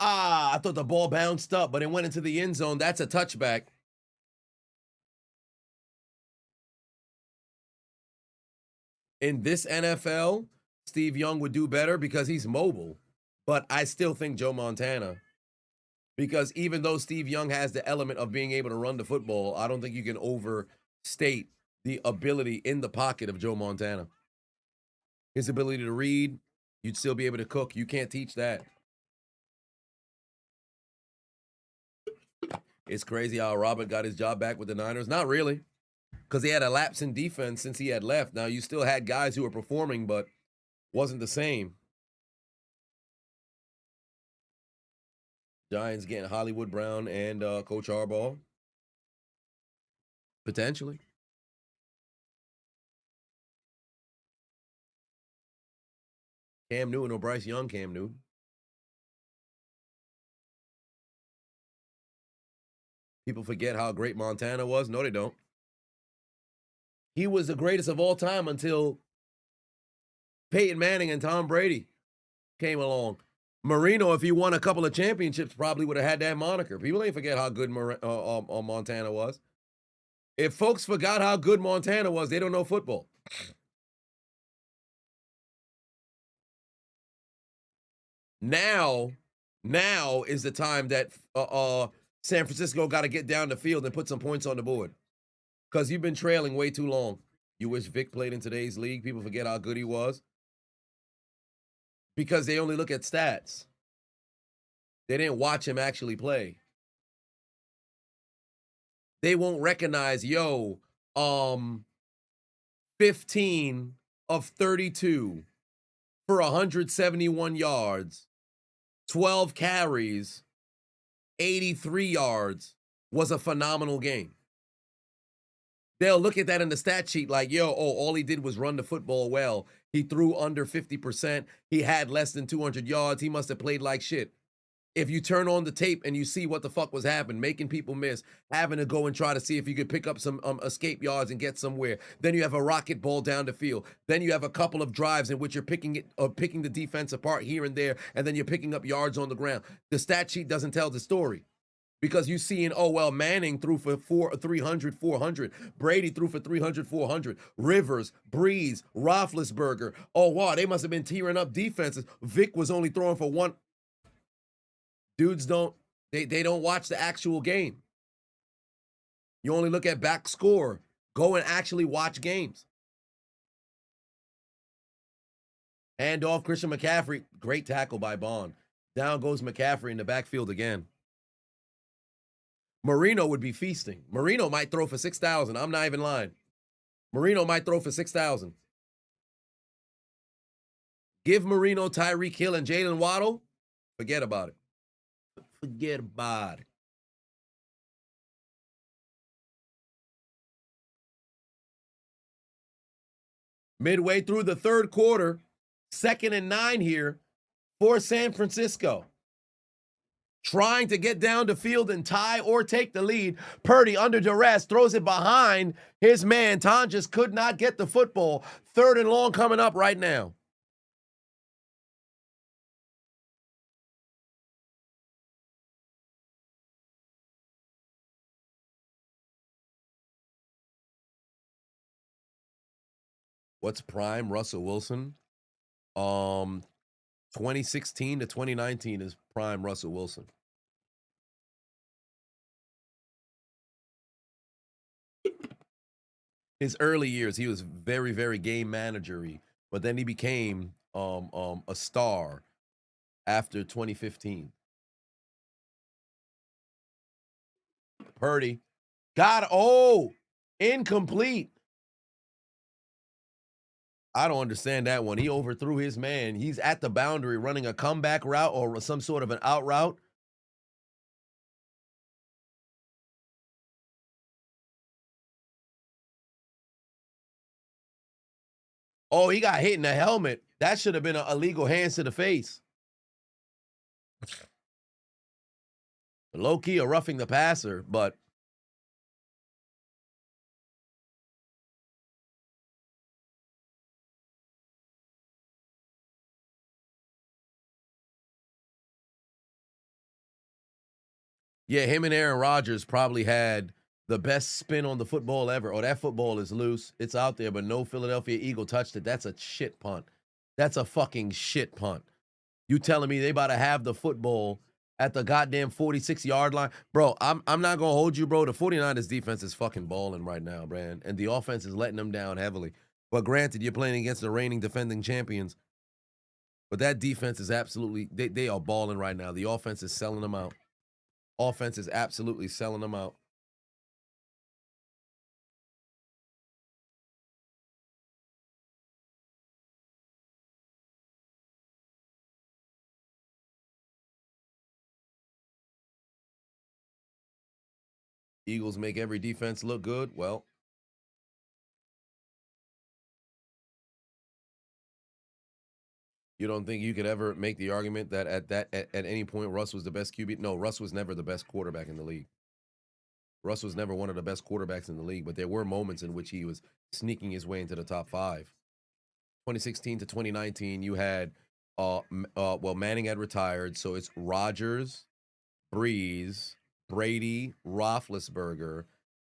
A: I thought the ball bounced up, but it went into the end zone. That's a touchback. In this NFL, Steve Young would do better because he's mobile. But I still think Joe Montana. Because even though Steve Young has the element of being able to run the football, I don't think you can overstate the ability in the pocket of Joe Montana. His ability to read, you'd still be able to cook. You can't teach that. It's crazy how Robert got his job back with the Niners. Not really, because he had a lapse in defense since he had left. Now, you still had guys who were performing, but wasn't the same. Giants getting Hollywood Brown and Coach Harbaugh. Potentially. Cam Newton or Bryce Young, Cam Newton. People forget how great Montana was. No, they don't. He was the greatest of all time until Peyton Manning and Tom Brady came along. Marino, if he won a couple of championships, probably would have had that moniker. People ain't forget how good Montana was. If folks forgot how good Montana was, they don't know football. Now is the time that San Francisco got to get down the field and put some points on the board. Because you've been trailing way too long. You wish Vic played in today's league. People forget how good he was. Because they only look at stats. They didn't watch him actually play. They won't recognize, 15 of 32 for 171 yards 12 carries, 83 yards was a phenomenal game. They'll look at that in the stat sheet like, yo, all he did was run the football well. He threw under 50%. He had less than 200 yards. He must have played like shit. If you turn on the tape and you see what the fuck was happening, making people miss, having to go and try to see if you could pick up some escape yards and get somewhere. Then you have a rocket ball down the field. Then you have a couple of drives in which you're picking the defense apart here and there, and then you're picking up yards on the ground. The stat sheet doesn't tell the story. Because you see Manning threw for 300, 400. Brady threw for 300, 400. Rivers, Breeze, Roethlisberger. Oh, wow, they must have been tearing up defenses. Vic was only throwing for one. Dudes don't watch the actual game. You only look at back score. Go and actually watch games. Hand off Christian McCaffrey. Great tackle by Bond. Down goes McCaffrey in the backfield again. Marino would be feasting. Marino might throw for 6,000. I'm not even lying. Marino might throw for 6,000. Give Marino, Tyreek Hill, and Jalen Waddle. Forget about it. Forget about it. Midway through the third quarter, 2nd and 9 here for San Francisco. Trying to get down the field and tie or take the lead. Purdy under duress throws it behind his man. Ton just could not get the football. 3rd and long coming up right now. What's prime Russell Wilson? 2016 to 2019 is prime Russell Wilson. His early years, he was very, very game manager-y, but then he became a star after 2015. Purdy incomplete. I don't understand that one. He overthrew his man. He's at the boundary running a comeback route or some sort of an out route. Oh, he got hit in the helmet. That should have been an illegal hands to the face. Low-key a roughing the passer, but yeah, him and Aaron Rodgers probably had the best spin on the football ever. Oh, that football is loose. It's out there, but no Philadelphia Eagle touched it. That's a shit punt. That's a fucking shit punt. You telling me they about to have the football at the goddamn 46-yard line? Bro, I'm not going to hold you, bro. The 49ers defense is fucking balling right now, man. And the offense is letting them down heavily. But granted, you're playing against the reigning defending champions. But that defense is absolutely, they are balling right now. The offense is selling them out. Offense is absolutely selling them out. Eagles make every defense look good. Well, you don't think you could ever make the argument that at any point Russ was the best QB? No, Russ was never the best quarterback in the league. Russ was never one of the best quarterbacks in the league, but there were moments in which he was sneaking his way into the top 5. 2016 to 2019, you had Manning had retired, so it's Rodgers, Breeze, Brady, Roethlisberger,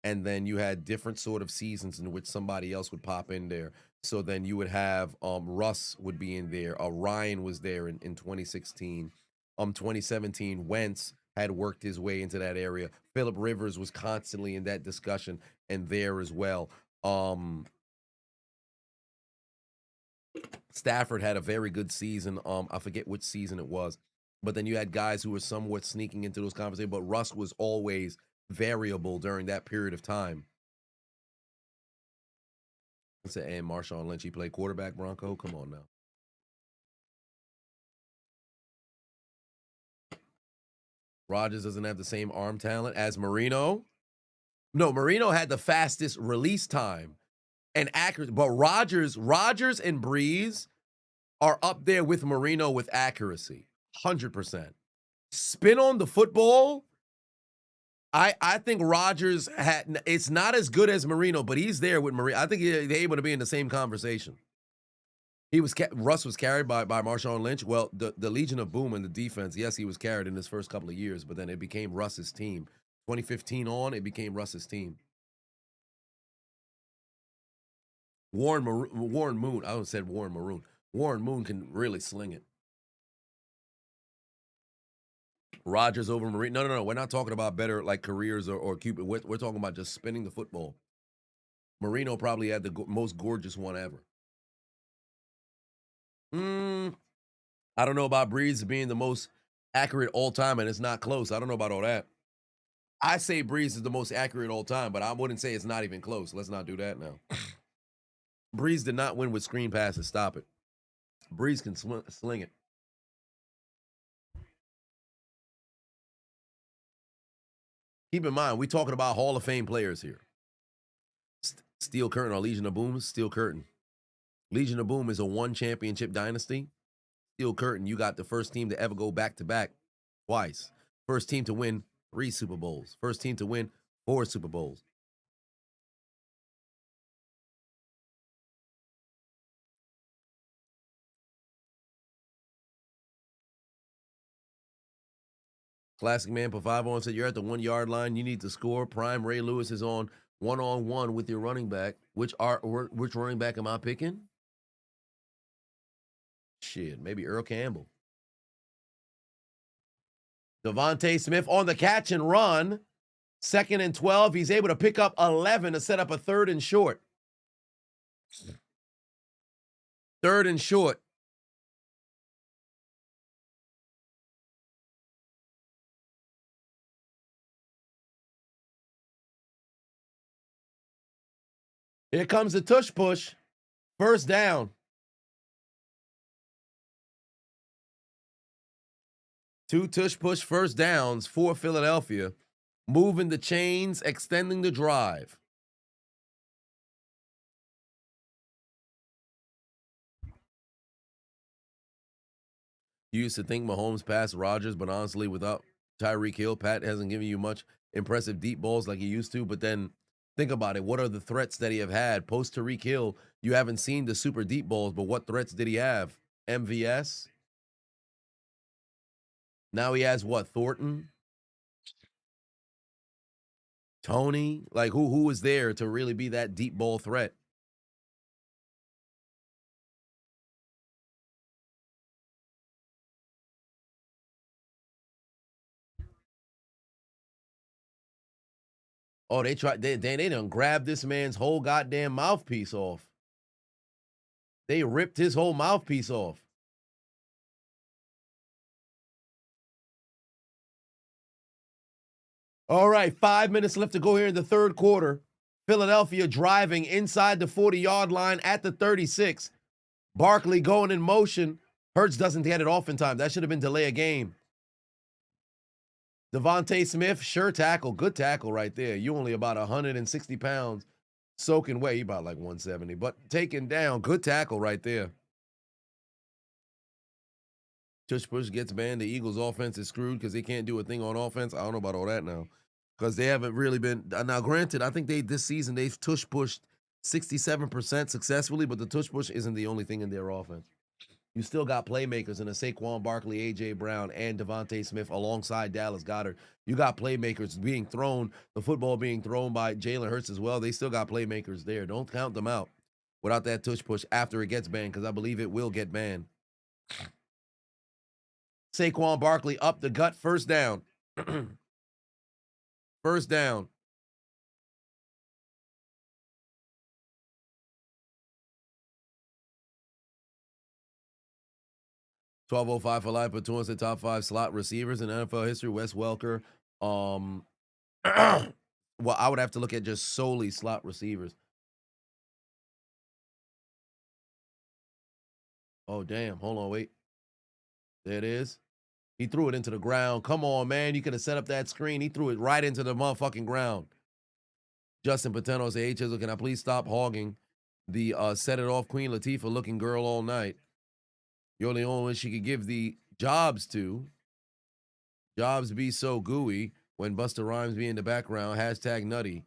A: and then you had different sort of seasons in which somebody else would pop in there. So then you would have Russ would be in there. Ryan was there in 2016. 2017, Wentz had worked his way into that area. Phillip Rivers was constantly in that discussion and there as well. Stafford had a very good season. I forget which season it was. But then you had guys who were somewhat sneaking into those conversations. But Russ was always variable during that period of time. I said, and Marshawn Lynch, he played quarterback, Bronco. Come on now. Rodgers doesn't have the same arm talent as Marino. No, Marino had the fastest release time and accuracy, but Rodgers and Breeze are up there with Marino with accuracy, 100%. Spin on the football. I think Rodgers it's not as good as Marino, but he's there with Marino. I think they're able to be in the same conversation. Russ was carried by Marshawn Lynch. Well, the Legion of Boom and the defense, yes, he was carried in his first couple of years, but then it became Russ's team. 2015 on, it became Russ's team. Warren Moon. I said Warren Maroon. Warren Moon can really sling it. Rodgers over Marino. No. We're not talking about better like careers or Cupid. We're talking about just spinning the football. Marino probably had the most gorgeous one ever. I don't know about Breeze being the most accurate all time, and it's not close. I don't know about all that. I say Breeze is the most accurate all time, but I wouldn't say it's not even close. Let's not do that now. Breeze did not win with screen passes. Stop it. Breeze can sling it. Keep in mind, we're talking about Hall of Fame players here. Steel Curtain or Legion of Boom? Steel Curtain. Legion of Boom is a one championship dynasty. Steel Curtain, you got the first team to ever go back-to-back twice. First team to win 3 Super Bowls. First team to win 4 Super Bowls. Classic Man for 5 on said, you're at the 1 yard line. You need to score. Prime Ray Lewis is on 1-on-1 with your running back. Which running back am I picking? Shit, maybe Earl Campbell. Devontae Smith on the catch and run. 2nd and 12. He's able to pick up 11 to set up a 3rd and short. 3rd and short. Here comes the tush push. 1st down. 2 tush push 1st downs for Philadelphia. Moving the chains, extending the drive. You used to think Mahomes passed Rodgers, but honestly, without Tyreek Hill, Pat hasn't given you much impressive deep balls like he used to. But then think about it. What are the threats that he have had? Post Tyreek Hill, you haven't seen the super deep balls, but what threats did he have? MVS? Now he has what? Thornton? Tony? Like who was there to really be that deep ball threat? Oh, they done grabbed this man's whole goddamn mouthpiece off. They ripped his whole mouthpiece off. All right, 5 minutes left to go here in the 3rd quarter. Philadelphia driving inside the 40-yard line at the 36. Barkley going in motion. Hurts doesn't get it off in time. That should have been delay a game. Devontae Smith, sure tackle. Good tackle right there. You only about 160 pounds soaking wet. You about like 170, but taken down. Good tackle right there. Tush push gets banned. The Eagles' offense is screwed because they can't do a thing on offense. I don't know about all that now because they haven't really been. Now, granted, I think this season they've tush pushed 67% successfully, but the tush push isn't the only thing in their offense. You still got playmakers in a Saquon Barkley, A.J. Brown, and Devontae Smith alongside Dallas Goedert. You got playmakers being thrown, the football being thrown by Jalen Hurts as well. They still got playmakers there. Don't count them out without that tush push after it gets banned because I believe it will get banned. Saquon Barkley up the gut, 1st down. 1st down. $12.05 for life, but two the top 5 slot receivers in NFL history. Wes Welker. Well, I would have to look at just solely slot receivers. Oh, damn. Hold on, wait. There it is. He threw it into the ground. Come on, man. You could have set up that screen. He threw it right into the motherfucking ground. Justin Pateno said, hey, Chisel, can I please stop hogging the set it off Queen Latifah looking girl all night? You're the only one she could give the jobs to. Jobs be so gooey when Busta Rhymes be in the background. Hashtag nutty.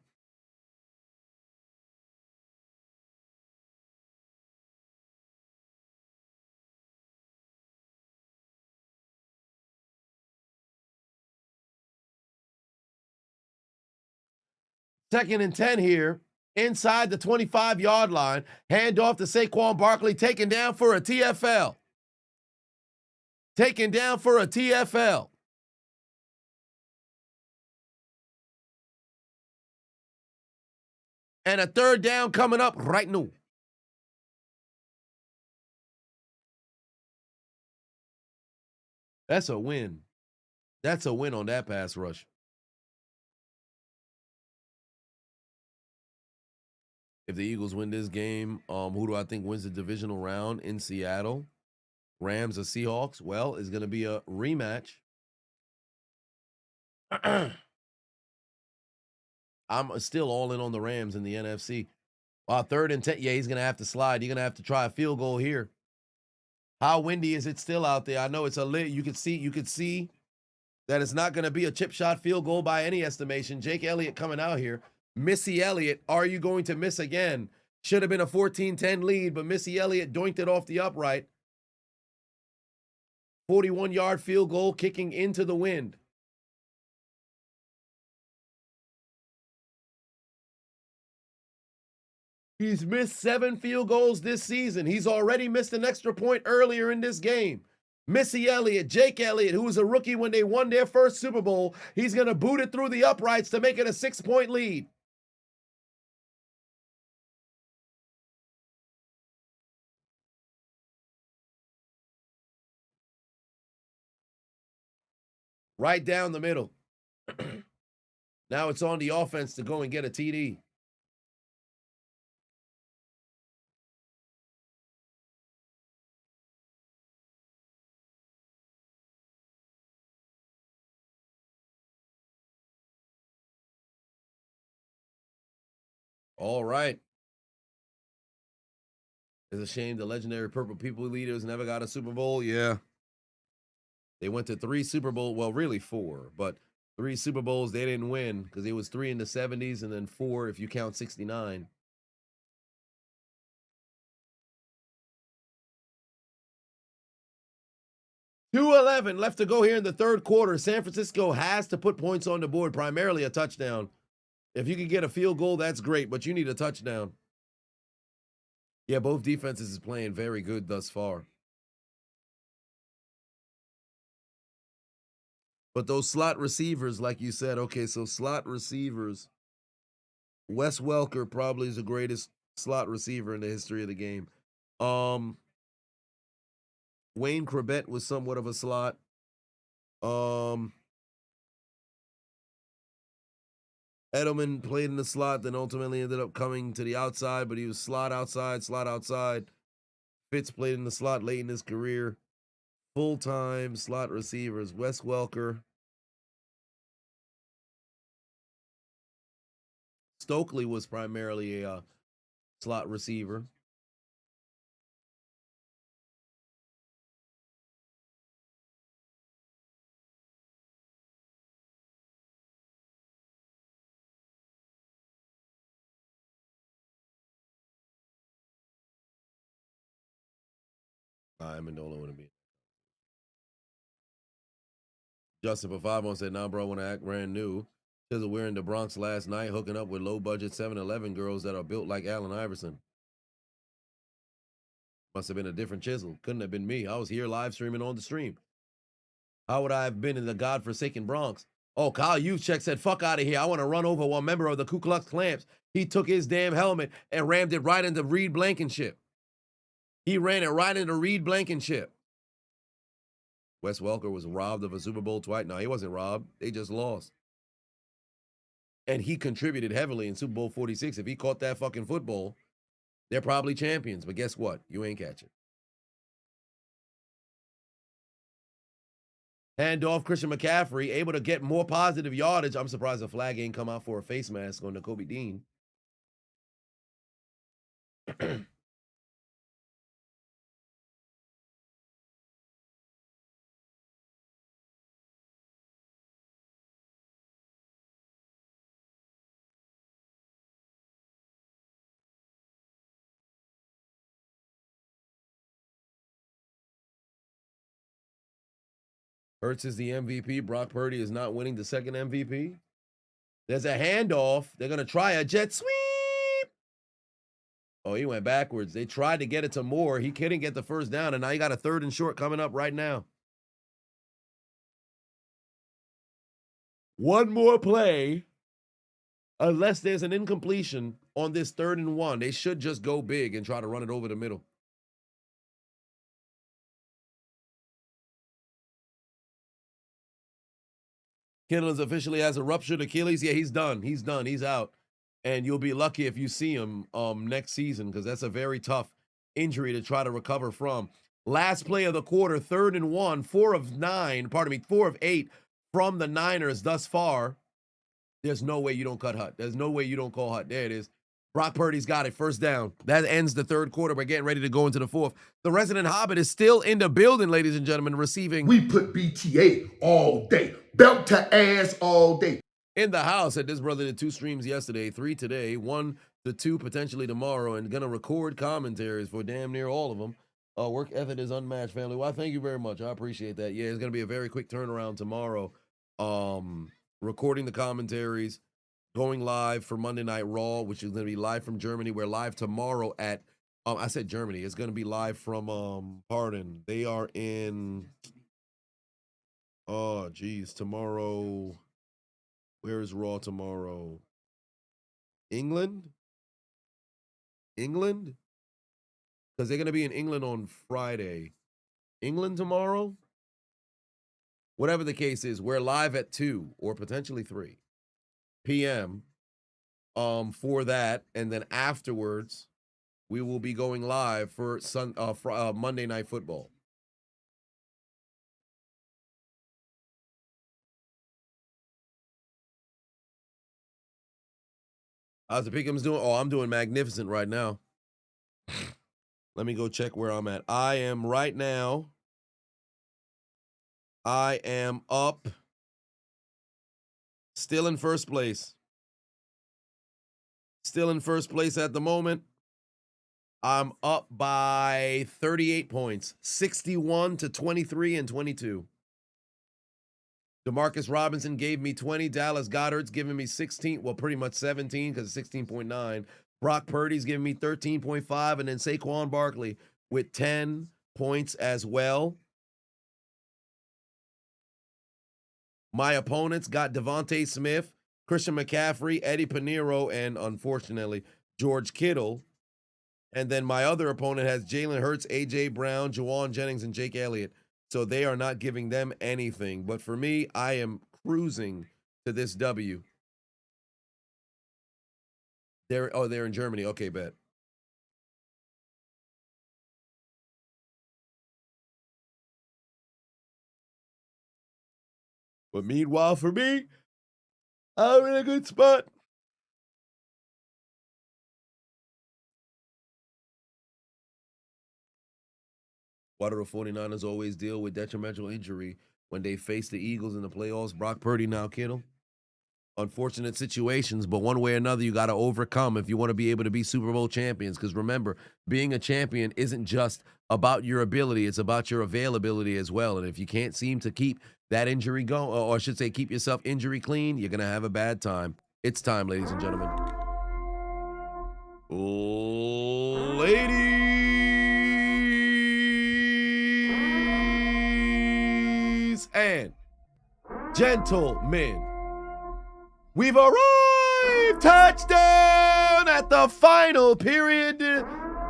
A: Second and 10 here. Inside the 25-yard line. Handoff to Saquon Barkley. Taken down for a TFL. Taken down for a TFL. And a third down coming up right now. That's a win. That's a win on that pass rush. If the Eagles win this game, who do I think wins the divisional round in Seattle? Rams or Seahawks? Well, it's going to be a rematch. I'm still all in on the Rams in the NFC. Third and 10. Yeah, he's going to have to slide. You're going to have to try a field goal here. How windy is it still out there? I know it's a lit. You could see that it's not going to be a chip shot field goal by any estimation. Jake Elliott coming out here. Missy Elliott, are you going to miss again? Should have been a 14-10 lead, but Missy Elliott doinked it off the upright. 41-yard field goal kicking into the wind. He's missed 7 field goals this season. He's already missed an extra point earlier in this game. Missy Elliott, Jake Elliott, who was a rookie when they won their first Super Bowl, he's going to boot it through the uprights to make it a 6-point lead. Right down the middle. Now it's on the offense to go and get a TD. All right. It's a shame the legendary Purple People Leaders never got a Super Bowl. Yeah. They went to 3 Super Bowls. Well, really 4, but 3 Super Bowls they didn't win because it was 3 in the 70s and then 4 if you count 69. .211 left to go here in the third quarter. San Francisco has to put points on the board, primarily a touchdown. If you can get a field goal, that's great, but you need a touchdown. Yeah, both defenses is playing very good thus far. But those slot receivers, like you said, okay, so slot receivers, Wes Welker probably is the greatest slot receiver in the history of the game. Wayne Corbett was somewhat of a slot. Edelman played in the slot, then ultimately ended up coming to the outside, but he was slot outside, slot outside. Fitz played in the slot late in his career. Full-time slot receivers, Wes Welker. Stokely was primarily a slot receiver. I'm in the only one to be. Justin Pavavon said, nah, bro, I want to act brand new. Says we're in the Bronx last night hooking up with low-budget 7-Eleven girls that are built like Allen Iverson. Must have been a different Chisel. Couldn't have been me. I was here live streaming on the stream. How would I have been in the godforsaken Bronx? Oh, Kyle Juszczyk said, fuck out of here. I want to run over one member of the Ku Klux Klan. He took his damn helmet and rammed it right into Reed Blankenship. He ran it right into Reed Blankenship. Wes Welker was robbed of a Super Bowl twice. No, he wasn't robbed. They just lost. And he contributed heavily in Super Bowl 46. If he caught that fucking football, they're probably champions. But guess what? You ain't catching. Hand off Christian McCaffrey, able to get more positive yardage. I'm surprised the flag ain't come out for a face mask on Kobe Dean. Hurts is the MVP. Brock Purdy is not winning the second MVP. There's a handoff. They're going to try a jet sweep. Oh, he went backwards. They tried to get it to Moore. He couldn't get the first down, and now you got a 3rd and short coming up right now. One more play. Unless there's an incompletion on this 3rd and 1, they should just go big and try to run it over the middle. Kittle officially has a ruptured Achilles. Yeah, he's done. He's done. He's out. And you'll be lucky if you see him next season, because that's a very tough injury to try to recover from. Last play of the quarter, 3rd and 1, 4 of 8 from the Niners thus far. There's no way you don't cut Hut. There's no way you don't call Hut. There it is. Brock Purdy's got it. First down. That ends the 3rd quarter. We're getting ready to go into the 4th. The resident Hobbit is still in the building, ladies and gentlemen, receiving.
G: We put BTA all day. Belt to ass all day.
A: In the house. At this brother did 2 streams yesterday, 3 today, 1 to 2 potentially tomorrow, and gonna record commentaries for damn near all of them. Work ethic is unmatched, family. Well, thank you very much. I appreciate that. Yeah, it's gonna be a very quick turnaround tomorrow. Recording the commentaries, going live for Monday Night Raw, which is gonna be live from Germany. We're live tomorrow at I said Germany. It's gonna be live from pardon. They are in tomorrow. Where is Raw tomorrow? England? Because they're going to be in England on Friday. England tomorrow? Whatever the case is, we're live at 2 or potentially 3 p.m. For that. And then afterwards, we will be going live for Monday Night Football. How's the Pick'em's doing? Oh, I'm doing magnificent right now. Let me go check where I'm at. I am up. Still in first place. Still in first place at the moment. I'm up by 38 points. 61 to 23 and 22. Demarcus Robinson gave me 20. Dallas Goedert's giving me 16. Well, pretty much 17 because it's 16.9. Brock Purdy's giving me 13.5. And then Saquon Barkley with 10 points as well. My opponents got Devontae Smith, Christian McCaffrey, Eddie Pinheiro, and unfortunately, George Kittle. And then my other opponent has Jalen Hurts, A.J. Brown, Juwan Jennings, and Jake Elliott. So they are not giving them anything. But for me, I am cruising to this W. They're in Germany. Okay, bet. But meanwhile, for me, I'm in a good spot. Why do the 49ers always deal with detrimental injury when they face the Eagles in the playoffs? Brock Purdy, now Kittle. Unfortunate situations, but one way or another, you got to overcome if you want to be able to be Super Bowl champions. Because remember, being a champion isn't just about your ability. It's about your availability as well. And if you can't seem to keep that injury going, or I should say keep yourself injury clean, you're going to have a bad time. It's time, ladies and gentlemen. Ladies and gentlemen, we've arrived! Touchdown at the final period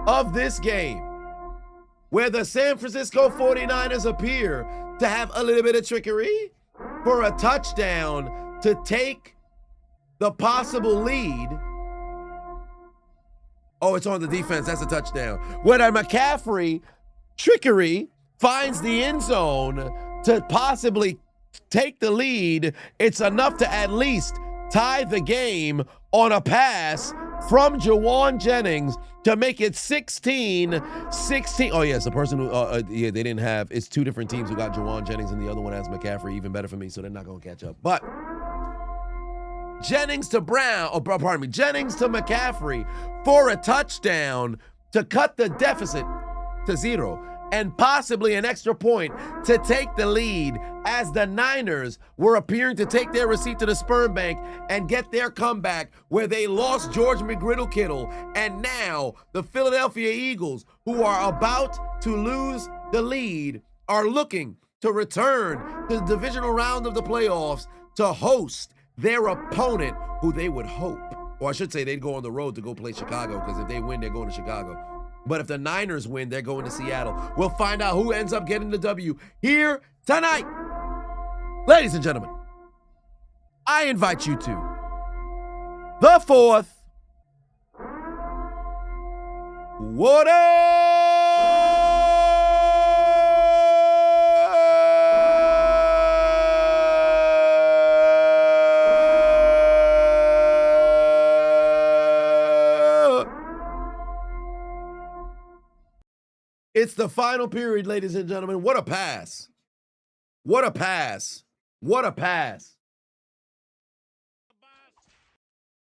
A: of this game, where the San Francisco 49ers appear to have a little bit of trickery for a touchdown to take the possible lead. Oh, it's on the defense. That's a touchdown. When a McCaffrey trickery finds the end zone to possibly take the lead. It's enough to at least tie the game on a pass from Juwan Jennings to make it 16-16. Oh, yes, the person who, they didn't have, it's two different teams who got Juwan Jennings and the other one has McCaffrey, even better for me, so they're not going to catch up. But Jennings to Jennings to McCaffrey for a touchdown to cut the deficit to 0 and possibly an extra point to take the lead as the Niners were appearing to take their receipt to the sperm bank and get their comeback where they lost George McGriddle-Kittle. And now the Philadelphia Eagles, who are about to lose the lead, are looking to return to the divisional round of the playoffs to host their opponent, who they would hope, or I should say they'd go on the road to go play Chicago, because if they win, they're going to Chicago. But if the Niners win, they're going to Seattle. We'll find out who ends up getting the W here tonight. Ladies and gentlemen, I invite you to the fourth What It's the final period, ladies and gentlemen. What a pass. What a pass. What a pass.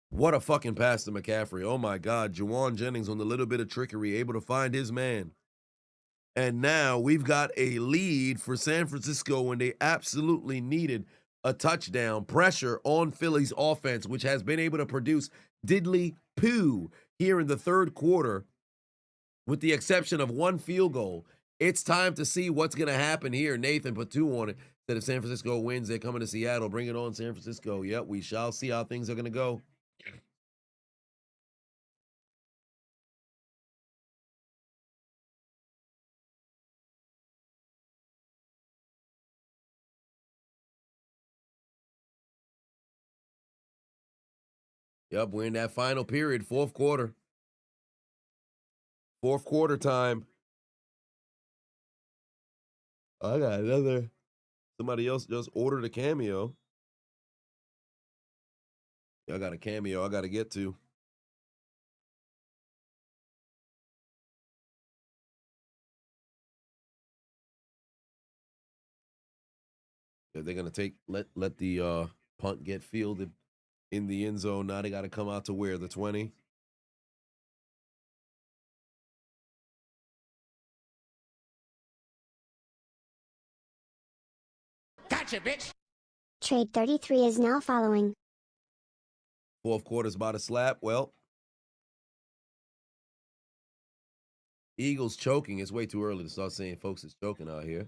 A: What a fucking pass to McCaffrey. Oh my God. Juwan Jennings on the little bit of trickery, able to find his man. And now we've got a lead for San Francisco when they absolutely needed a touchdown. Pressure on Philly's offense, which has been able to produce diddly poo here in the third quarter, with the exception of one field goal. It's time to see what's going to happen here. Nathan put 2 on it. Said if San Francisco wins, they're coming to Seattle. Bring it on, San Francisco. Yep, we shall see how things are going to go. Yep, we're in that final period, fourth quarter. Fourth quarter time. I got another. Somebody else just ordered a cameo. I got a cameo I got to get to. Yeah, they're going to let the punt get fielded in the end zone. Now they got to come out to where? The 20?
C: Gotcha, bitch.
D: Trade 33 is now following.
A: Fourth quarter's about to slap. Well, Eagles choking. It's way too early to start saying folks is choking out here.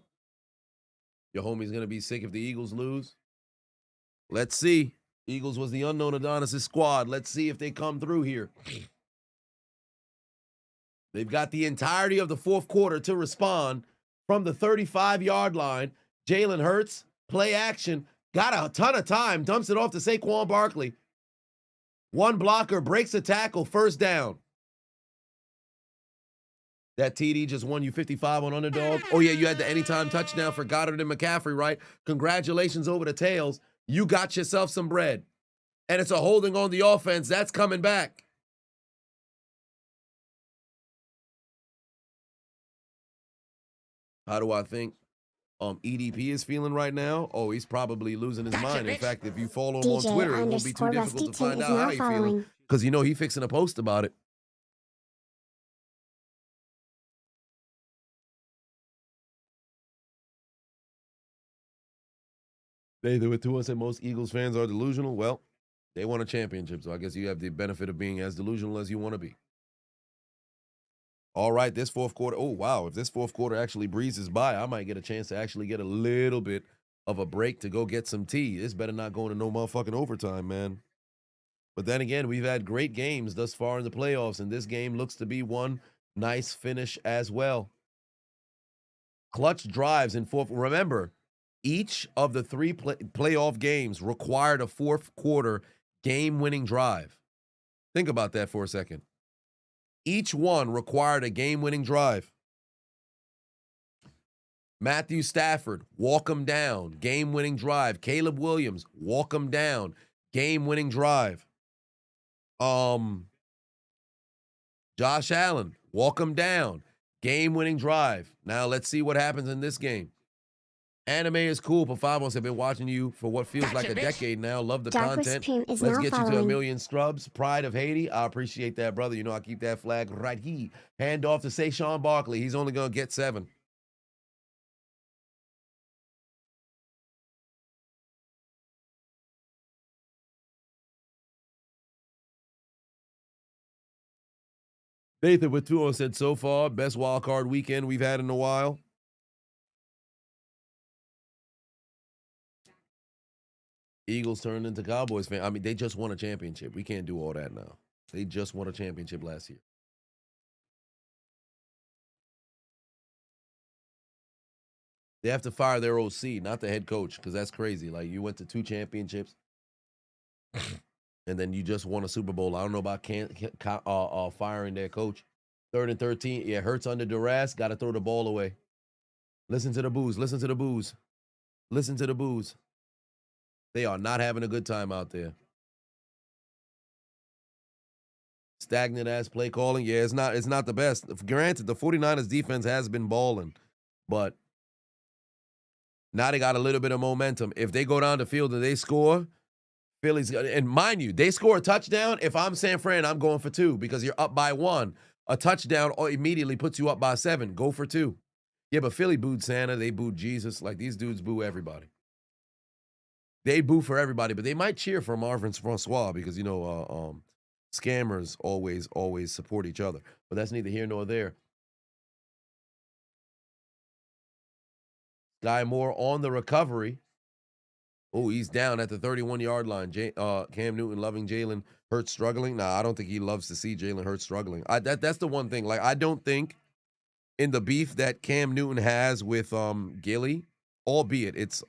A: Your homie's going to be sick if the Eagles lose. Let's see. Eagles was the unknown Adonis' squad. Let's see if they come through here. They've got the entirety of the fourth quarter to respond from the 35-yard line. Jalen Hurts, play action, got a ton of time, dumps it off to Saquon Barkley. One blocker, breaks a tackle, first down. That TD just won you 55 on Underdog. Oh, yeah, you had the anytime touchdown for Goddard and McCaffrey, right? Congratulations over the tails. You got yourself some bread. And it's a holding on the offense. That's coming back. How do I think EDP is feeling right now? Oh, he's probably losing his mind. In fact, if you follow him on Twitter, it won't be too difficult to find out how he's feeling. Because you know he's fixing a post about it. They were 2 and said most Eagles fans are delusional. Well, they won a championship, so I guess you have the benefit of being as delusional as you want to be. All right, this fourth quarter. Oh, wow. If this fourth quarter actually breezes by, I might get a chance to actually get a little bit of a break to go get some tea. This better not go into no motherfucking overtime, man. But then again, we've had great games thus far in the playoffs, and this game looks to be one nice finish as well. Clutch drives in fourth. Remember, each of the 3 playoff games required a fourth quarter game-winning drive. Think about that for a second. Each one required a game-winning drive. Matthew Stafford, walk him down. Game-winning drive. Caleb Williams, walk him down. Game-winning drive. Josh Allen, walk him down. Game-winning drive. Now let's see what happens in this game. Anime is cool. Pafamos have been watching you for what feels like a decade now. Love the
D: Darkest
A: content.
D: Pimp is
A: Let's
D: now
A: get you to a
D: following.
A: million scrubs. Pride of Haiti. I appreciate that, brother. You know I keep that flag right here. Hand off to Saquon Barkley. He's only going to get 7. Nathan with 2 said so far, best wild card weekend we've had in a while. Eagles turned into Cowboys fan. I mean, they just won a championship. We can't do all that now. They just won a championship last year. They have to fire their OC, not the head coach, because that's crazy. Like, you went to 2 championships, and then you just won a Super Bowl. I don't know about firing their coach. 3rd and 13. Yeah, Hurts under duress. Got to throw the ball away. Listen to the boos. Listen to the boos. Listen to the boos. They are not having a good time out there. Stagnant ass play calling. Yeah, it's not the best. Granted, the 49ers defense has been balling, but now they got a little bit of momentum. If they go down the field and they score, Philly's, and mind you, they score a touchdown. If I'm San Fran, I'm going for 2 because you're up by 1. A touchdown immediately puts you up by 7. Go for 2. Yeah, but Philly booed Santa. They booed Jesus. Like, these dudes boo everybody. They boo for everybody, but they might cheer for Marvin Francois because, you know, scammers always support each other. But that's neither here nor there. Sky Moore on the recovery. Oh, he's down at the 31-yard line. Cam Newton loving Jalen Hurts struggling. Nah, I don't think he loves to see Jalen Hurts struggling. That's the one thing. Like, I don't think in the beef that Cam Newton has with Gilly, albeit it's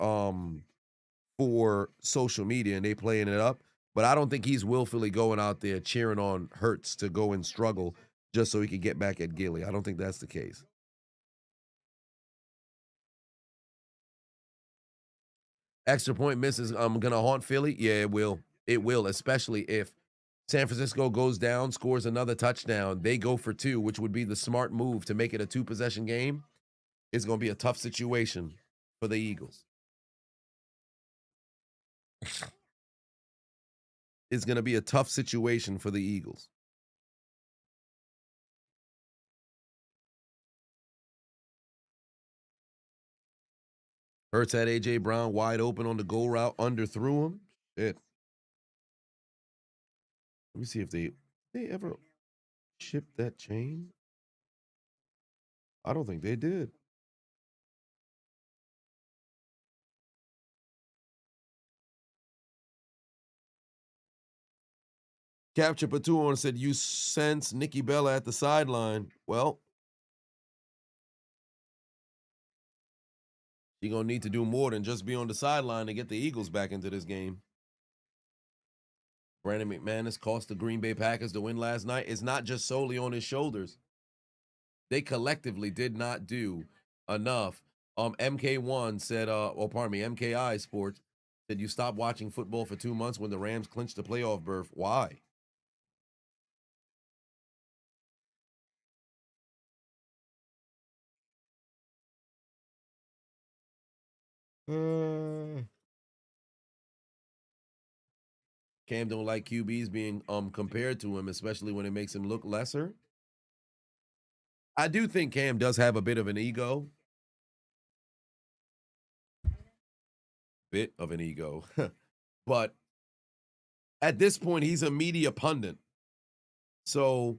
A: for social media and they playing it up, but I don't think he's willfully going out there cheering on Hurts to go and struggle just so he can get back at Gilly. I don't think that's the case. Extra point misses gonna haunt Philly. Yeah, it will. It will, especially if San Francisco goes down, scores another touchdown. They go for 2, which would be the smart move to make it a 2-possession game. It's going to be a tough situation for the Eagles. It's going to be a tough situation for the Eagles. Hurts had A.J. Brown wide open on the goal route, underthrew him. Shit. Let me see if they ever shipped that chain. I don't think they did. Capture Patuon said, you sense Nikki Bella at the sideline. Well, you're going to need to do more than just be on the sideline to get the Eagles back into this game. Brandon McManus cost the Green Bay Packers the win last night. It's not just solely on his shoulders. They collectively did not do enough. MK1 said, MKI Sports said you stopped watching football for 2 months when the Rams clinched the playoff berth. Why? Cam don't like QBs being compared to him, especially when it makes him look lesser. I do think Cam does have a bit of an ego. But at this point, he's a media pundit. So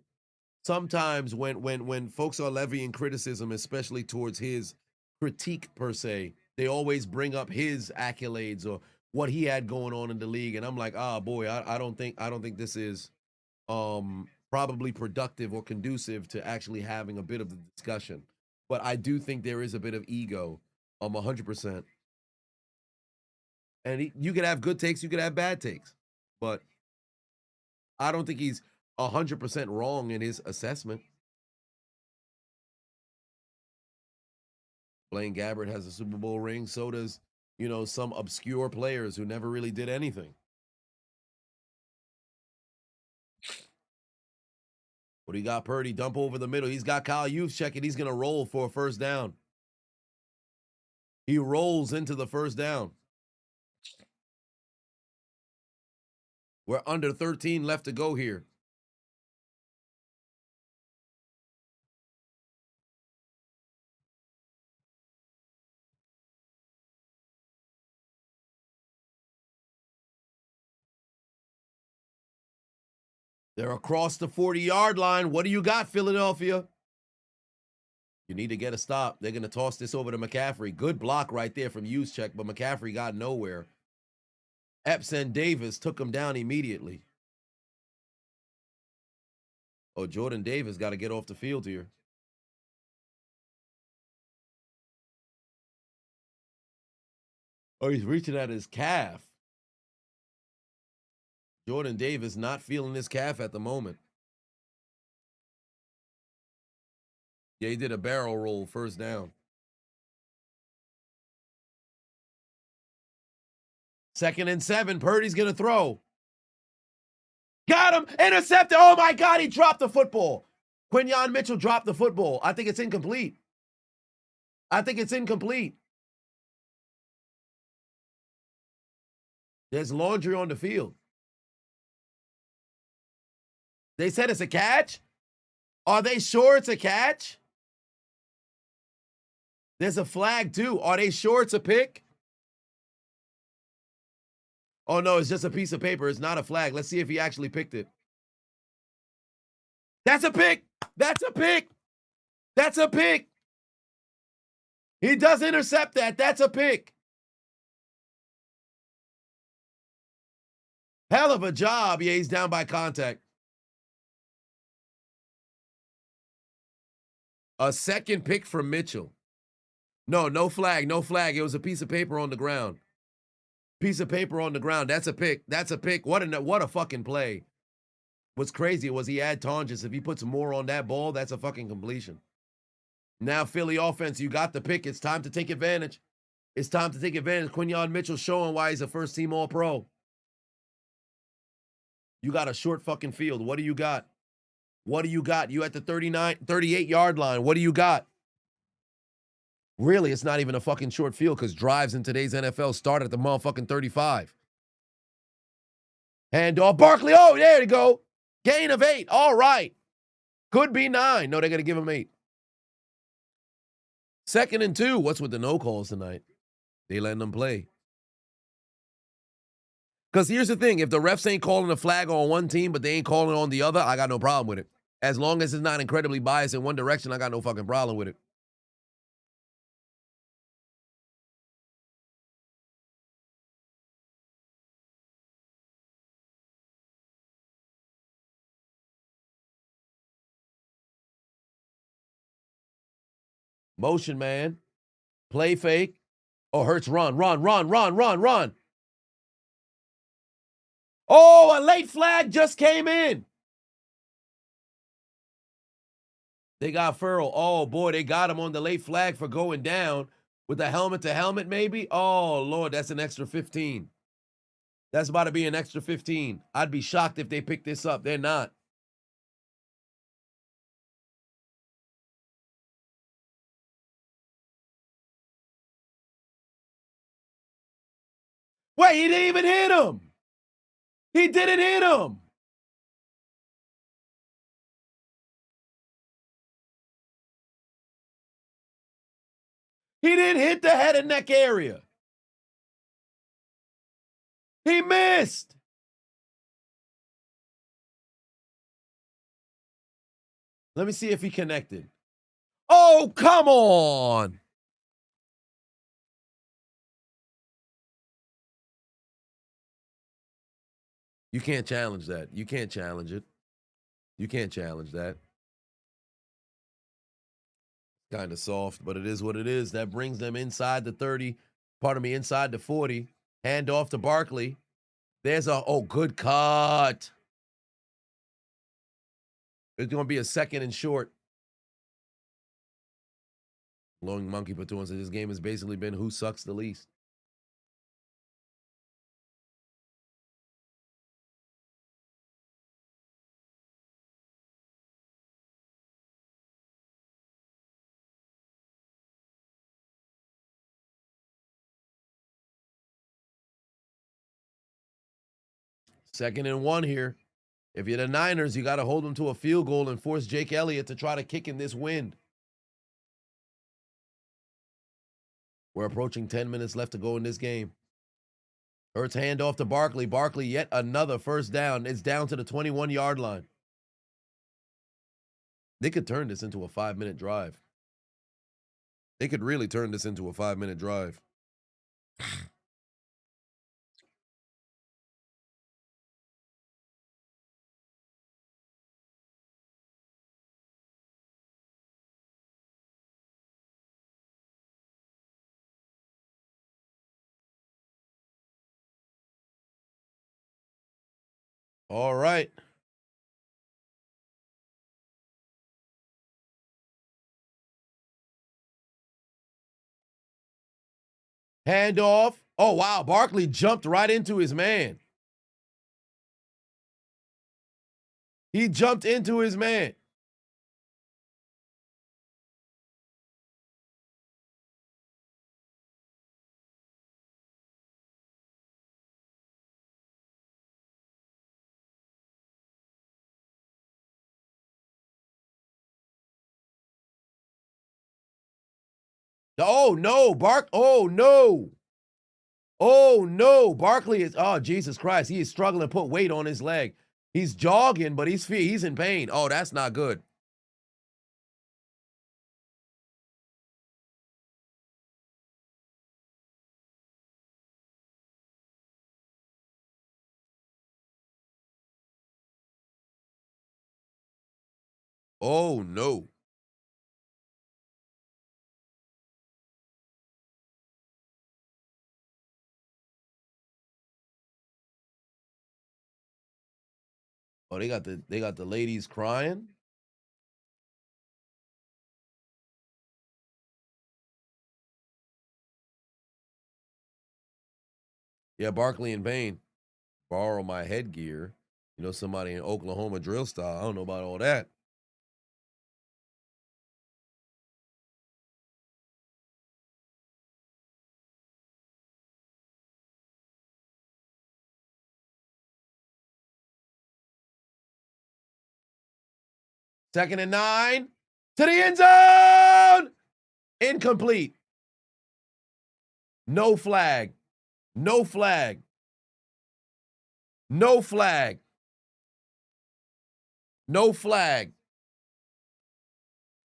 A: sometimes when folks are levying criticism, especially towards his critique per se, they always bring up his accolades or what he had going on in the league, and I'm like, boy, I don't think this is probably productive or conducive to actually having a bit of the discussion. But I do think there is a bit of ego, 100%. And you could have good takes, you could have bad takes, but I don't think he's 100% wrong in his assessment. Blaine Gabbert has a Super Bowl ring. So does, you know, some obscure players who never really did anything. What do you got, Purdy? Dump over the middle. He's got Kyle Juszczyk, and he's going to roll for a first down. He rolls into the first down. We're under 13 left to go here. They're across the 40-yard line. What do you got, Philadelphia? You need to get a stop. They're going to toss this over to McCaffrey. Good block right there from Juszczyk, but McCaffrey got nowhere. Epps and Davis took him down immediately. Oh, Jordan Davis got to get off the field here. Oh, he's reaching at his calf. Jordan Davis not feeling his calf at the moment. Yeah, he did a barrel roll, first down. 2nd and 7. Purdy's going to throw. Got him. Intercepted. Oh, my God. He dropped the football. Quinyon Mitchell dropped the football. I think it's incomplete. There's laundry on the field. They said it's a catch? Are they sure it's a catch? There's a flag, too. Are they sure it's a pick? Oh, no, it's just a piece of paper. It's not a flag. Let's see if he actually picked it. That's a pick. That's a pick. That's a pick. He does intercept that. That's a pick. Hell of a job. Yeah, he's down by contact. A second pick from Mitchell. No flag, no flag. It was a piece of paper on the ground. Piece of paper on the ground. That's a pick. That's a pick. What a fucking play. What's crazy was he had Tonjes. If he puts more on that ball, that's a fucking completion. Now, Philly offense, you got the pick. It's time to take advantage. It's time to take advantage. Quinyon Mitchell showing why he's a first-team All-Pro. You got a short fucking field. What do you got? What do you got? You at the 38-yard line. What do you got? Really, it's not even a fucking short field because drives in today's NFL start at the motherfucking 35. Handoff. Barkley. Oh, there you go. Gain of 8. All right. Could be 9. No, they're going to give him 8. 2nd and 2. What's with the no calls tonight? They letting them play. Because here's the thing. If the refs ain't calling a flag on one team, but they ain't calling it on the other, I got no problem with it. As long as it's not incredibly biased in one direction, I got no fucking problem with it. Motion man. Play fake. Oh, Hurts run. Oh, a late flag just came in. They got Furl. Oh, boy, they got him on the late flag for going down with a helmet to helmet, maybe. Oh, Lord, that's an extra 15. That's about to be an extra 15. I'd be shocked if they pick this up. They're not. Wait, he didn't even hit him. He didn't hit him. He didn't hit the head and neck area. He missed. Let me see if he connected. Oh, come on. You can't challenge that. You can't challenge it. You can't challenge that. Kind of soft, but it is what it is. That brings them inside the 30, inside the 40. Hand off to Barkley. There's good cut. It's going to be a 2nd and short. Glowing Monkey Platoon said this game has basically been who sucks the least. Second and 1 here. If you're the Niners, you got to hold them to a field goal and force Jake Elliott to try to kick in this wind. We're approaching 10 minutes left to go in this game. Hurts handoff to Barkley. Barkley, yet another first down. It's down to the 21-yard line. They could turn this into a 5-minute drive. They could really turn this into a 5-minute drive. All right. Handoff. Oh, wow. Barkley jumped right into his man. He jumped into his man. Oh, no. Oh, no. Oh, no. Barkley is, oh, Jesus Christ. He is struggling to put weight on his leg. He's jogging, but he's in pain. Oh, that's not good. Oh, no. Oh, they got the ladies crying. Yeah, Barkley in pain. Borrow my headgear. You know, somebody in Oklahoma drill style. I don't know about all that. Second and 9. To the end zone. Incomplete. No flag. No flag. No flag. No flag.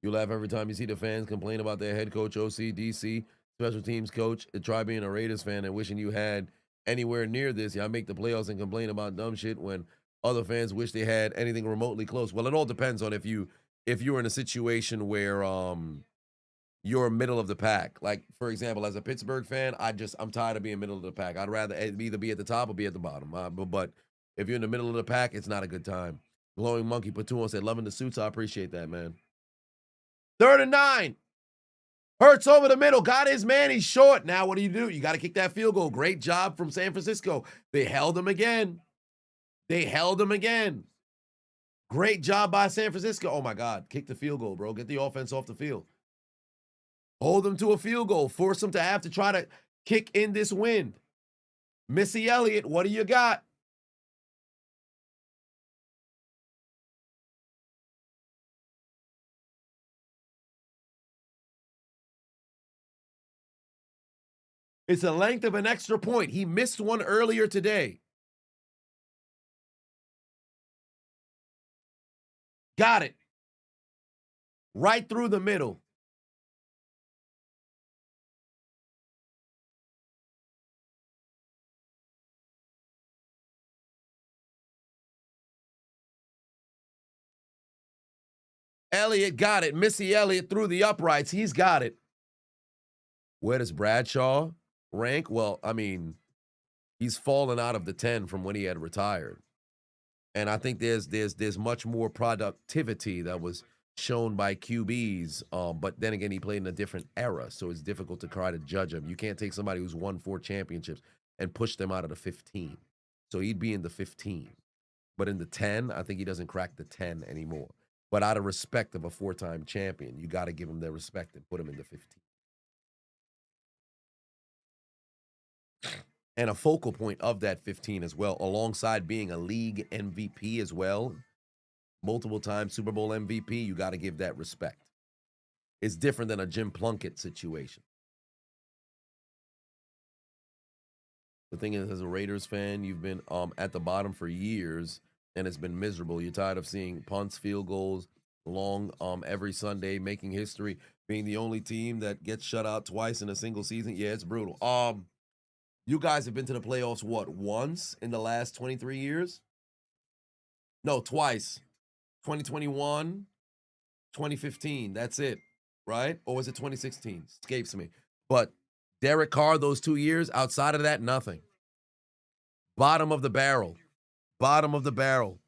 A: You laugh every time you see the fans complain about their head coach, OC, DC, special teams coach. Try being a Raiders fan and wishing you had anywhere near this. Y'all make the playoffs and complain about dumb shit when other fans wish they had anything remotely close. Well, it all depends on if you're in a situation where you're middle of the pack. Like, for example, as a Pittsburgh fan, I'm tired of being middle of the pack. I'd rather either be at the top or be at the bottom. But if you're in the middle of the pack, it's not a good time. Glowing Monkey Platoon said, loving the suits. I appreciate that, man. 3rd and 9. Hurts over the middle. Got his man. He's short. Now what do? You got to kick that field goal. Great job from San Francisco. They held him again. Great job by San Francisco. Oh, my God. Kick the field goal, bro. Get the offense off the field. Hold them to a field goal. Force them to have to try to kick in this wind. Missy Elliott, what do you got? It's the length of an extra point. He missed one earlier today. Got it. Right through the middle. Elliott got it. Missy Elliott through the uprights. He's got it. Where does Bradshaw rank? Well, I mean, he's fallen out of the 10 from when he had retired. And I think there's much more productivity that was shown by QBs. But then again, he played in a different era, so it's difficult to try to judge him. You can't take somebody who's won 4 championships and push them out of the 15. So he'd be in the 15. But in the 10, I think he doesn't crack the 10 anymore. But out of respect of a 4-time champion, you got to give him their respect and put him in the 15. And a focal point of that 15 as well, alongside being a league MVP as well, multiple time Super Bowl MVP, you got to give that respect. It's different than a Jim Plunkett situation. The thing is, as a Raiders fan, you've been at the bottom for years, and it's been miserable. You're tired of seeing punts, field goals, long every Sunday, making history, being the only team that gets shut out twice in a single season. Yeah, it's brutal. You guys have been to the playoffs, what, once in the last 23 years? No, twice. 2021, 2015. That's it, right? Or was it 2016? Escapes me. But Derek Carr, those 2 years, outside of that, nothing. Bottom of the barrel. Bottom of the barrel.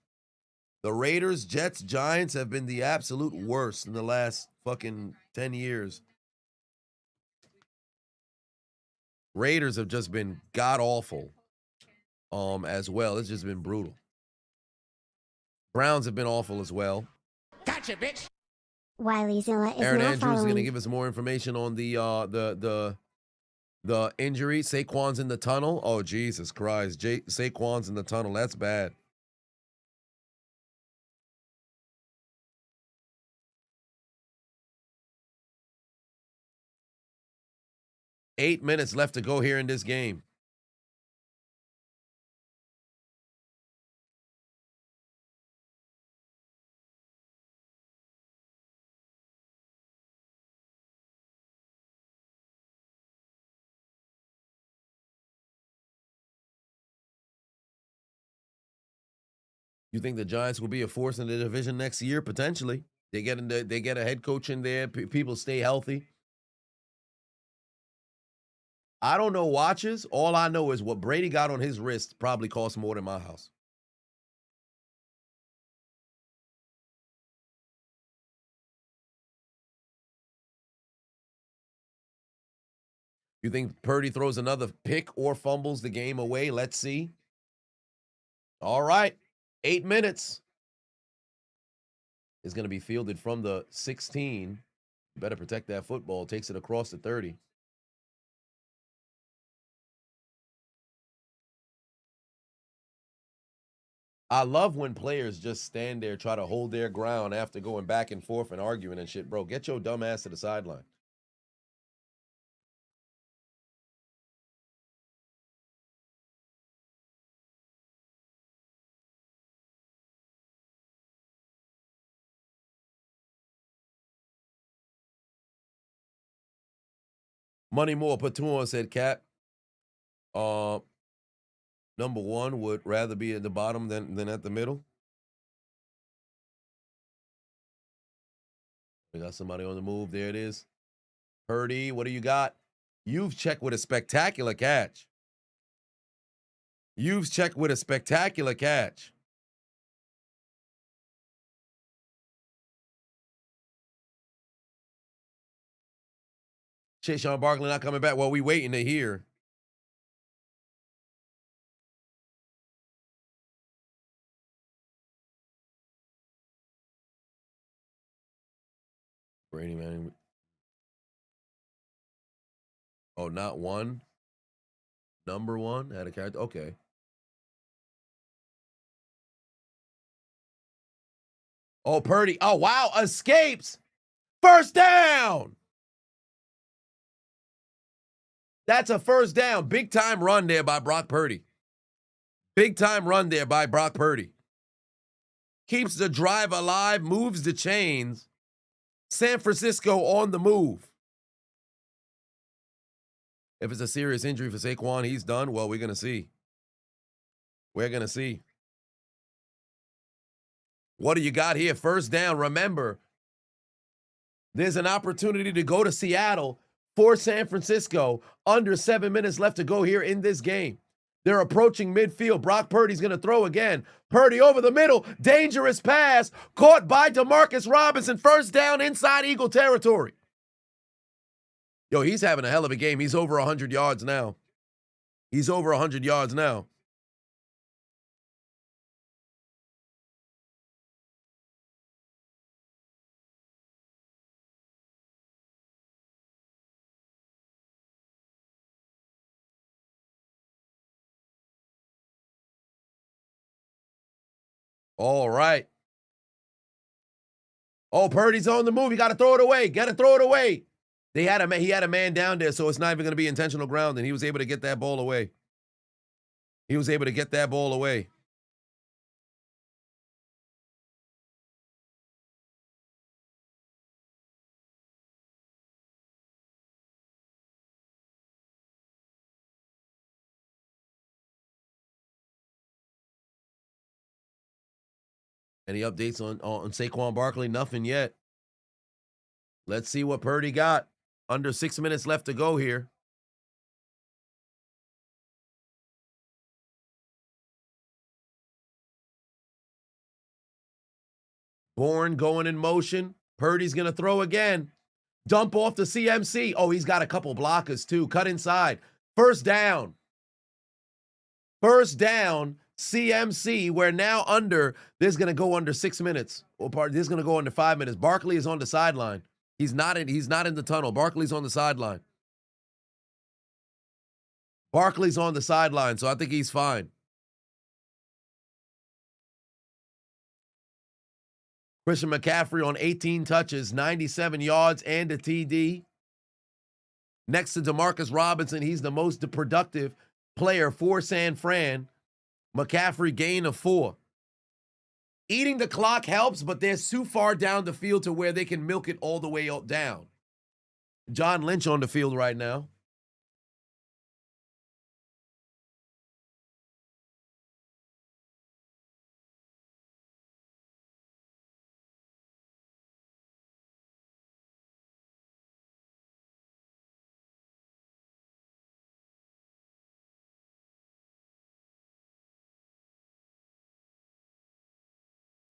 A: The Raiders, Jets, Giants have been the absolute worst in the last fucking 10 years. Raiders have just been god-awful as well. It's just been brutal. Browns have been awful as well.
C: Gotcha, bitch.
D: Wileyzilla is
A: Aaron
D: now
A: Andrews is going to
D: following.
A: give us more information on the injury. Saquon's in the tunnel. Oh, Jesus Christ. Saquon's in the tunnel. That's bad. Eight minutes left to go here in this game. You think the Giants will be a force in the division next year? Potentially. They get a head coach in there. People stay healthy. I don't know watches. All I know is what Brady got on his wrist probably cost more than my house. You think Purdy throws another pick or fumbles the game away? Let's see. All right. 8 minutes. Is going to be fielded from the 16. Better protect that football. Takes it across the 30. I love when players just stand there, try to hold their ground after going back and forth and arguing and shit. Bro, get your dumb ass to the sideline. Money More put 2 on, said Cap. Number 1 would rather be at the bottom than at the middle. We got somebody on the move. There it is. Purdy, what do you got? You've checked with a spectacular catch. You've checked with a spectacular catch. Shit, Sean Barkley not coming back. Well, we waiting to hear. Brady Manning. Oh, not one. Number 1 had a character. Okay. Oh, Purdy. Oh, wow. Escapes. First down. That's a first down. Big time run there by Brock Purdy. Big time run there by Brock Purdy. Keeps the drive alive, moves the chains. San Francisco on the move. If it's a serious injury for Saquon, he's done. Well, we're going to see. We're going to see. What do you got here? First down. Remember, there's an opportunity to go to Seattle for San Francisco. Under 7 minutes left to go here in this game. They're approaching midfield. Brock Purdy's going to throw again. Purdy over the middle. Dangerous pass. Caught by DeMarcus Robinson. First down inside Eagle territory. Yo, he's having a hell of a game. He's over 100 yards now. He's over 100 yards now. All right. Oh, Purdy's on the move. You got to throw it away. Got to throw it away. He had a man down there, so it's not even going to be intentional ground, and he was able to get that ball away. He was able to get that ball away. Any updates on Saquon Barkley? Nothing yet. Let's see what Purdy got. Under 6 minutes left to go here. Bourne going in motion. Purdy's going to throw again. Dump off to CMC. Oh, he's got a couple blockers too. Cut inside. First down. First down. CMC, we're now under, this is going to go under 6 minutes. This is going to go under 5 minutes. Barkley is on the sideline. He's not in the tunnel. Barkley's on the sideline. Barkley's on the sideline, so I think he's fine. Christian McCaffrey on 18 touches, 97 yards, and a TD. Next to DeMarcus Robinson, he's the most productive player for San Fran. McCaffrey gain of 4. Eating the clock helps, but they're too far down the field to where they can milk it all the way down. John Lynch on the field right now.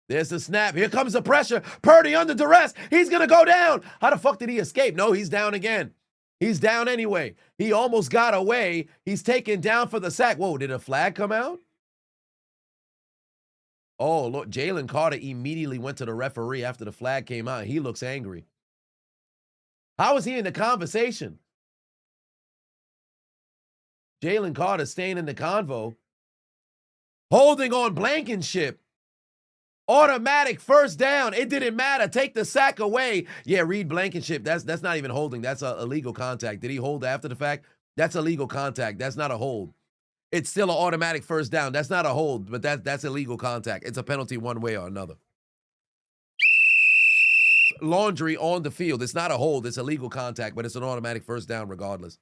A: There's the snap. Here comes the pressure. Purdy under duress. He's going to go down. How the fuck did he escape? No, he's down again. He's down anyway. He almost got away. He's taken down for the sack. Whoa, did a flag come out? Oh, look, Jalen Carter immediately went to the referee after the flag came out. He looks angry. How is he in the conversation? Jalen Carter staying in the convo. Holding on Blankenship. Automatic first down. It didn't matter. Take the sack away. Yeah, Reed Blankenship. That's not even holding. That's a illegal contact. Did he hold after the fact? That's illegal contact. That's not a hold. It's still an automatic first down. That's not a hold, but that's illegal contact. It's a penalty one way or another. Laundry on the field. It's not a hold. It's illegal contact, but it's an automatic first down regardless.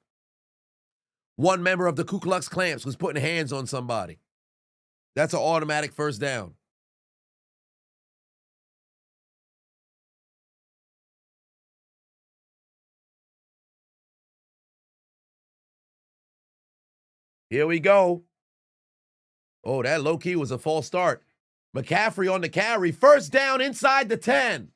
A: One member of the Ku Klux Klan was putting hands on somebody. That's an automatic first down. Here we go. Oh, that low-key was a false start. McCaffrey on the carry. First down inside the 10.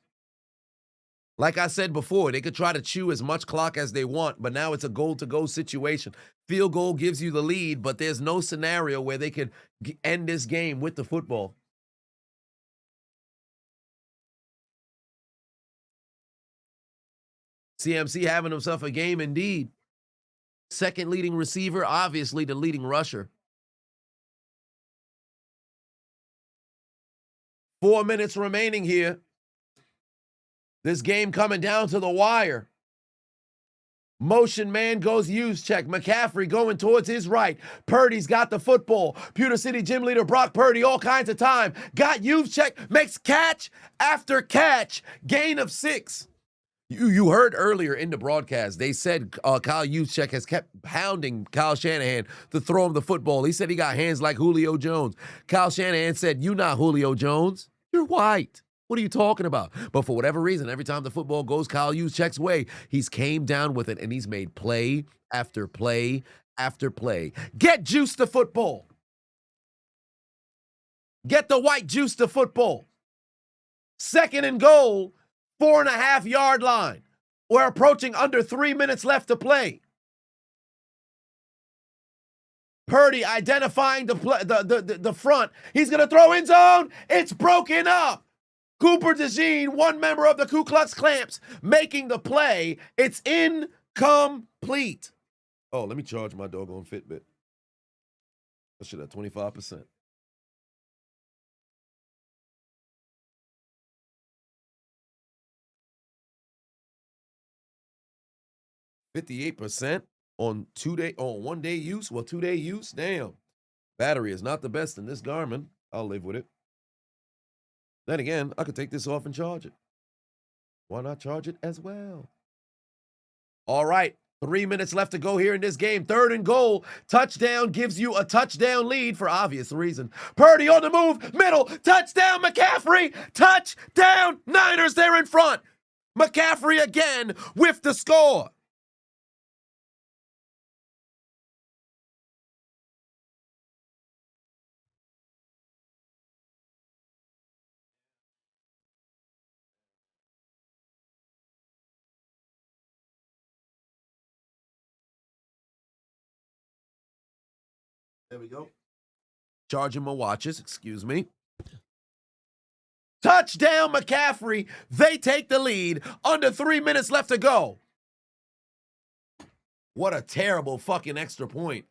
A: Like I said before, they could try to chew as much clock as they want, but now it's a goal-to-go situation. Field goal gives you the lead, but there's no scenario where they could end this game with the football. CMC having himself a game indeed. Second leading receiver, obviously the leading rusher. 4 minutes remaining here. This game coming down to the wire. Motion man goes use check. McCaffrey going towards his right. Purdy's got the football. Pewter City gym leader Brock Purdy, all kinds of time. Got use check, makes catch after catch. Gain of 6. You heard earlier in the broadcast, they said Kyle Juszczyk has kept hounding Kyle Shanahan to throw him the football. He said he got hands like Julio Jones. Kyle Shanahan said, "You're not Julio Jones. You're white. What are you talking about?" But for whatever reason, every time the football goes Kyle Juszczyk's way, he's came down with it, and he's made play after play after play. Get juice to football. Get the white juice to football. 2nd and goal, 4.5-yard line. We're approaching under 3 minutes left to play. Purdy identifying the front. He's going to throw in zone. It's broken up. Cooper DeJean, one member of the Ku Klux Klamps, making the play. It's incomplete. Oh, let me charge my doggone Fitbit. I should have 25%. %58% on 1-day use. Well, 2-day use. Damn. Battery is not the best in this Garmin. I'll live with it. Then again, I could take this off and charge it. Why not charge it as well? All right. 3 minutes left to go here in this game. 3rd and goal. Touchdown gives you a touchdown lead for obvious reason. Purdy on the move. Middle. Touchdown, McCaffrey. Touchdown, Niners. They're in front. McCaffrey again with the score. There we go. Charging my watches, excuse me. Touchdown, McCaffrey. They take the lead. Under 3 minutes left to go. What a terrible fucking extra point.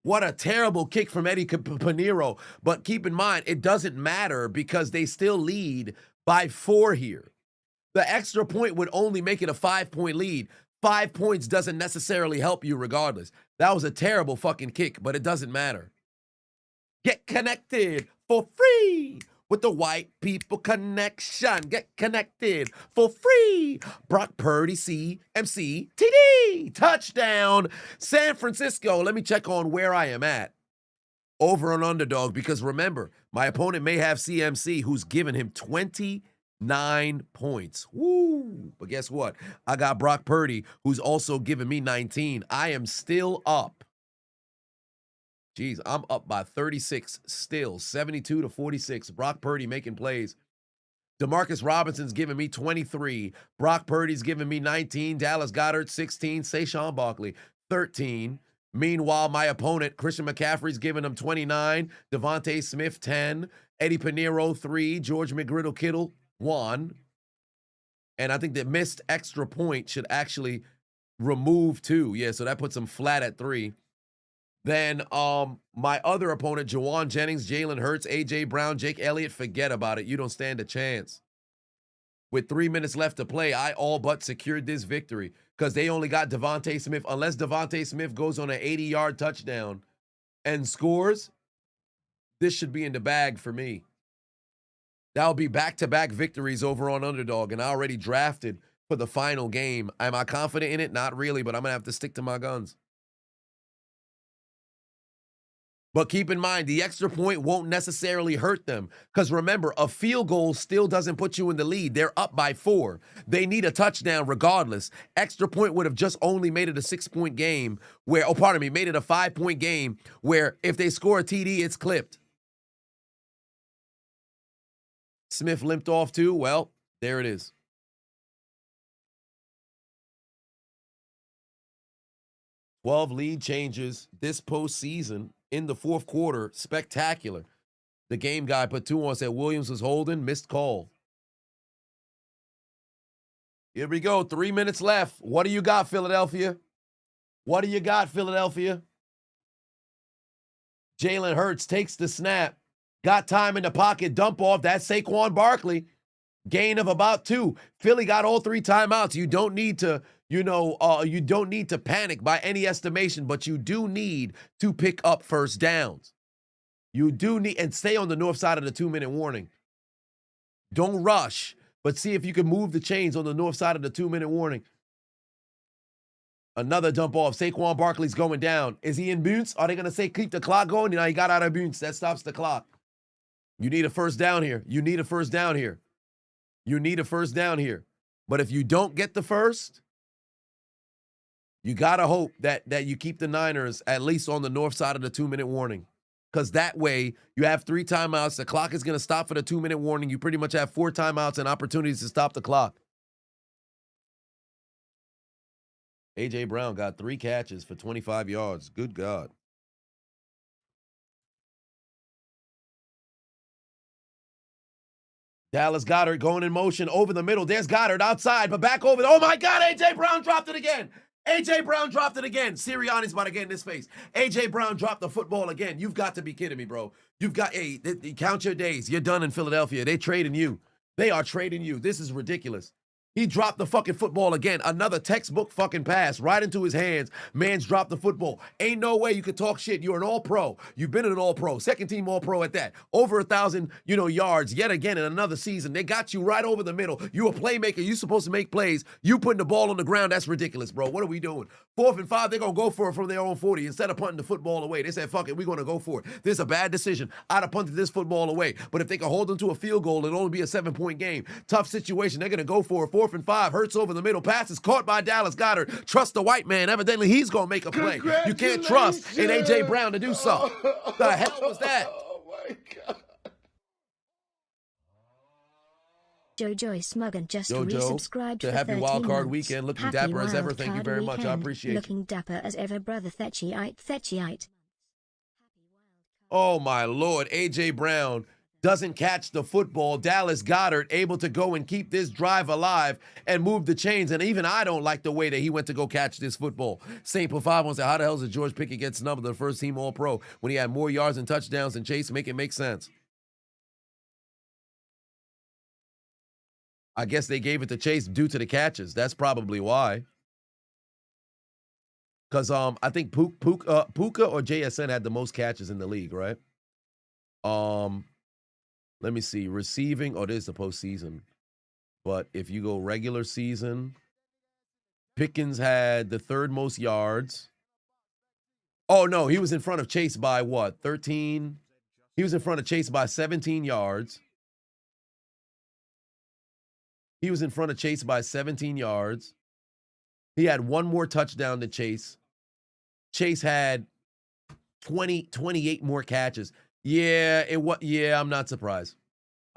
A: What a terrible kick from Eddie Pinheiro. But keep in mind, it doesn't matter because they still lead by 4 here. The extra point would only make it a 5-point lead. 5 points doesn't necessarily help you regardless. That was a terrible fucking kick, but it doesn't matter. Get connected for free with the White People Connection. Get connected for free. Brock Purdy, CMC, TD. Touchdown. San Francisco. Let me check on where I am at. Over on Underdog, because remember, my opponent may have CMC, who's given him 29 points. Woo! But guess what? I got Brock Purdy, who's also giving me 19. I am still up. Jeez, I'm up by 36 still, 72-46. Brock Purdy making plays. Demarcus Robinson's giving me 23. Brock Purdy's giving me 19. Dallas Goedert, 16. Saquon Barkley, 13. Meanwhile, my opponent, Christian McCaffrey's giving him 29. Devontae Smith, 10. Eddie Pinheiro, 3. George McGriddle-Kittle, 1. And I think that missed extra point should actually remove 2. Yeah, so that puts him flat at 3. Then my other opponent, Jawan Jennings, Jalen Hurts, A.J. Brown, Jake Elliott, forget about it. You don't stand a chance. With 3 minutes left to play, I all but secured this victory because they only got Devontae Smith. Unless Devontae Smith goes on an 80-yard touchdown and scores, this should be in the bag for me. That'll be back-to-back victories over on Underdog, and I already drafted for the final game. Am I confident in it? Not really, but I'm going to have to stick to my guns. But keep in mind, the extra point won't necessarily hurt them. Because remember, a field goal still doesn't put you in the lead. They're up by 4. They need a touchdown regardless. Extra point would have just only made it a 6-point game where, made it a 5-point game where if they score a TD, it's clipped. Smith limped off too. Well, there it is. $12 lead changes this postseason. In the fourth quarter, spectacular. The game guy put 2 on, said Williams was holding, missed call. Here we go, 3 minutes left. What do you got, Philadelphia? What do you got, Philadelphia? Jalen Hurts takes the snap. Got time in the pocket, dump off. That's Saquon Barkley. Gain of about 2. Philly got all 3 timeouts. You don't need to... you don't need to panic by any estimation, but you do need to pick up first downs. You do need, and stay on the north side of the 2-minute warning. Don't rush, but see if you can move the chains on the north side of the 2-minute warning. Another dump off. Saquon Barkley's going down. Is he in bounce? Are they going to say keep the clock going? He got out of bounce. That stops the clock. You need a first down here. You need a first down here. You need a first down here. But if you don't get the first, You got to hope that you keep the Niners at least on the north side of the 2-minute warning. Because that way, you have 3 timeouts. The clock is going to stop for the 2-minute warning. You pretty much have 4 timeouts and opportunities to stop the clock. A.J. Brown got 3 catches for 25 yards. Good God. Dallas Goedert going in motion over the middle. There's Goddard outside, but back over. Oh, my God, A.J. Brown dropped it again. A.J. Brown dropped it again. Sirianni's about to get in his face. A.J. Brown dropped the football again. You've got to be kidding me, bro. You've got, hey, count your days. You're done in Philadelphia. They're trading you. They are trading you. This is ridiculous. He dropped the fucking football again. Another textbook fucking pass right into his hands. Man's dropped the football. Ain't no way you could talk shit. You're an all-pro. You've been an all-pro. Second-team all-pro at that. Over 1,000, yards yet again in another season. They got you right over the middle. You a playmaker. You supposed to make plays. You putting the ball on the ground. That's ridiculous, bro. What are we doing? 4th and 5, they're going to go for it from their own 40 instead of punting the football away. They said, fuck it, we're going to go for it. This is a bad decision. I'd have punted this football away. But if they can hold them to a field goal, it'll only be a 7-point game. Tough situation. They're going to go for it. 4th and 5. Hurts over the middle. Pass is caught by Dallas Goedert. Trust the white man. Evidently, he's going to make a play. You can't trust in A.J. Brown to do so. The hell was that?
G: Oh, my God.
D: Jojo Smuggan just
A: Jojo,
D: resubscribed
A: to
D: for
A: happy
D: 13
A: Wildcard
D: months.
A: weekend. Looking
D: Happy
A: dapper as ever. Thank you
D: Wildcard
A: very much. I
D: weekend.
A: appreciate you.
D: Looking dapper as ever, brother Thetchyite.
A: Oh, my Lord. A.J. Brown doesn't catch the football. Dallas Goedert able to go and keep this drive alive and move the chains. And even I don't like the way that he went to go catch this football. St. Pafavon said, how the hell did George Pickett get snubbed, the first team All-Pro, when he had more yards and touchdowns than Chase? Make it make sense. I guess they gave it to Chase due to the catches. That's probably why. Because I think Puka or JSN had the most catches in the league, right? Let me see. Receiving, this is the postseason. But if you go regular season, Pickens had the 3rd most yards. Oh, no, he was in front of Chase by what? 13? He was in front of Chase by 17 yards. He was in front of Chase by 17 yards. He had 1 more touchdown than Chase. Chase had 28 more catches. Yeah, I'm not surprised.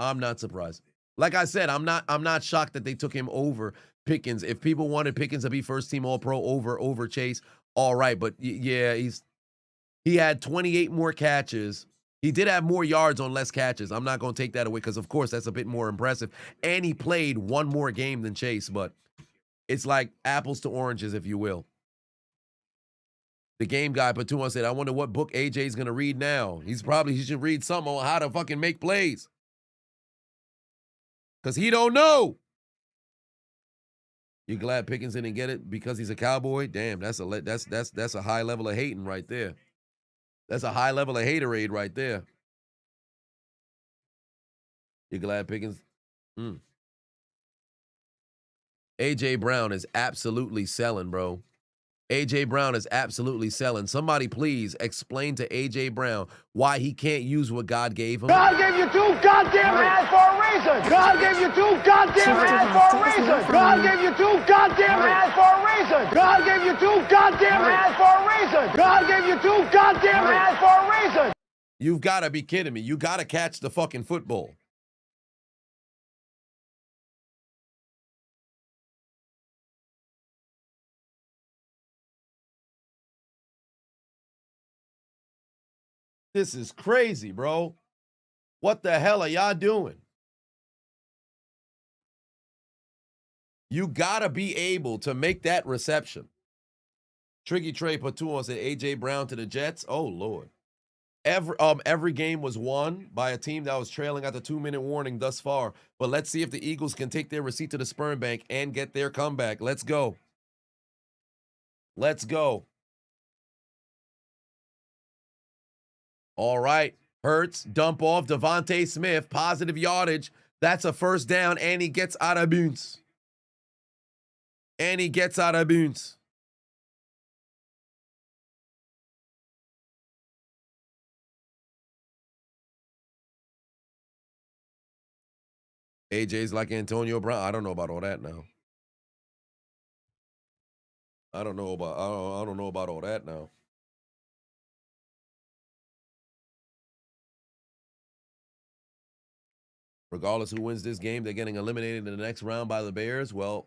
A: I'm not surprised. Like I said, I'm not shocked that they took him over Pickens. If people wanted Pickens to be first team All-Pro over Chase, all right, but yeah, he had 28 more catches. He did have more yards on less catches. I'm not going to take that away because, of course, that's a bit more impressive. And he played 1 more game than Chase, but it's like apples to oranges, if you will. The game guy, Patuan, said, I wonder what book AJ's going to read now. He should read something on how to fucking make plays. Because he don't know. You glad Pickens didn't get it because he's a Cowboy? Damn, that's a high level of hating right there. That's a high level of haterade right there. You glad Pickens? A.J. Brown is absolutely selling, bro. A.J. Brown is absolutely selling. Somebody please explain to A.J. Brown why he can't use what God gave him.
F: God gave you 2 goddamn hands for a reason. God gave you 2 goddamn hands for a reason. God gave you 2 goddamn hands for a reason. God gave you 2 goddamn hands for a reason. God gave you 2 goddamn hands for a reason.
A: You've got to be kidding me. You got to catch the fucking football. This is crazy, bro. What the hell are y'all doing? You gotta be able to make that reception. Tricky Trey Patuan said A.J. Brown to the Jets. Oh, Lord. Every game was won by a team that was trailing at the 2-minute warning thus far. But let's see if the Eagles can take their receipt to the sperm bank and get their comeback. Let's go. Let's go. All right. Hurts, dump off. Devontae Smith, positive yardage. That's a first down, and he gets out of bounds. And he gets out of bounds. AJ's like Antonio Brown. I don't know about all that now. I don't know about I don't know about all that now. Regardless who wins this game, they're getting eliminated in the next round by the Bears. Well,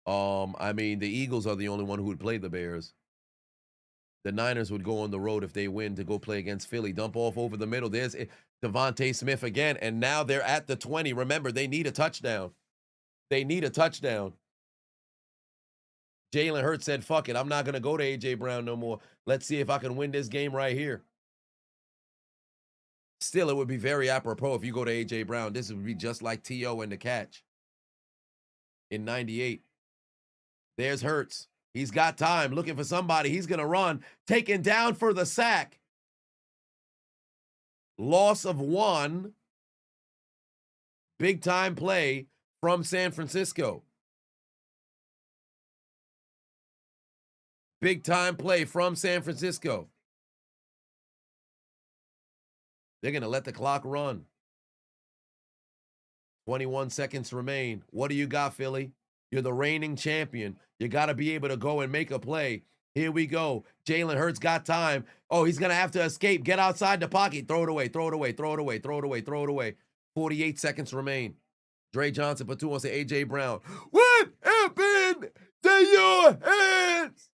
A: I mean, the Eagles are the only one who would play the Bears. The Niners would go on the road if they win to go play against Philly. Dump off over the middle. There's Devontae Smith again, and now they're at the 20. Remember, they need a touchdown. They need a touchdown. Jalen Hurts said, fuck it, I'm not going to go to A.J. Brown no more. Let's see if I can win this game right here. Still, it would be very apropos if you go to A.J. Brown. This would be just like T.O. and the catch in 98. There's Hurts. He's got time, looking for somebody. He's going to run, taken down for the sack. Loss of 1. Big time play from San Francisco. Big time play from San Francisco. They're going to let the clock run. 21 seconds remain. What do you got, Philly? You're the reigning champion. You got to be able to go and make a play. Here we go. Jalen Hurts got time. Oh, he's going to have to escape. Get outside the pocket. Throw it away. Throw it away. Throw it away. Throw it away. Throw it away. 48 seconds remain. Dre Johnson, Patu wants to A.J. Brown. What happened to your hands?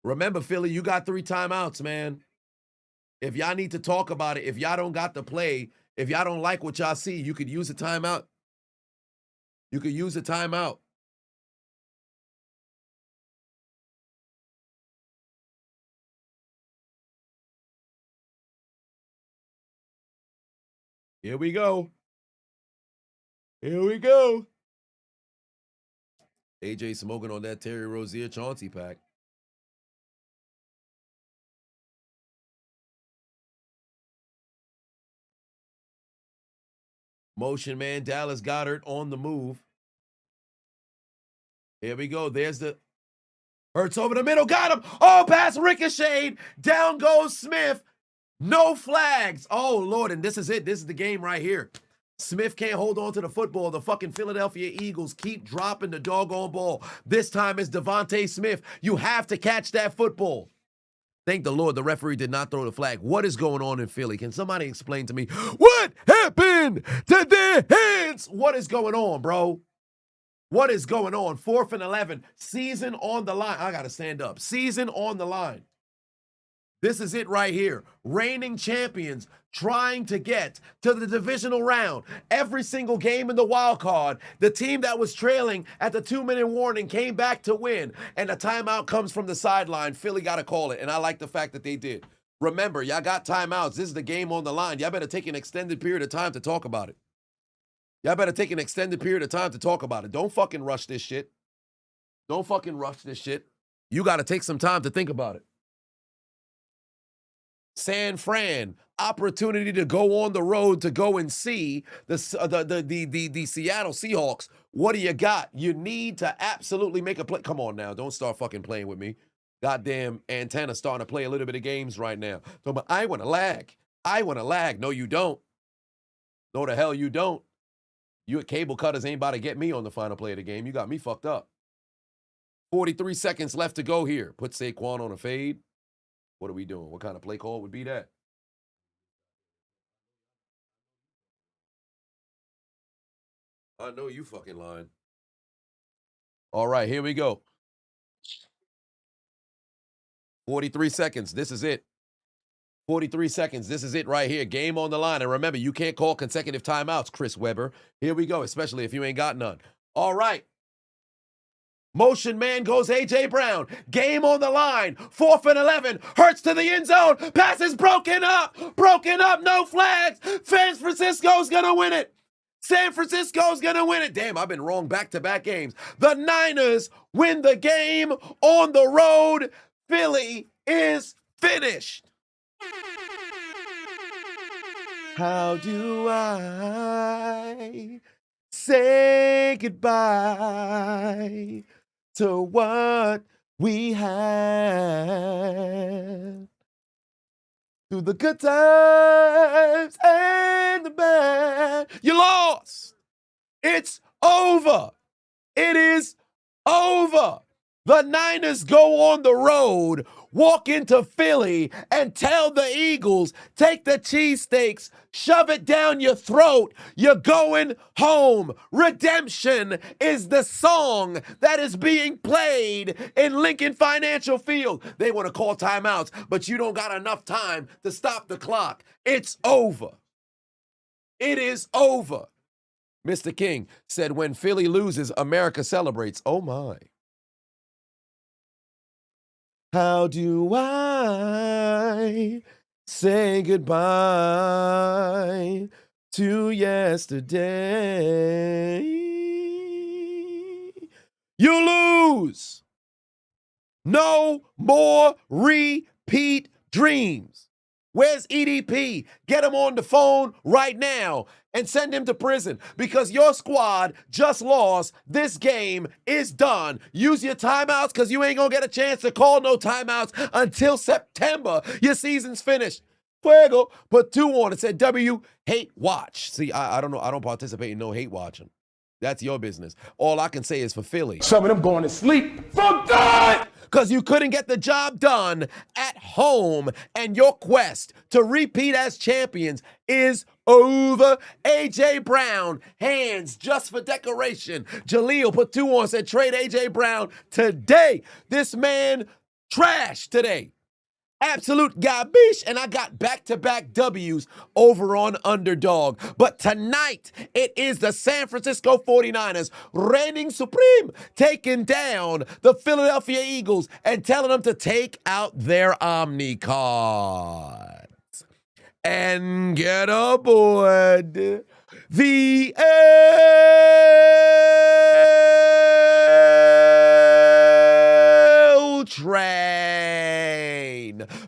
A: Remember, Philly, you got 3 timeouts, man. If y'all need to talk about it, if y'all don't got the play, if y'all don't like what y'all see, you could use a timeout. You could use a timeout. Here we go. Here we go. AJ smoking on that Terry Rozier Chauncey pack. Motion man, Dallas Goedert on the move. Here we go. There's the Hurts over the middle. Got him. Oh, pass ricocheted. Down goes Smith. No flags. Oh, Lord. And this is it. This is the game right here. Smith can't hold on to the football. The fucking Philadelphia Eagles keep dropping the doggone ball. This time it's Devontae Smith. You have to catch that football. Thank the Lord the referee did not throw the flag. What is going on in Philly? Can somebody explain to me what happened to their hands? What is going on, bro? What is going on? 4th and 11. Season on the line. I got to stand up. Season on the line. This is it right here. Reigning champions trying to get to the divisional round. Every single game in the wild card, the team that was trailing at the 2-minute warning came back to win. And the timeout comes from the sideline. Philly got to call it. And I like the fact that they did. Remember, y'all got timeouts. This is the game on the line. Y'all better take an extended period of time to talk about it. Y'all better take an extended period of time to talk about it. Don't fucking rush this shit. Don't fucking rush this shit. You got to take some time to think about it. San Fran, opportunity to go on the road to go and see the Seattle Seahawks. What do you got? You need to absolutely make a play. Come on now. Don't start fucking playing with me. Goddamn antenna starting to play a little bit of games right now. So, I want to lag. I want to lag. No, you don't. No, the hell you don't. You at cable cutters ain't about to get me on the final play of the game. You got me fucked up. 43 seconds left to go here. Put Saquon on a fade. What are we doing? What kind of play call would be that? I know you fucking lying. All right, here we go. 43 seconds. This is it. 43 seconds. This is it right here. Game on the line. And remember, you can't call consecutive timeouts, Chris Webber. Here we go, especially if you ain't got none. All right. Motion man goes A.J. Brown. Game on the line. 4th and 11. Hurts to the end zone. Pass is broken up. Broken up. No flags. San Francisco's going to win it. San Francisco's going to win it. Damn, I've been wrong back-to-back games. The Niners win the game on the road. Philly is finished. How do I say goodbye to what we had? Through the good times and the bad. You lost. It's over. It is Over. The Niners go on the road, walk into Philly, and tell the Eagles, take the cheesesteaks, shove it down your throat, you're going home. Redemption is the song that is being played in Lincoln Financial Field. They want to call timeouts, but you don't got enough time to stop the clock. It's over. It is over. Mr. King said, when Philly loses, America celebrates. Oh, my. How do I say goodbye to yesterday? You lose. No more repeat dreams. Where's EDP? Get him on the phone right now and send him to prison because your squad just lost. This game is done. Use your timeouts because you ain't gonna get a chance to call no timeouts until September. Your season's finished. Fuego. Put 2 on it. Said W, hate watch. See, I don't know. I don't participate in no hate watching. That's your business. All I can say is for Philly.
F: Some of them going to sleep for God.
A: Because you couldn't get the job done at home, and your quest to repeat as champions is over. A.J. Brown, hands just for decoration. Jaleel put 2 on, said trade A.J. Brown today. This man trash today. Absolute garbage, and I got back-to-back W's over on Underdog. But tonight, it is the San Francisco 49ers, reigning supreme, taking down the Philadelphia Eagles and telling them to take out their Omni cards and get aboard the L train.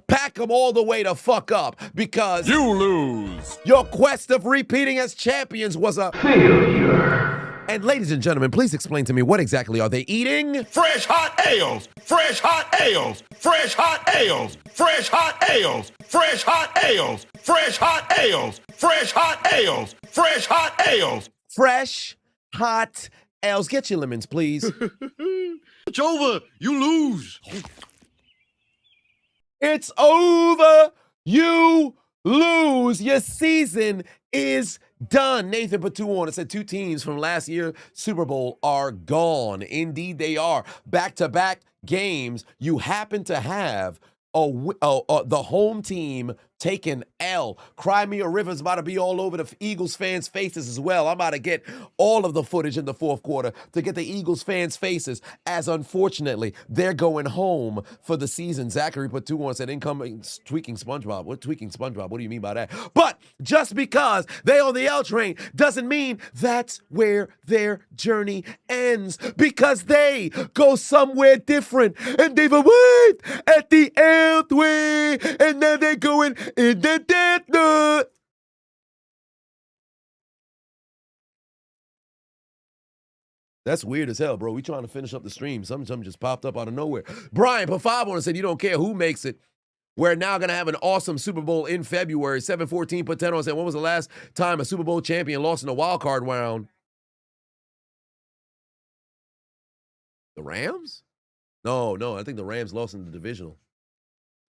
A: Pack them all the way to fuck up because
E: You lose.
A: your quest of repeating as champions was a failure. And ladies and gentlemen, please explain to me, what exactly are they eating?
E: Fresh hot ales. Fresh hot ales. Fresh hot ales. Fresh hot ales. Fresh hot ales. Fresh hot ales. Fresh hot ales. Fresh hot ales.
A: Fresh, hot ales. Get your lemons, please.
E: It's over. You lose.
A: It's over. You lose. Your season is done. Nathan put 2 on. It said 2 teams from last year Super Bowl are gone. Indeed, they are. Back-to-back games. You happen to have the home team taking L. Crimea River's about to be all over the Eagles fans' faces as well. I'm about to get all of the footage in the 4th quarter to get the Eagles fans' faces, as unfortunately, they're going home for the season. Zachary put 2 on, said incoming tweaking SpongeBob. What tweaking SpongeBob? What do you mean by that? But just because they on the L train doesn't mean that's where their journey ends, because they go somewhere different and they've arrived at the L train and now they're going in the death note. That's weird as hell, bro. We trying to finish up the stream. Something just popped up out of nowhere. Brian put 5 on and said, you don't care who makes it. We're now going to have an awesome Super Bowl in February. 714 put 10 on and said, when was the last time a Super Bowl champion lost in a wild card round? The Rams? No, I think the Rams lost in the divisional.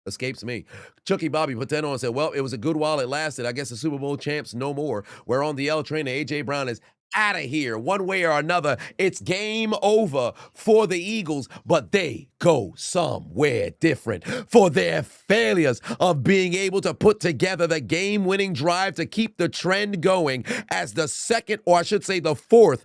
A: Escapes me. Chucky Bobby put 10 on and said, well, it was a good while it lasted. I guess the Super Bowl champs no more. We're on the L train. A.J. Brown is out of here. One way or another, it's game over for the Eagles, but they go somewhere different for their failures of being able to put together the game-winning drive to keep the trend going as the second, or I should say the fourth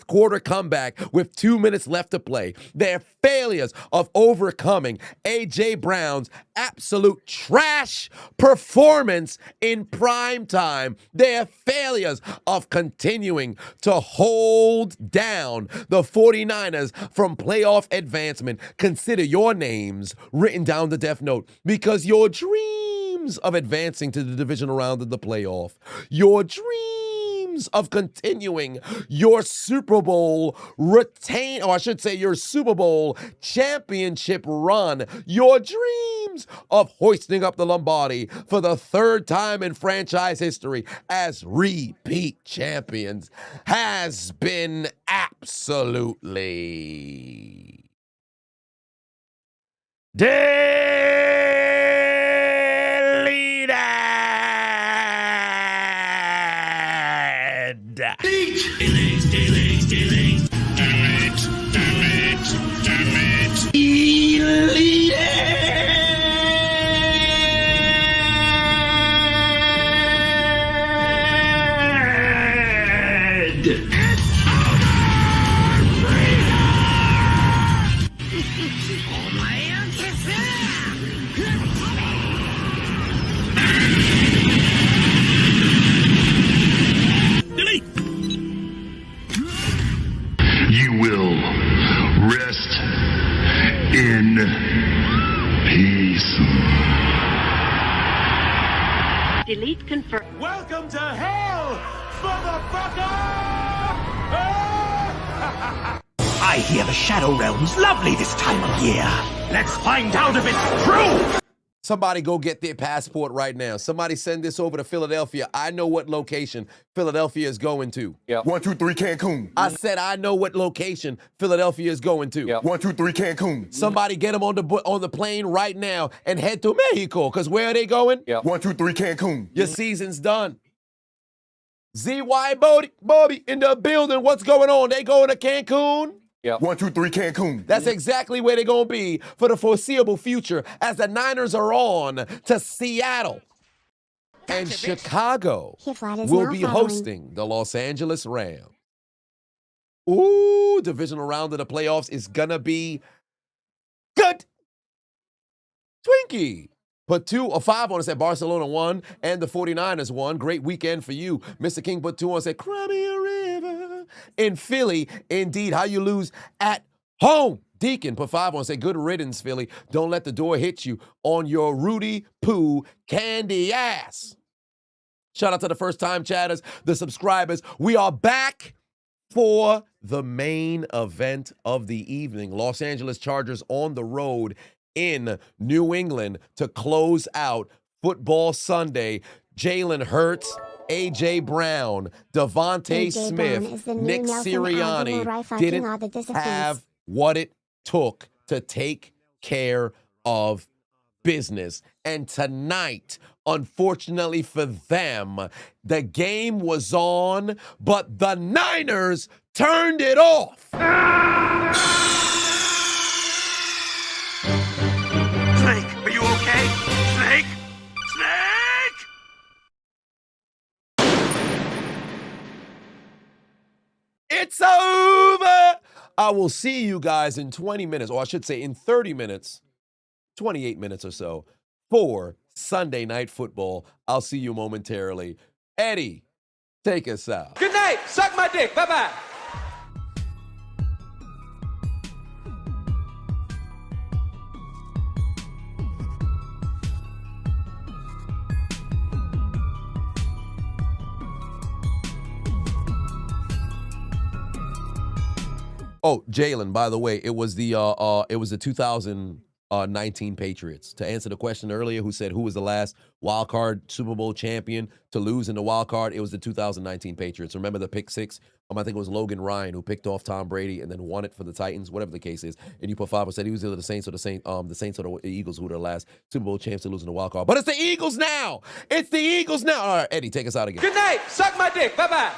A: quarter comeback with 2 minutes left to play. Their failures of overcoming A.J. Brown's absolute trash performance in prime time. Their failures of continuing to hold down the 49ers from playoff advancement. Consider your names written down the death note, because your dreams of advancing to the divisional round of the playoff, your dreams of continuing your Super Bowl your Super Bowl championship run, your dreams dreams of hoisting up the Lombardi for the third time in franchise history as repeat champions has been absolutely deleted.
E: You will rest in peace.
H: Delete confirm.
F: Welcome to hell, motherfucker!
C: I hear the Shadow Realm's lovely this time of year. Let's find out if it's true.
A: Somebody go get their passport right now. Somebody send this over to Philadelphia. I know what location Philadelphia is going to.
G: Yeah. 1, 2, 3, Cancun.
A: I said I know what location Philadelphia is going to.
G: Yeah. 1, 2, 3, Cancun.
A: Somebody get them on the plane right now and head to Mexico. Because where are they going?
G: Yeah. 1, 2, 3, Cancun.
A: Your season's done. ZY Bobby in the building. What's going on? They going to Cancun?
G: Yeah. 1, 2, 3, Cancun.
A: That's exactly where they're going to be for the foreseeable future as the Niners are on to Seattle. And Chicago will be hosting the Los Angeles Rams. Ooh, divisional round of the playoffs is going to be good. Twinkie. Put 2 or 5 on it, said Barcelona won, and the 49ers won. Great weekend for you. Mr. King put 2 on, said Crimea River. In Philly, indeed, how you lose at home. Deacon put 5 on, said good riddance, Philly. Don't let the door hit you on your Rudy Poo candy ass. Shout out to the first-time chatters, the subscribers. We are back for the main event of the evening. Los Angeles Chargers on the road in New England to close out Football Sunday. Jalen Hurts, A.J. Brown, Devontae Smith, Nick Sirianni didn't have what it took to take care of business. And tonight, unfortunately for them, the game was on, but the Niners turned it off.
C: Snake, are you okay? Snake? Snake!
A: It's over. I will see you guys in 20 minutes, or I should say in 30 minutes, 28 minutes or so, for Sunday Night Football. I'll see you momentarily. Eddie, take us out.
F: Good night. Suck my dick. Bye-bye.
A: Oh, Jalen, by the way, it was the 2019 Patriots. To answer the question earlier, who said who was the last Wildcard Super Bowl champion to lose in the Wildcard, it was the 2019 Patriots. Remember the pick 6? I think it was Logan Ryan who picked off Tom Brady and then won it for the Titans, whatever the case is. And you put 5 and said he was either the Saints or the Saints or the Eagles who were the last Super Bowl champs to lose in the Wildcard. But it's the Eagles now. It's the Eagles now. All right, Eddie, take us out again.
F: Good night. Suck my dick. Bye-bye.